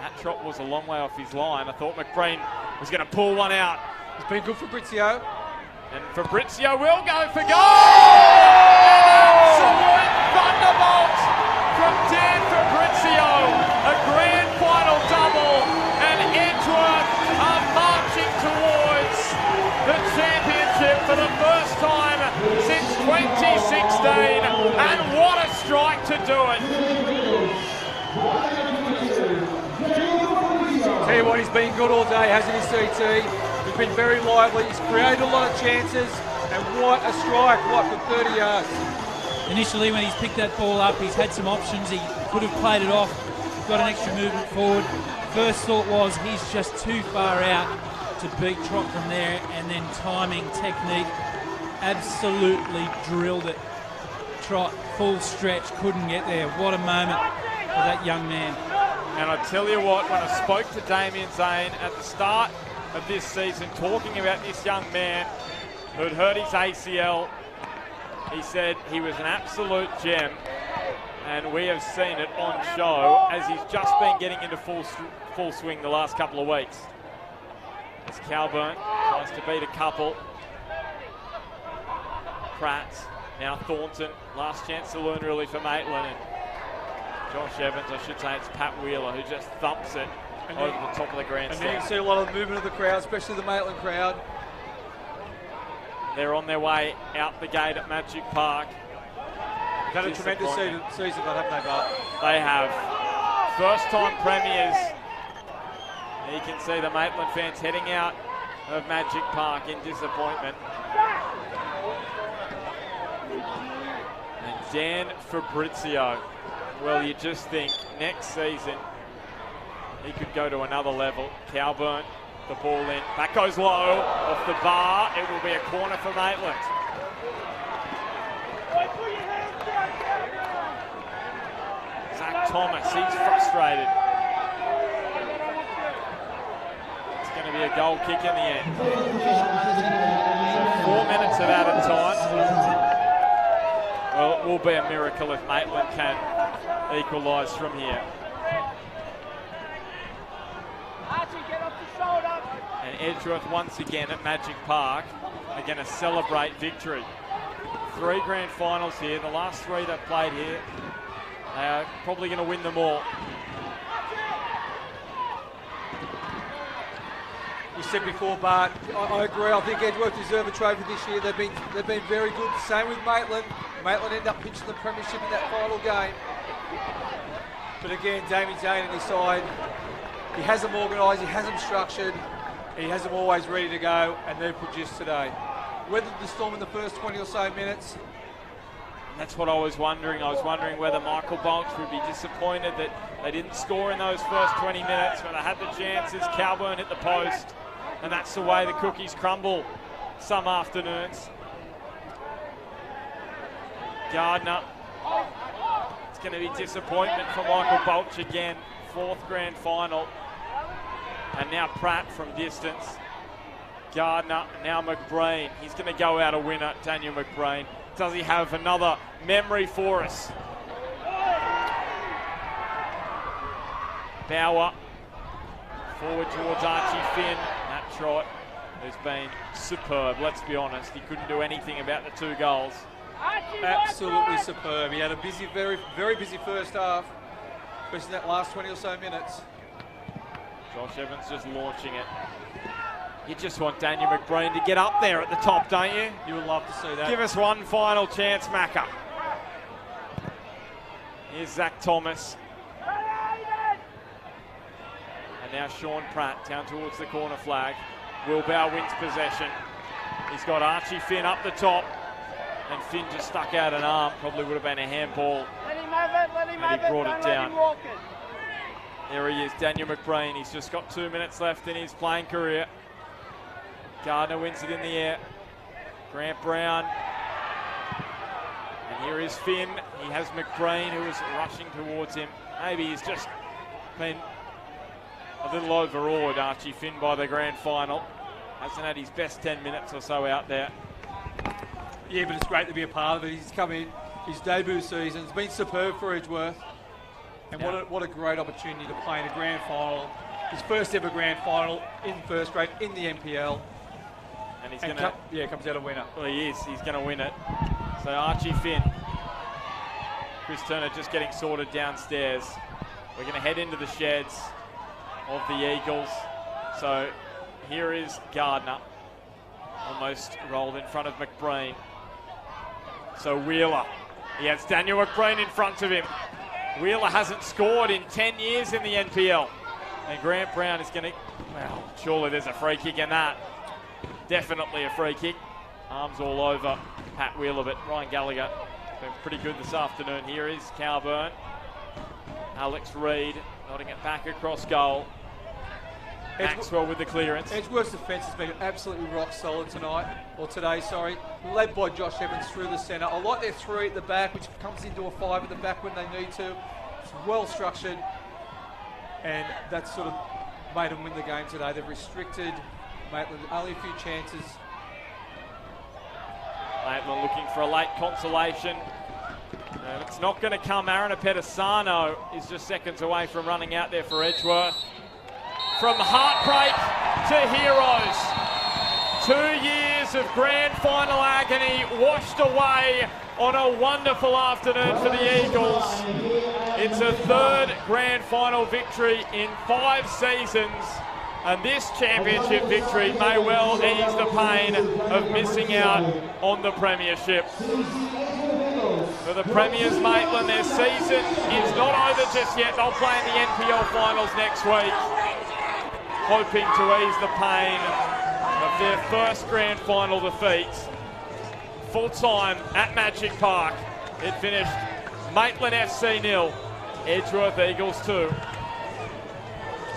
That Trott was a long way off his line. I thought McBreen was going to pull one out. It's been good for Fabrizio. And Fabrizio will go for goal! An absolute thunderbolt from Dan Fabrizio. A grand final double, and Edgeworth are marching towards the championship for the first time since 2016. And what a strike to do it! Tell you what, he's been good all day, hasn't he, CT? He's been very lively, he's created a lot of chances, and what a strike, what, for 30 yards. Initially, when he's picked that ball up, he's had some options. He could have played it off, got an extra movement forward. First thought was he's just too far out to beat Trott from there, and then timing, technique, absolutely drilled it. Trot, full stretch, couldn't get there. What a moment for that young man. And I tell you what, when I spoke to DAMIAN ZANE at the start of this season, talking about this young man who'd hurt his ACL, he said he was an absolute gem, and we have seen it on show as he's just been getting into full swing the last couple of weeks. As COWBURN tries to beat a couple. Pratt, now Thornton, last chance saloon really for Maitland, and Josh Evans, I should say it's Pat Wheeler, who just thumps it over the top of the grandstand. And you can see a lot of the movement of the crowd, especially the Maitland crowd. They're on their way out the gate at Magic Park. They've had a tremendous season, haven't they, Bart? They have. First time premiers. You can see the Maitland fans heading out of Magic Park in disappointment. And Dan Fabrizio. Well, you just think next season he could go to another level. COWBURN, the ball in. That goes low, off the bar. It will be a corner for Maitland. Zach Thomas, he's frustrated. It's going to be a goal kick in the end. So 4 minutes of added time. Well, it will be a miracle if Maitland can equalise from here. And Edgeworth once again at Magic Park are going to celebrate victory. 3 grand finals here. The last 3 they've played here, they are probably going to win them all. You said before, Bart, I agree. I think Edgeworth deserve a trophy this year. They've been very good. Same with Maitland. Maitland ended up pitching the premiership in that final game. But again, DAMIAN ZANE and his side, he has them organised, he has them structured, he has them always ready to go, and they've produced today. Weathered the storm in the first 20 or so minutes. And that's what I was wondering. I was wondering whether Michael BOLCH would be disappointed that they didn't score in those first 20 minutes, but they had the chances. COWBURN hit the post, and that's the way the cookies crumble some afternoons. Gardner. It's going to be disappointment for Michael BOLCH again. 4th grand final. And now Pratt from distance. Gardner, now McBreen. He's going to go out a winner, Daniel McBreen. Does he have another memory for us? Bauer. Forward towards Archie Finn. That trot has been superb, let's be honest. He couldn't do anything about the 2 goals. Absolutely superb. He had a busy, very, very busy first half, especially in that last 20 or so minutes. Josh Evans just launching it. You just want Daniel McBreen to get up there at the top, don't you? You would love to see that. Give us one final chance, Macca. Here's Zach Thomas. And now Sean Pratt down towards the corner flag. Wilbauer wins possession. He's got Archie Finn up the top. And Finn just stuck out an arm. Probably would have been a handball. Let him have it, let him have it. He brought it down. Walk it. There he is, Daniel McBreen. He's just got 2 minutes left in his playing career. Gardner wins it in the air. Grant Brown. And here is Finn. He has McBreen, who is rushing towards him. Maybe he's just been a little overawed, Archie Finn, by the grand final. Hasn't had his best 10 minutes or so out there. Yeah, but it's great to be a part of it. He's come in, his debut season. It's been superb for Edgeworth. And what a great opportunity to play in a grand final. His first ever grand final in first grade in the NPL. And he's going to... comes out a winner. Well, he is. He's going to win it. So Archie Finn. Chris Turner just getting sorted downstairs. We're going to head into the sheds of the Eagles. So here is Gardner. Almost rolled in front of McBreen. So Wheeler. He has Daniel McBreen in front of him. Wheeler hasn't scored in 10 years in the NPL. And Grant Brown is going to... Well, surely there's a free kick in that. Definitely a free kick. Arms all over Pat Wheeler, but Ryan Gallagher been pretty good this afternoon. Here is COWBURN. Alex Reid nodding it back across goal. Maxwell with the clearance. Edgeworth's defence has been absolutely rock solid tonight, or today, sorry, led by Josh Evans through the centre. I like their 3 at the back, which comes into a 5 at the back when they need to. It's well structured, and that's sort of made them win the game today. They've restricted Maitland, only a few chances. Maitland looking for a late consolation. And it's not going to come. Aaron Pettisano is just seconds away from running out there for Edgeworth. From heartbreak to heroes. 2 years of grand final agony washed away on a wonderful afternoon for the Eagles. It's a 3rd grand final victory in 5 seasons. And this championship victory may well ease the pain of missing out on the premiership. For the Premiers, Maitland, their season is not over just yet. They'll play in the NPL finals next week, hoping to ease the pain of their first grand final defeat. Full time at Magic Park. It finished Maitland FC 0, Edgeworth Eagles 2.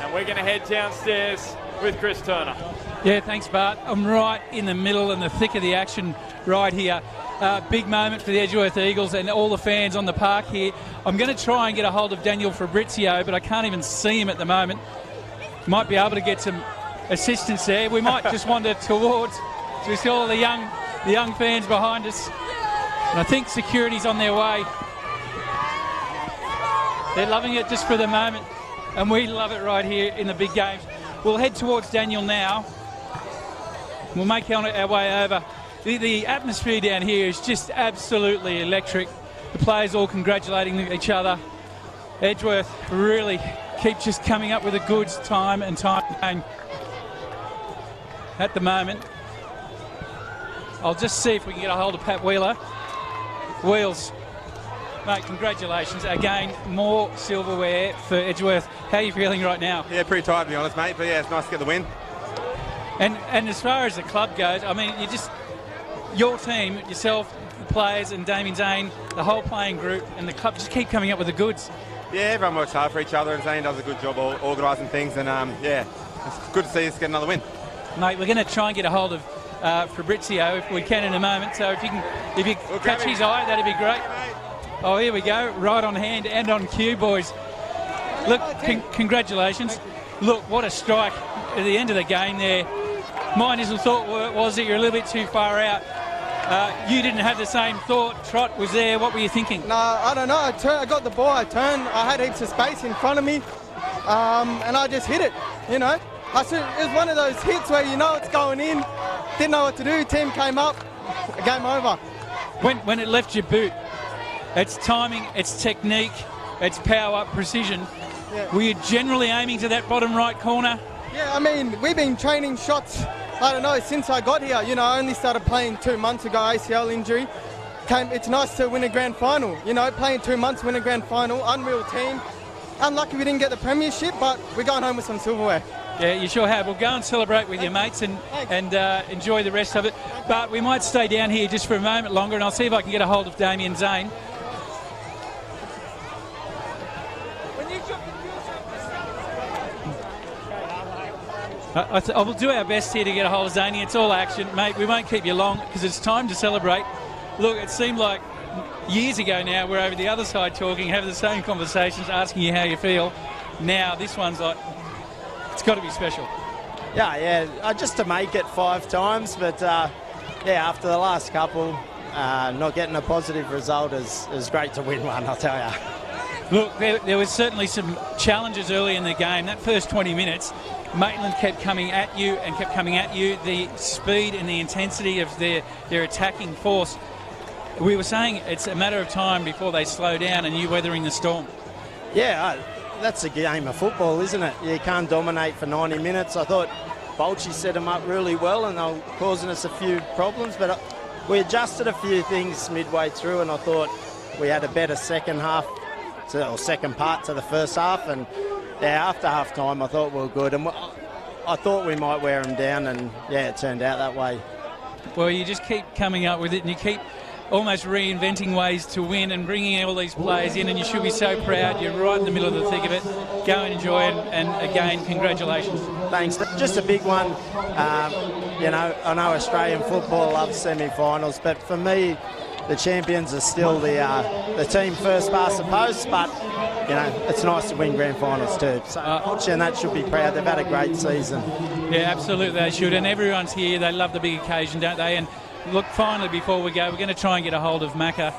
And we're going to head downstairs with Chris Turner. Yeah, thanks, Bart. I'm right in the middle and the thick of the action right here. Big moment for the Edgeworth Eagles and all the fans on the park here. I'm going to try and get a hold of Daniel Fabrizio, but I can't even see him at the moment. Might be able to get some assistance there. We might just wander towards, so we see all the young fans behind us. And I think security's on their way. They're loving it just for the moment, and we love it right here in the big games. We'll head towards Daniel now. We'll make our way over. The atmosphere down here is just absolutely electric. The players all congratulating each other. Edgeworth really keep just coming up with the goods time and time again. At the moment, I'll just see if we can get a hold of Pat Wheeler. Wheels, mate, congratulations. Again, more silverware for Edgeworth. How are you feeling right now? Yeah, pretty tired to be honest, mate, but yeah, it's nice to get the win. And as far as the club goes, I mean, your team, yourself, the players and Damien ZANE, the whole playing group and the club just keep coming up with the goods. Yeah, everyone works hard for each other and ZANE does a good job organising things, and yeah, it's good to see us get another win. Mate, we're going to try and get a hold of Fabrizio if we can in a moment, so if you catch his eye, that'd be great. Oh, here we go, right on hand and on cue, boys. Look, congratulations. Look, what a strike at the end of the game there. My initial thought was that you're a little bit too far out. You didn't have the same thought. Trott was there. What were you thinking? No, I don't know. I got the ball. I turned. I had heaps of space in front of me, and I just hit it. You know, it was one of those hits where you know it's going in. Didn't know what to do. Team came up. Game over. When it left your boot, it's timing, it's technique, it's power, precision. Yeah. Were you generally aiming to that bottom right corner? Yeah, I mean, we've been training shots, I don't know, since I got here. You know, I only started playing 2 months ago, ACL injury. It's nice to win a grand final. You know, playing 2 months, win a grand final, unreal team. Unlucky we didn't get the premiership, but we're going home with some silverware. Yeah, you sure have. We'll go and celebrate with your mates and enjoy the rest of it. But we might stay down here just for a moment longer, and I'll see if I can get a hold of Damien ZANE. I will do our best here to get a hold of ZANE. It's all action, mate. We won't keep you long because it's time to celebrate. Look, it seemed like years ago now we're over the other side talking, having the same conversations, asking you how you feel. Now this one's like, it's got to be special. Yeah, just to make it 5 times, but yeah, after the last couple, not getting a positive result is great to win one, I'll tell you. Look, there was certainly some challenges early in the game. That first 20 minutes, Maitland kept coming at you and kept coming at you. The speed and the intensity of their attacking force. We were saying it's a matter of time before they slow down and you weathering the storm. Yeah, that's a game of football, isn't it? You can't dominate for 90 minutes. I thought BOLCH set them up really well and they were causing us a few problems, but we adjusted a few things midway through and I thought we had a better second half, or second part to the first half, and yeah, after half time I thought we were good and I thought we might wear them down, and yeah, it turned out that way. Well, you just keep coming up with it and you keep almost reinventing ways to win and bringing all these players in, and you should be so proud. You're right in the middle of the thick of it. Go and enjoy it, and again, congratulations. Thanks. Just a big one. You know, I know Australian football loves semi-finals, but for me, the champions are still the team first past the post, but, you know, it's nice to win grand finals too. So, and that should be proud. They've had a great season. Yeah, absolutely they should. And everyone's here. They love the big occasion, don't they? And look, finally, before we go, we're going to try and get a hold of Macca.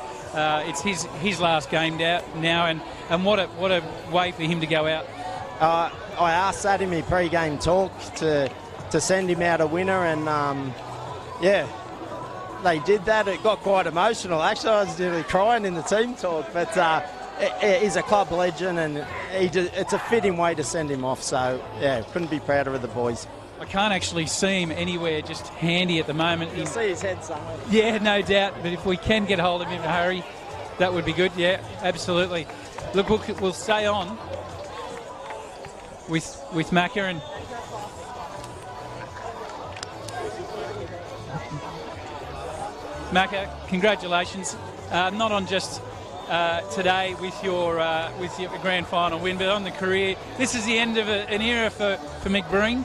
It's his last game now, and what a way for him to go out. I asked that in my pre-game talk to send him out a winner, and yeah, they did that. It got quite emotional. Actually, I was nearly crying in the team talk, but he's a club legend, and it's a fitting way to send him off. So yeah, couldn't be prouder of the boys. I can't actually see him anywhere just handy at the moment. You see his head somewhere. Yeah, no doubt. But if we can get hold of him in a hurry, that would be good. Yeah, absolutely. Look, we'll stay on with Macca and Macca. Congratulations, not on just today with your grand final win, but on the career. This is the end of an era for Mick Breen.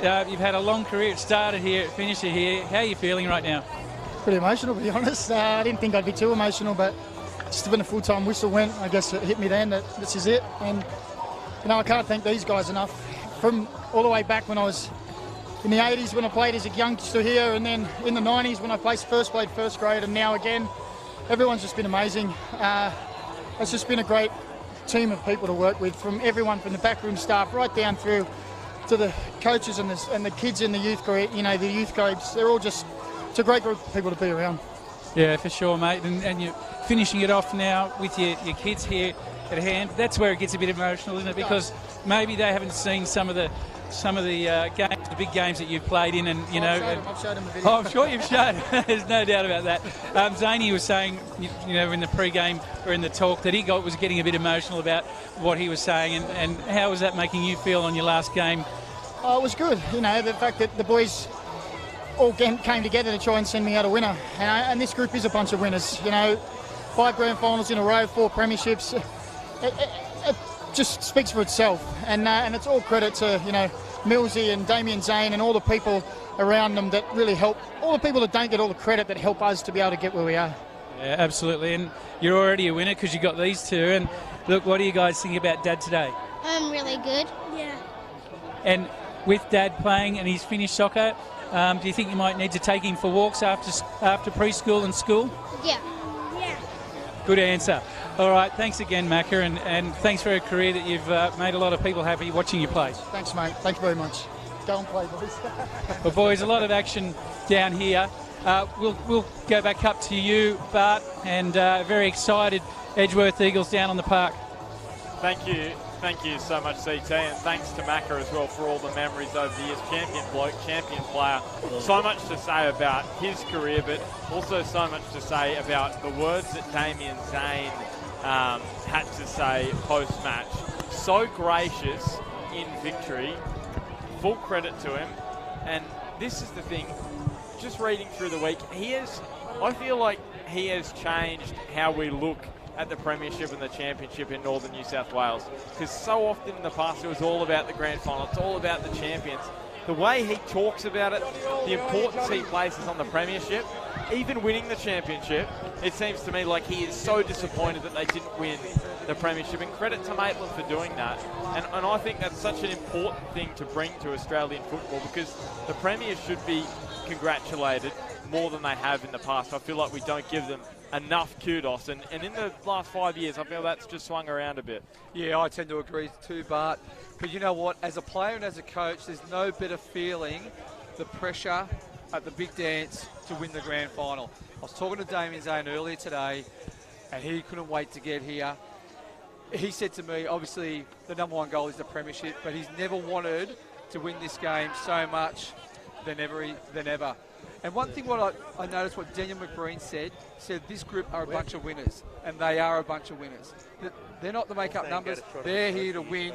You've had a long career. It started here, it finished here. How are you feeling right now? Pretty emotional, to be honest. I didn't think I'd be too emotional, but just when the full-time whistle went, I guess it hit me then that this is it. And, you know, I can't thank these guys enough. From all the way back when I was in the 80s when I played as a youngster here, and then in the 90s when I played first grade, and now again, everyone's just been amazing. It's just been a great team of people to work with, from everyone from the backroom staff right down through to the coaches and the kids in the youth group, you know, the youth groups. They're all just, it's a great group of people to be around. Yeah, for sure, mate. And you're finishing it off now with your kids here at hand. That's where it gets a bit emotional, isn't it? Because maybe they haven't seen some of the games, the big games that you've played in, and you know. I've showed them the video. Oh, I'm sure you've shown. There's no doubt about that. ZANE was saying, you know, in the pre-game or in the talk that he was getting a bit emotional about what he was saying, and how was that making you feel on your last game? Oh, it was good. You know, the fact that the boys all came together to try and send me out a winner, and this group is a bunch of winners. You know, 5 grand finals in a row, 4 premierships. It just speaks for itself, and it's all credit to, you know, Millsy and DAMIAN, ZANE, and all the people around them that really help, all the people that don't get all the credit that help us to be able to get where we are. Yeah, absolutely, and you're already a winner because you got these two. And look, what do you guys think about Dad today? Really good. Yeah. And with Dad playing and he's finished soccer, do you think you might need to take him for walks after preschool and school? Yeah. Yeah. Good answer. All right, thanks again, Macca, and thanks for a career that you've made a lot of people happy watching you play. Thanks, mate. Thank you very much. Go and play, boys. Well, boys, a lot of action down here. We'll go back up to you, Bart, and very excited Edgeworth Eagles down on the park. Thank you so much, CT, and thanks to Macca as well for all the memories over the years. Champion bloke, champion player. So much to say about his career, but also so much to say about the words that DAMIAN, ZANE had to say post-match. So gracious in victory. Full credit to him. And this is the thing, just reading through the week, I feel like he has changed how we look at the Premiership and the Championship in Northern New South Wales. Because so often in the past it was all about the grand final, it's all about the champions. The way he talks about it, the importance he places on the Premiership, even winning the Championship, it seems to me like he is so disappointed that they didn't win the Premiership. And credit to Maitland for doing that. And I think that's such an important thing to bring to Australian football, because the Premiers should be congratulated more than they have in the past. I feel like we don't give them enough kudos, and in the last 5 years I feel that's just swung around a bit. Yeah, I tend to agree too, Bart. But you know what, as a player and as a coach, there's no better feeling the pressure at the big dance to win the grand final. I was talking to DAMIAN ZANE earlier today, and he couldn't wait to get here. He said to me, obviously the #1 goal is the Premiership, but he's never wanted to win this game so much than ever. And one thing what I noticed what Daniel McBreen said this group are a bunch of winners, and they are a bunch of winners. They're not to make up numbers, they're here to win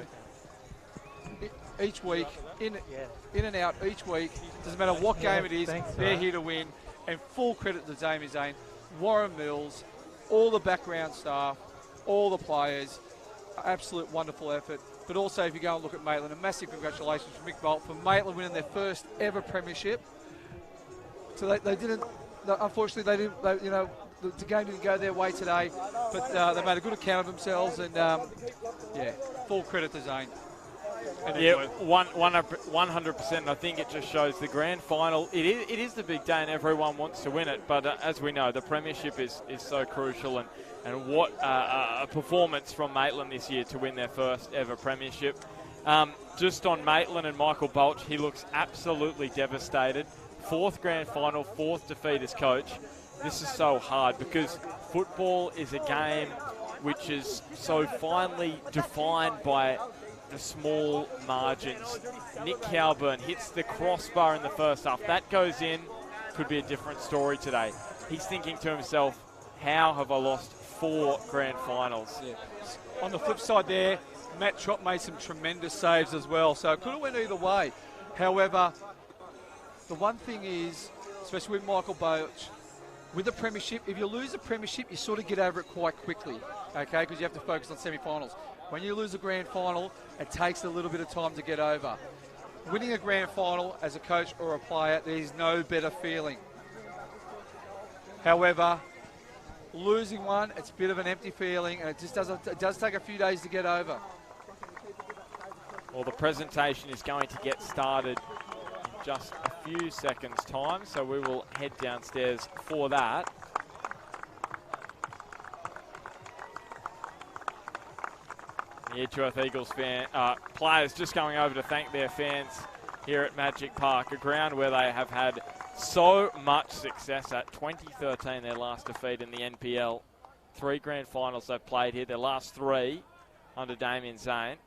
each week, in and out each week. Doesn't matter what game it is, they're here to win. And full credit to DAMIAN ZANE, Warren Mills, all the background staff, all the players. absolute wonderful effort. But also, if you go and look at Maitland, a massive congratulations from Mick Bolt for Maitland winning their first ever premiership. So they didn't, unfortunately, the game didn't go their way today, but they made a good account of themselves, and yeah, full credit to Zane. Yeah, 100%. And I think it just shows the grand final. It is the big day, and everyone wants to win it. But as we know, the premiership is so crucial, and what a performance from Maitland this year to win their first ever premiership. Just on Maitland and Michael BOLCH, he looks absolutely devastated. 4th grand final, 4th defeat as coach. This is so hard because football is a game which is so finely defined by the small margins. Nick COWBURN hits the crossbar in the first half. That goes in, could be a different story today. He's thinking to himself, how have I lost 4 grand finals? Yeah. On the flip side there, Matt TROTT made some tremendous saves as well, so it could have went either way. However, the one thing is, especially with Michael BOLCH, with the premiership, if you lose a premiership, you sort of get over it quite quickly, okay, because you have to focus on semi-finals. When you lose a grand final, it takes a little bit of time to get over. Winning a grand final as a coach or a player, there's no better feeling. However, losing one, it's a bit of an empty feeling, and it does take a few days to get over. Well, the presentation is going to get started in just a few seconds' time, so we will head downstairs for that. The Edgeworth Eagles players just going over to thank their fans here at Magic Park, a ground where they have had so much success at. 2013, their last defeat in the NPL. 3 grand finals they've played here, their last 3 under DAMIAN ZANE.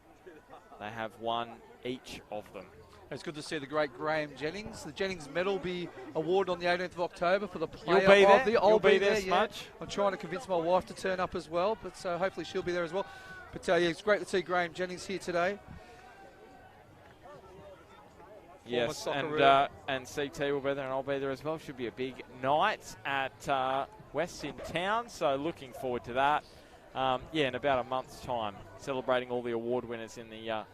They have won each of them. It's good to see the great Graham Jennings. The Jennings medal will be awarded on the 18th of October for the player You'll be there? of the... I'll be there, yeah. Much. I'm trying to convince my wife to turn up as well, but so hopefully she'll be there as well. But yeah, it's great to see Graham Jennings here today. Yes, and CT will be there, and I'll be there as well. Should be a big night at West in town, so looking forward to that. Yeah, in about a month's time, celebrating all the award winners in the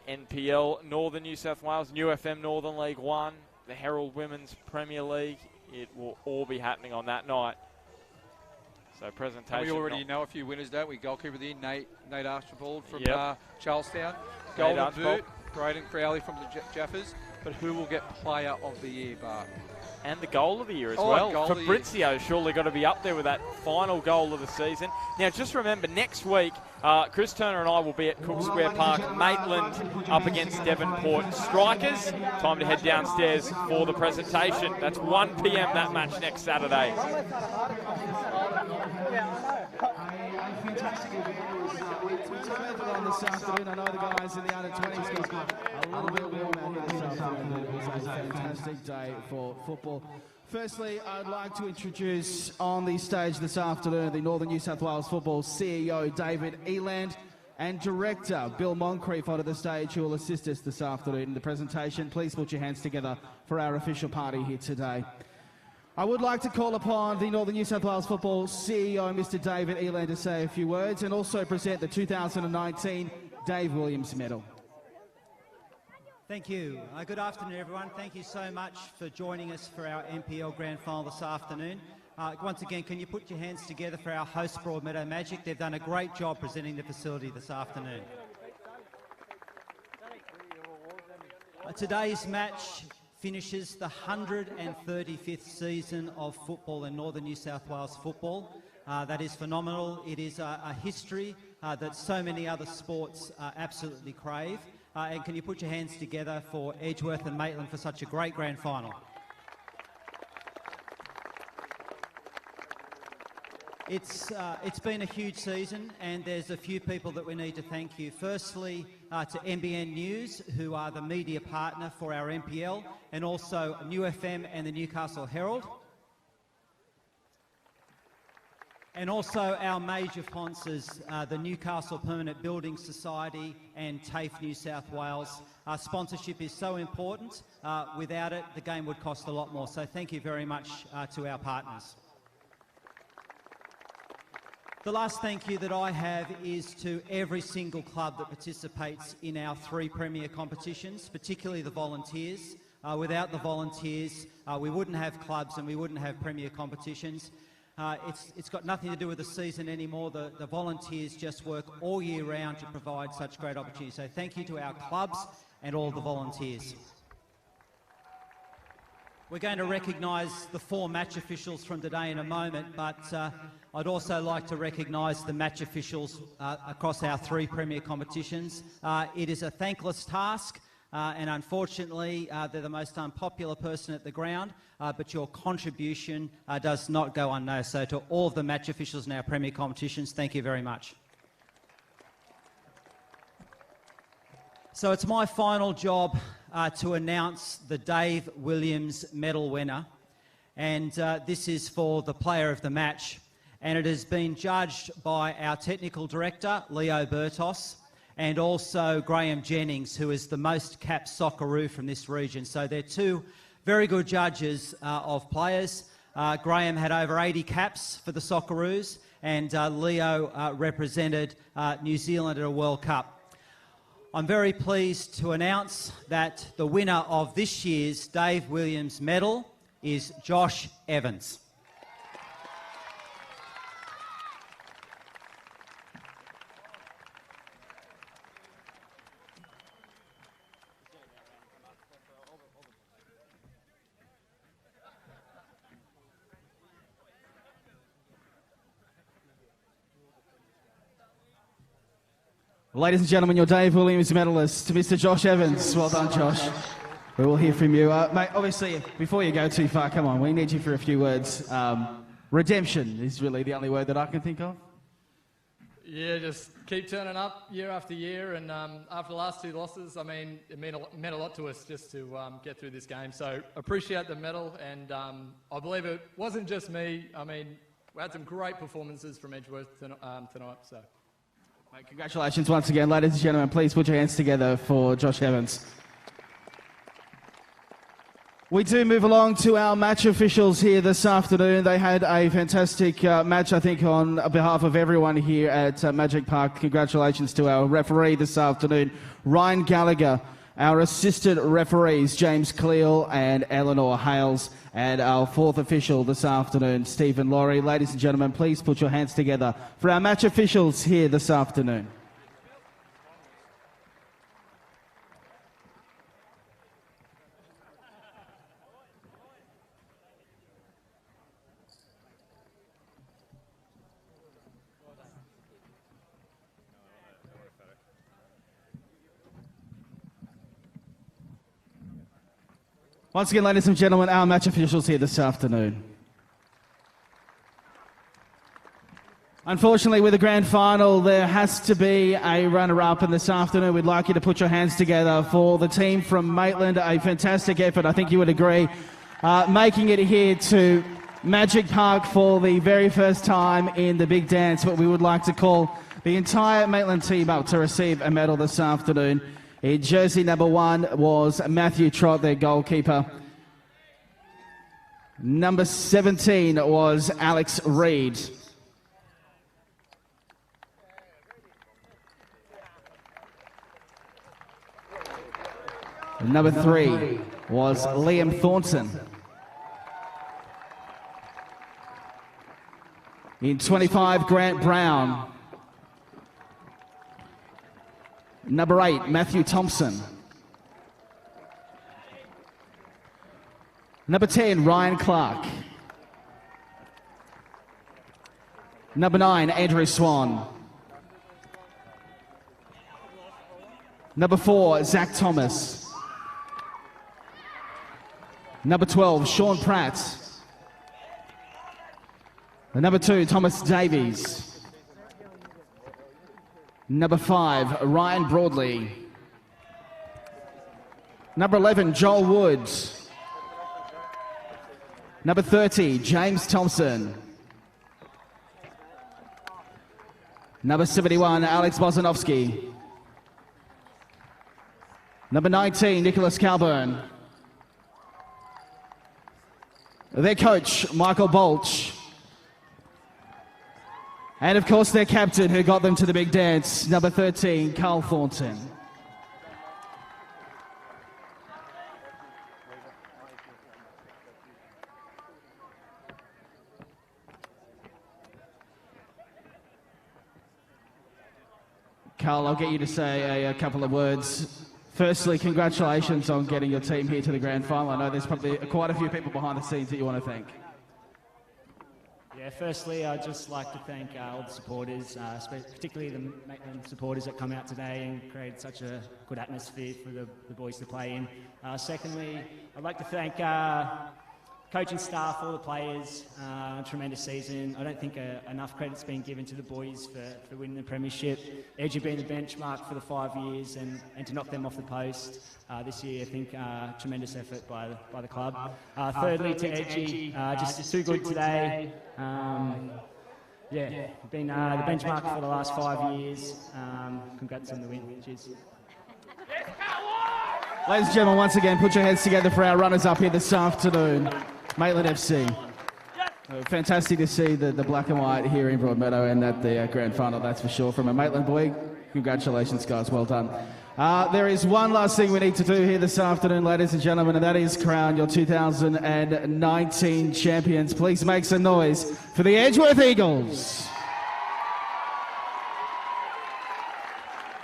NPL, Northern New South Wales, New FM Northern League 1, the Herald Women's Premier League. It will all be happening on that night. So presentation. And we already know a few winners, don't we? Goalkeeper of the year, Nate Archibald from Charlestown. Nate Golden Archibald. boot, Braden Crowley from the Jaffers. But who will get player of the year, Bart? And the goal of the year as well. Fabrizio surely got to be up there with that final goal of the season. Now, just remember, next week, Chris Turner and I will be at Cook Square Park, Maitland up against Devonport Strikers. Time to head downstairs for the presentation. That's 1 p.m. that match next Saturday. This afternoon. I know the guys in the under-20s got a little bit warm out here this afternoon. It was a fantastic day for football. Firstly, I'd like to introduce on the stage this afternoon the Northern New South Wales Football CEO David Eland and Director Bill Moncrief onto the stage, who will assist us this afternoon in the presentation. Please put your hands together for our official party here today. I would like to call upon the Northern New South Wales Football CEO, Mr. David Eland, to say a few words and also present the 2019 Dave Williams Medal. Thank you. Good afternoon, everyone. Thank you so much for joining us for our NPL Grand Final this afternoon. Once again, can you put your hands together for our host, Broadmeadow Magic? They've done a great job presenting the facility this afternoon. Today's match finishes the 135th season of football in Northern New South Wales football. That is phenomenal. It is a history that so many other sports absolutely crave. And can you put your hands together for Edgeworth and Maitland for such a great grand final? It's been a huge season, and there's a few people that we need to thank you. Firstly, to NBN News, who are the media partner for our NPL, and also New FM and the Newcastle Herald. And also our major sponsors, the Newcastle Permanent Building Society and TAFE New South Wales. Our sponsorship is so important. Without it, the game would cost a lot more. So thank you very much to our partners. The last thank you that I have is to every single club that participates in our 3 premier competitions, particularly the volunteers. Without the volunteers, we wouldn't have clubs and we wouldn't have premier competitions. It's got nothing to do with the season anymore. The volunteers just work all year round to provide such great opportunities. So thank you to our clubs and all the volunteers. We're going to recognise the 4 match officials from today in a moment, but I'd also like to recognise the match officials across our 3 premier competitions. It is a thankless task, and unfortunately they're the most unpopular person at the ground, but your contribution does not go unnoticed. So to all of the match officials in our premier competitions, thank you very much. So it's my final job to announce the Dave Williams Medal winner, and this is for the player of the match, and it has been judged by our technical director Leo Bertos and also Graham Jennings, who is the most capped Socceroo from this region. So they're 2 very good judges of players. Graham had over 80 caps for the Socceroos, and Leo represented New Zealand at a World Cup. I'm very pleased to announce that the winner of this year's Dave Williams Medal is Josh Evans. Ladies and gentlemen, your Dave Williams medalist, Mr. Josh Evans. Well done, Josh. We will hear from you. Mate, obviously, before you go too far, come on, we need you for a few words. Redemption is really the only word that I can think of. Yeah, just keep turning up year after year, and after the last 2 losses, I mean, it meant a lot to us just to get through this game. So appreciate the medal, and I believe it wasn't just me. I mean, we had some great performances from Edgeworth tonight, so. Mate, congratulations once again, ladies and gentlemen. Please put your hands together for Josh Evans. We do move along to our match officials here this afternoon. They had a fantastic match, I think, on behalf of everyone here at Magic Park. Congratulations to our referee this afternoon, Ryan Gallagher. Our assistant referees, James Cleal and Eleanor Hales. And our 4th official this afternoon, Stephen Laurie. Ladies and gentlemen, please put your hands together for our match officials here this afternoon. Once again, ladies and gentlemen, our match officials here this afternoon. Unfortunately, with the grand final, there has to be a runner-up, and this afternoon we'd like you to put your hands together for the team from Maitland. A fantastic effort, I think you would agree, making it here to Magic Park for the very first time in the big dance, what we would like to call the entire Maitland team up to receive a medal this afternoon. In jersey number 1 was Matthew Trott, their goalkeeper. Number 17 was Alex Reid. Number 3 was Liam Thornton. In 25, Grant Brown. Number 8, Matthew Thompson. Number 10, Ryan Clark. Number 9, Andrew Swan. Number 4, Zach Thomas. Number 12, Sean Pratt. And number 2, Thomas Davies. Number 5, Ryan Broadley. Number 11, Joel Woods. Number 30, James Thompson. Number 71, Alex Bozanovsky. Number 19, Nicholas COWBURN. Their coach, Michael BOLCH. And of course their captain who got them to the big dance, number 13, Carl Thornton. Carl, I'll get you to say a couple of words. Firstly, congratulations on getting your team here to the grand final. I know there's probably quite a few people behind the scenes that you want to thank. Yeah, firstly, I'd just like to thank all the supporters, particularly the Maitland supporters that come out today and created such a good atmosphere for the boys to play in. Secondly, I'd like to thank coaching staff, all the players, tremendous season. I don't think enough credit's been given to the boys for winning the premiership. Edgy being the benchmark for the 5 years and to knock them off the post this year, I think tremendous effort by the club. Thirdly, to Edgy, just too good today. Yeah, been the benchmark for the last 5 years. Congrats on the win. Cheers. Ladies and gentlemen, once again, put your heads together for our runners-up here this afternoon. Maitland FC. Fantastic to see the black and white here in Broadmeadow and at the grand final, that's for sure. From a Maitland boy, congratulations, guys, well done. There is one last thing we need to do here this afternoon, ladies and gentlemen, and that is crown your 2019 champions. Please make some noise for the Edgeworth Eagles.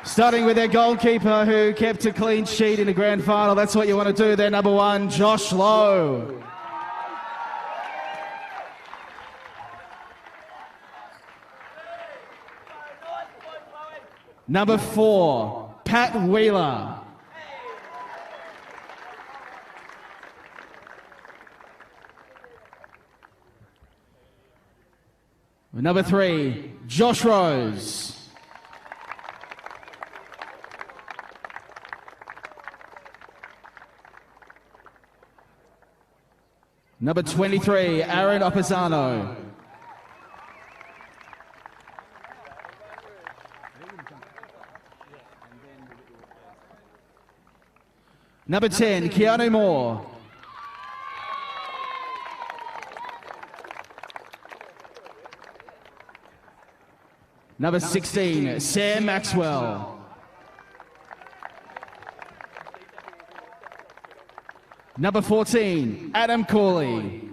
Starting with their goalkeeper who kept a clean sheet in the grand final. That's what you want to do there, number 1, Josh Lowe. Number 4, Pat Wheeler. Number 3, Josh Rose. Number 23, Aaron Opposano. Number 10, KEANU Moore. Number 16, Sam Maxwell. Number 14, Adam Corley.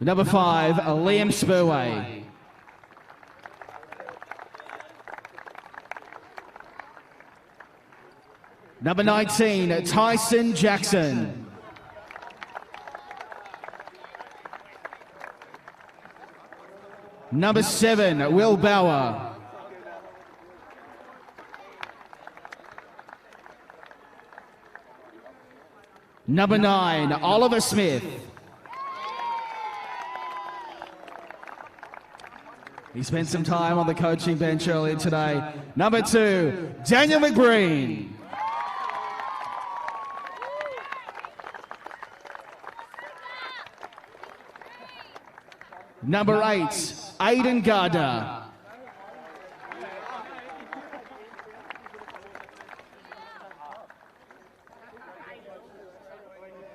Number 5, Liam Spurway. Number 19, Tyson Jackson. Number 7, Will Bauer. Number 9, Oliver Smith. He spent some time on the coaching bench earlier today. Number 2, Daniel McBreen. Number 8, Aiden Gardner.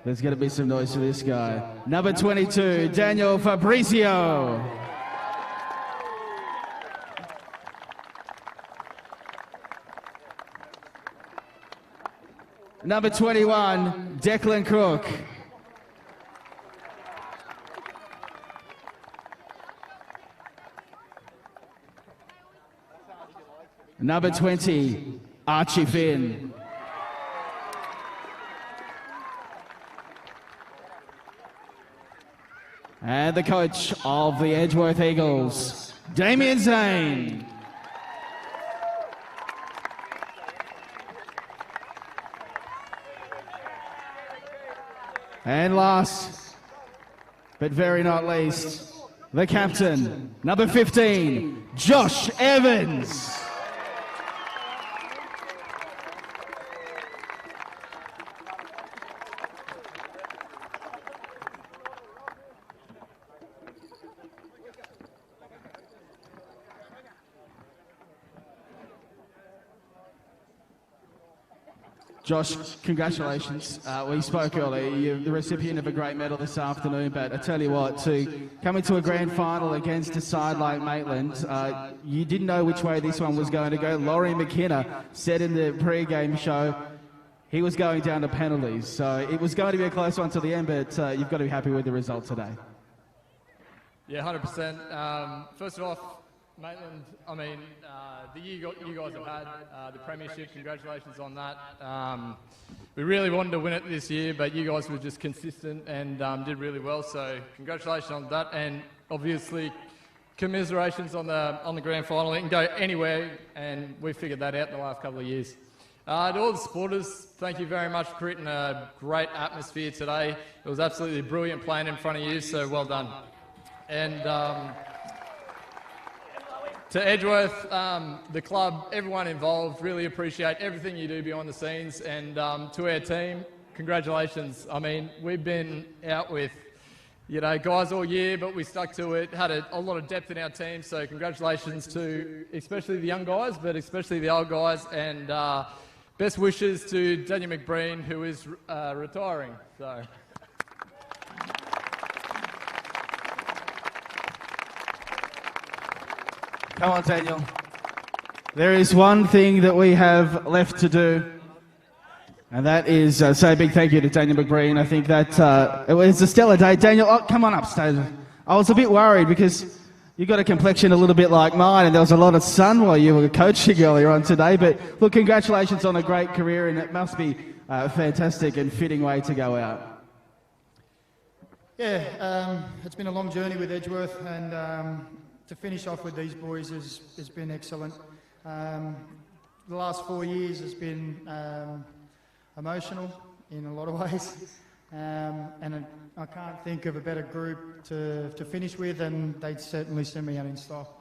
There's going to be some noise for this guy. Number 22, Daniel Fabrizio. Number 21, Declan Crook. Number 20, Archie Finn. And the coach of the Edgeworth Eagles, DAMIAN ZANE. And last, but very not least, the captain, number 15, Josh Evans. Josh, congratulations. We spoke earlier. You're the recipient of a great medal this afternoon, but I tell you what, to come into a grand final against a side like Maitland, you didn't know which way this one was going to go. Laurie McKenna said in the pre-game show he was going down to penalties, so it was going to be a close one to the end, but you've got to be happy with the result today. Yeah, 100%. First of all, Maitland, I mean, the year you guys have had, the premiership, congratulations on that. We really wanted to win it this year, but you guys were just consistent and did really well, so congratulations on that. And obviously, commiserations on the grand final. It can go anywhere, and we figured that out in the last couple of years. To all the supporters, thank you very much for creating a great atmosphere today. It was absolutely brilliant playing in front of you, so well done. And to Edgeworth, the club, everyone involved, really appreciate everything you do behind the scenes. And to our team, congratulations. I mean, we've been out with, you know, guys all year, but we stuck to it, had a lot of depth in our team. So congratulations to especially the young guys, but especially the old guys. And best wishes to Daniel McBreen, who is retiring. So. Come on, Daniel. There is one thing that we have left to do, and that is say a big thank you to Daniel McBreen. I think that it was a stellar day. Daniel, come on upstage. I was a bit worried because you got a complexion a little bit like mine, and there was a lot of sun while you were coaching earlier on today. But look, congratulations on a great career, and it must be a fantastic and fitting way to go out. Yeah, it's been a long journey with Edgeworth, and to finish off with these boys has been excellent. The last 4 years has been emotional in a lot of ways, and I can't think of a better group to finish with, and they'd certainly send me out in style.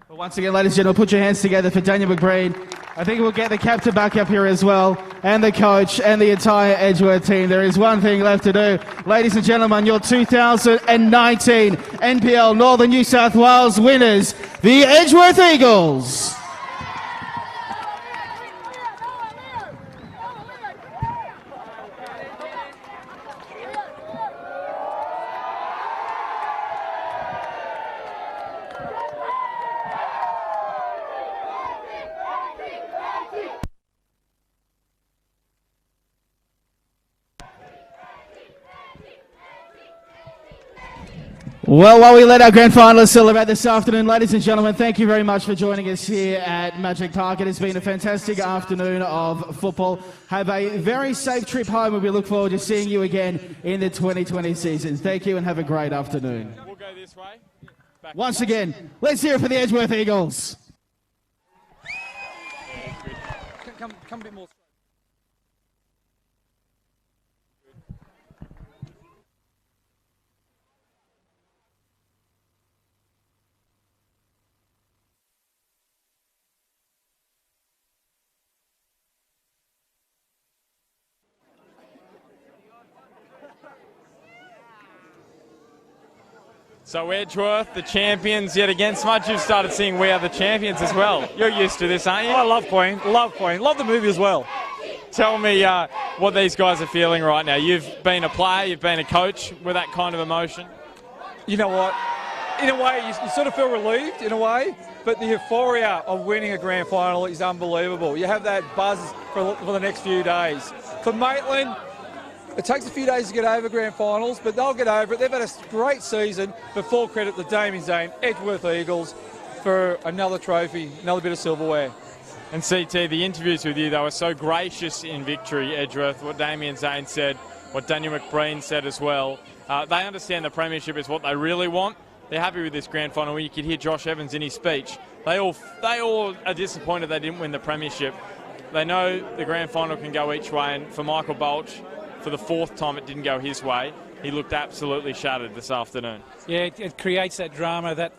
Well, once again, ladies and gentlemen, put your hands together for Daniel McBreen. I think we'll get the captain back up here as well, and the coach, and the entire Edgeworth team. There is one thing left to do. Ladies and gentlemen, your 2019 NPL Northern New South Wales winners, the Edgeworth Eagles. Well, while we let our grand finalists celebrate this afternoon, ladies and gentlemen, thank you very much for joining us here at Magic Park. It has been a fantastic afternoon of football. Have a very safe trip home, and we look forward to seeing you again in the 2020 season. Thank you and have a great afternoon. We'll go this way. Once again, let's hear it for the Edgeworth Eagles. Come a bit more. So Edgeworth, the champions yet again. Smudge, you've started seeing We Are the Champions as well. You're used to this, aren't you? I love Queen. Love Queen. Love the movie as well. Tell me what these guys are feeling right now. You've been a player, you've been a coach with that kind of emotion. You know what? In a way, you sort of feel relieved, in a way, but the euphoria of winning a grand final is unbelievable. You have that buzz for the next few days. For Maitland, it takes a few days to get over grand finals, but they'll get over it. They've had a great season, but full credit to DAMIAN, ZANE, Edgeworth Eagles for another trophy, another bit of silverware. And CT, the interviews with you, they were so gracious in victory, Edgeworth, what DAMIAN ZANE said, what Daniel McBreen said as well. They understand the premiership is what they really want. They're happy with this grand final. You could hear Josh Evans in his speech. They all are disappointed they didn't win the premiership. They know the grand final can go each way, and for Michael BOLCH, for the fourth time it didn't go his way. He looked absolutely shattered this afternoon. Yeah, it creates that drama, that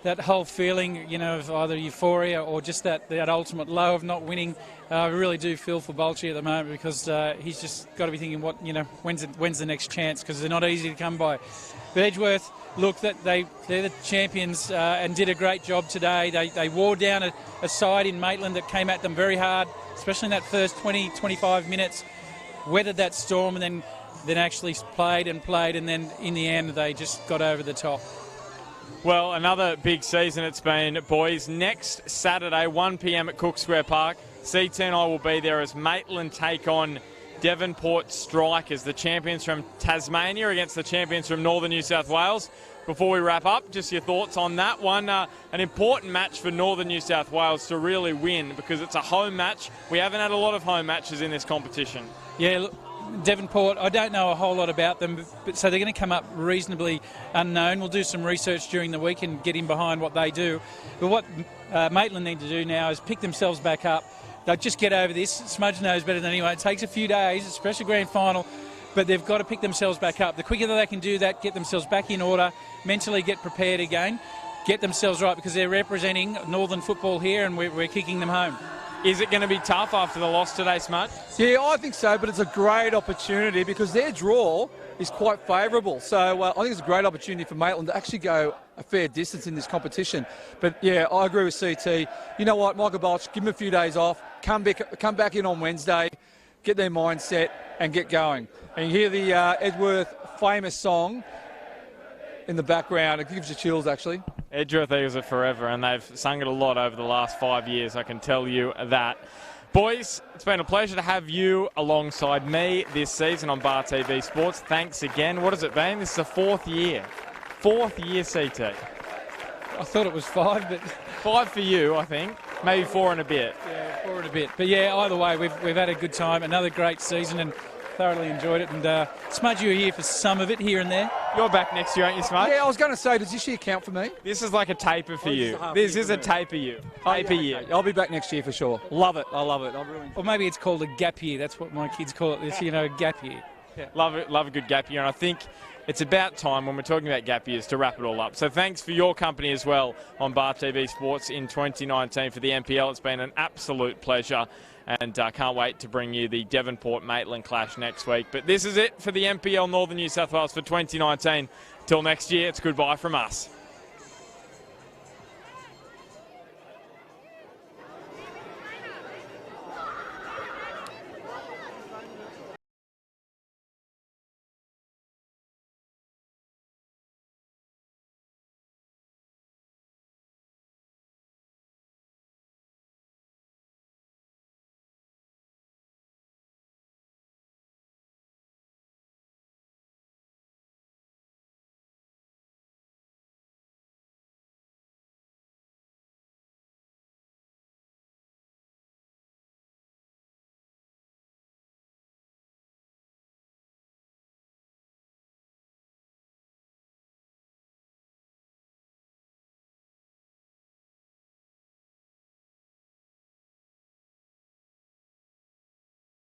that whole feeling, you know, of either euphoria or just that ultimate low of not winning. I really do feel for BOLCH at the moment, because he's just got to be thinking, what, you know, when's the next chance, because they're not easy to come by. But Edgeworth, look, they're the champions and did a great job today. They wore down a side in Maitland that came at them very hard, especially in that first 20-25 minutes, weathered that storm, and then actually played, and then in the end they just got over the top. Well, another big season it's been, boys. Next Saturday, 1 p.m. at Cook Square Park, CT and I will be there as Maitland take on Devonport Strikers, the champions from Tasmania against the champions from Northern New South Wales. Before we wrap up, just your thoughts on that one. An important match for Northern New South Wales to really win, because it's a home match. We haven't had a lot of home matches in this competition. Yeah, look, Devonport, I don't know a whole lot about them, but so they're going to come up reasonably unknown. We'll do some research during the week and get in behind what they do. But what Maitland need to do now is pick themselves back up. They'll just get over this. Smudge knows better than anyone. It takes a few days, especially grand final, but they've got to pick themselves back up. The quicker that they can do that, get themselves back in order, mentally get prepared again, get themselves right, because they're representing Northern football here, and we're kicking them home. Is it going to be tough after the loss today, Smudge? Yeah, I think so, but it's a great opportunity because their draw is quite favourable. So I think it's a great opportunity for Maitland to actually go a fair distance in this competition. But yeah, I agree with CT. You know what, Michael BOLCH, give them a few days off, come back in on Wednesday, get their mindset and get going. And you hear the Edgeworth famous song in the background. It gives you chills, actually. Edgeworth Eagles it forever, and they've sung it a lot over the last 5 years, I can tell you that. Boys, it's been a pleasure to have you alongside me this season on Bar TV Sports. Thanks again. What has it been? This is the fourth year. Fourth year, CT. I thought it was 5, but... 5 for you, I think. Maybe 4 and a bit. Yeah, 4 and a bit. But yeah, either way, we've had a good time. Another great season, and thoroughly enjoyed it. And Smudge, you were here for some of it, here and there. You're back next year, aren't you, Smudge? Yeah, I was going to say, does this year count for me? This is like a taper for you. This is a taper year. Taper year. Okay. I'll be back next year for sure. Love it. I love it. Or maybe it's called a gap year. That's what my kids call it. This, you know, gap year. Yeah. Love it. Love a good gap year. And I think it's about time, when we're talking about gap years, to wrap it all up. So thanks for your company as well on Bar TV Sports in 2019 for the NPL. It's been an absolute pleasure. And can't wait to bring you the Devonport-Maitland clash next week. But this is it for the NPL Northern New South Wales for 2019. Till next year, it's goodbye from us.